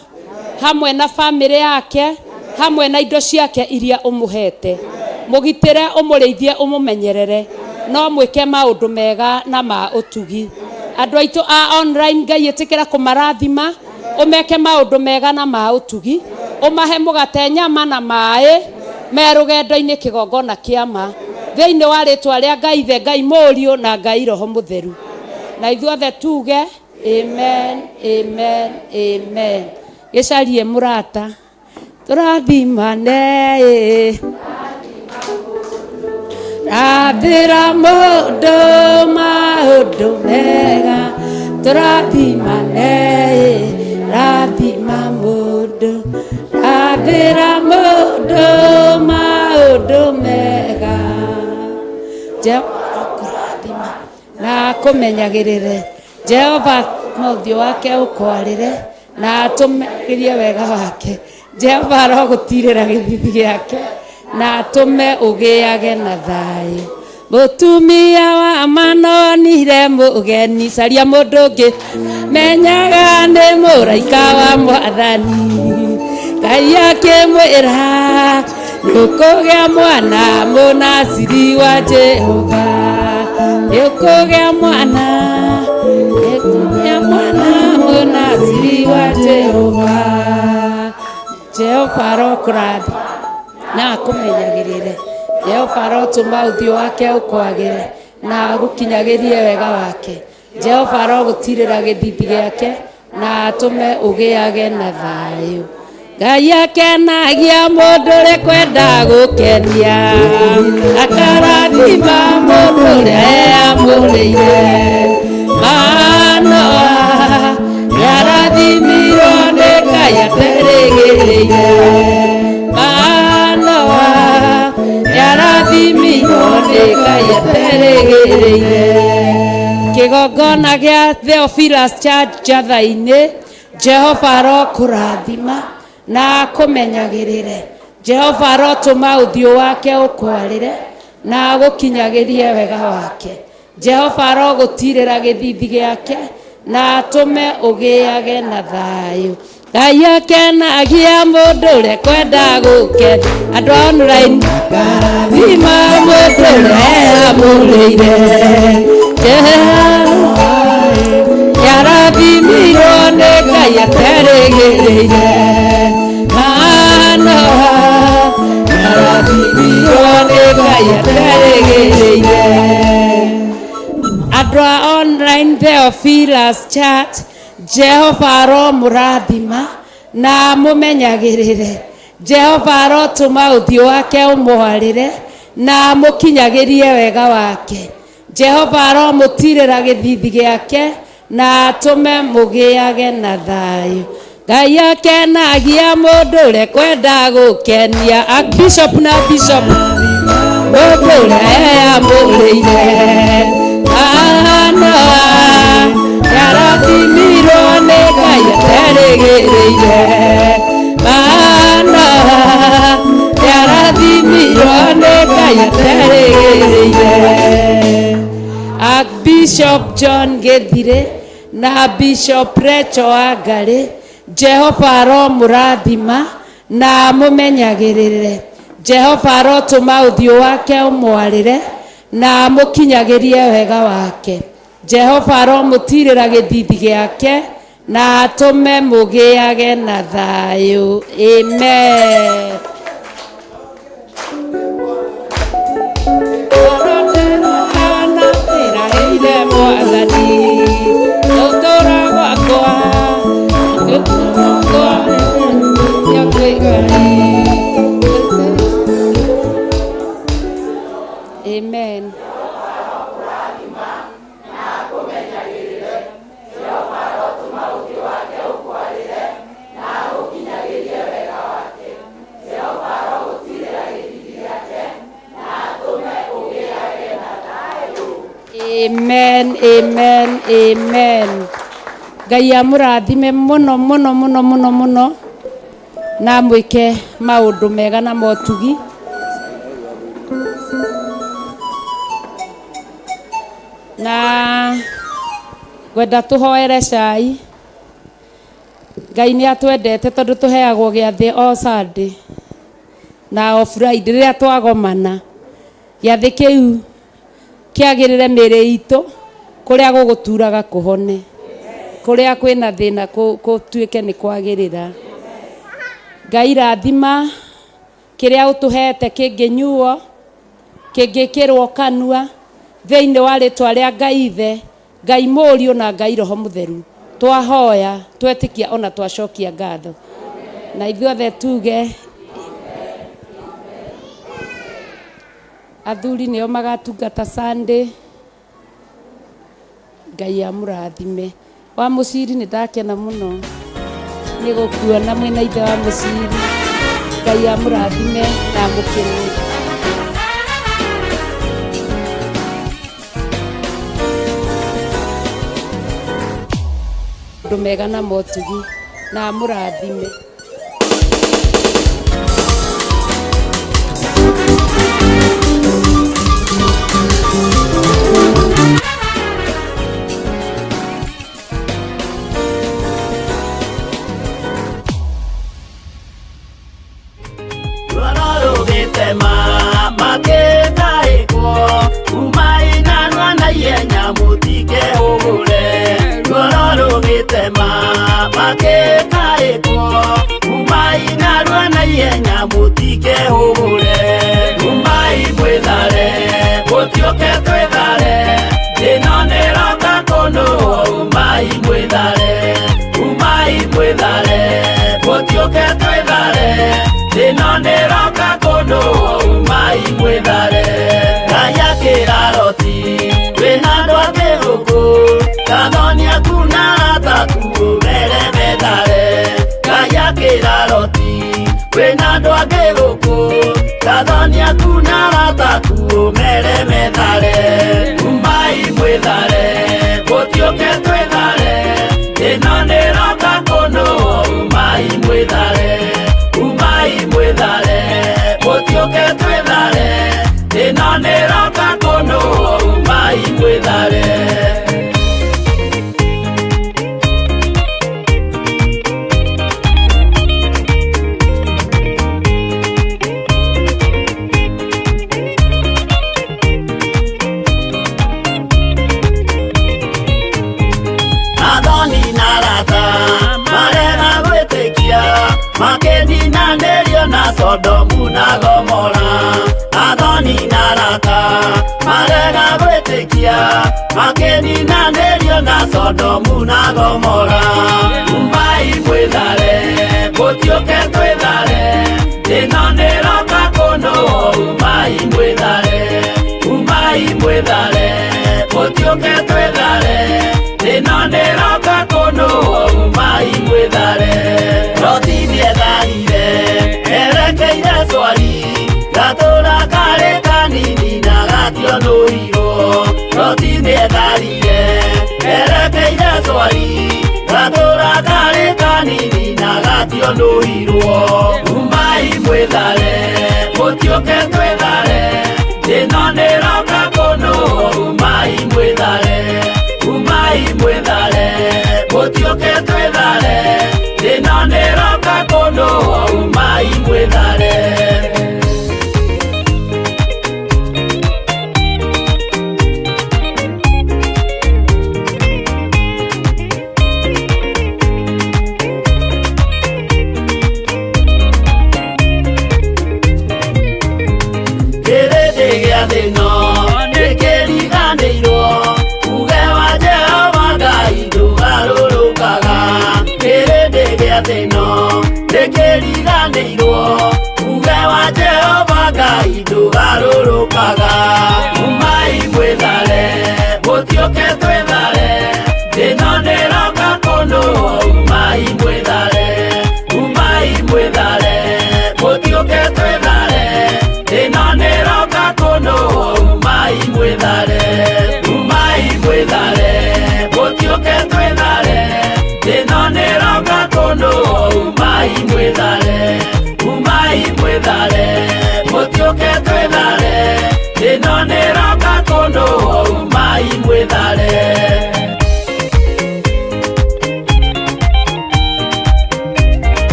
hamwe na family yake hamwe na indo ciake iria ũmũhete. Mũgitĩre, ũmũrĩithie, ũmũmenyerere. No mwĩke maũndũ mega na ma ũtugi. Andũ aitũ a online Ngai ĩtĩkĩra kũmarathima, ũmeke maũndũ mega na ma ũtugi. Ũmahe mũgate, nyama na maĩ me rũgendo-inĩ kĩgongona kĩama. Thĩinĩ wa rĩtwa rĩa Ngai Ithe, Ngai Mũriũ na Ngai Roho Mũtheru. Na ithuothe tuge Amen, amen, amen. Gĩcarie mũrata. Tũrathimane. Rathĩra mũndũ maũndũ mega. Tũrathimane. Rathima mũndũ. Rathĩra mũndũ maũndũ mega. Jehova kũrathima na kũmenyagĩrĩre. Jehova mũthiũ wake ũkwarĩre na atũmegerie wega wake. Jehova arogũtirĩra gĩthithi gĩake na atũme ũgĩage na thayũ. Mũtumia wa manonire mũgeni. Caria mũndũ ũngĩ. Menyaga nĩ mũraika wa Mwathani. Ngai akĩmwĩra nĩũkũgĩa mwana mũnaciri wa Jehova. Nĩũkũgĩa mwana. Nĩũkũgĩa mwana mũnaciri wa Jehova. Jehova arokũrathima na akũmenyagĩrĩre. Jehova arotũma ũthiũ wake ũkwagĩre na agũkinyagĩrie wega wake. Jehova arogũtirĩra gĩthithi gĩake na atũme ũgĩage na thayũ. Ngai akenagia mũndũ ũrĩa kwenda gũkenia. Akarathima mũndũ ũrĩa eamũrĩire. Manoa nĩarathimirwo nĩ Ngai aterĩgĩrĩire. Manoa nĩarathimirwo nĩ Ngai aterĩgĩrĩire. Kĩgongona gĩa Theophilus Church Jatha-inĩ. Jehova arokũrathima na akũmenyagĩrĩre. Jehova arotũma ũthiũ wake ũkwarĩre na agũkinyagĩrie wega wake. Jehova arogũtirĩra gĩthithi gĩake na atũme ũgĩage na thayũ. Ngai akenagia mũndũ ũrĩa kwenda gũkenia. Andũ a online. Akarathima mũndũ ũrĩa eamũrĩire. Nĩarathimirwo nĩ Ngai aterĩgĩrĩire. Manoa nĩarathimirwo nĩ Ngai aterĩgĩrĩire. Andũ a online Theophilus Church. Jehova aromũrathima na amũmenyagĩrĩre. Jehova arotũma ũthiũ wake ũmwarĩre na amũkinyagĩrie wega wake. Jehova aromũtirĩra gĩthithi gĩake na atũme mũgĩage na thayũ. Ngai akenagia mũndũ ũrĩa kwenda gũkenia. Bishop na bishop. Mũndũ ũrĩa eamũrĩire. Manoa nĩarathimirwo nĩ Ngai aterĩgĩrĩire. Manoa nĩarathimirwo nĩ Ngai aterĩgĩrĩire. Bishop John Gĩthirĩ na Bishop Rachel Wangarĩ. Jehova aromũrathima na amũmenyagĩrĩre. Jehova arotũma ũthiũ wake ũmwarĩre na amũkinyagĩrie wega wake. Jehova aromũtirĩra gĩthithi gĩake na atũme mũgĩage na thayũ. Amen. Amen. Amen, amen, amen. Ngai amũrathime mũno mũno mũno mũno mũno na mwĩke maũndũ mega na motugi. Na gwenda tũhoere cai. Ngai nĩ atwendete tondũ tũheagwo gĩathĩ o Sunday na o Friday rĩrĩa twagomana. Gĩathĩ kĩu kĩagĩrĩre mĩĩrĩ itũ kũrĩa gũgũturaga kũhone. Kũrĩa kwĩna thĩna gũtuĩke nĩ kwagĩrĩra. Ngai rathima kĩrĩa ũtũhete kĩngĩnyuo kĩngĩkĩrwo kanua thĩinĩ wa rĩtwa rĩa Ngai Ithe, Ngai Mũriũ na Ngai Roho Mũtheru twahoya twetikia ona twacokia ngatho na ithuothe tuge athuri nĩo magatungata Sunday. Ngai amũrathime. Wa mũciri nĩ ndakena mũno nĩ gũkuona mwĩna ithe wa mũciri. Ngai amũrathime na amũkenie. Andũ mega na motugi na amũrathime.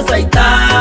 saita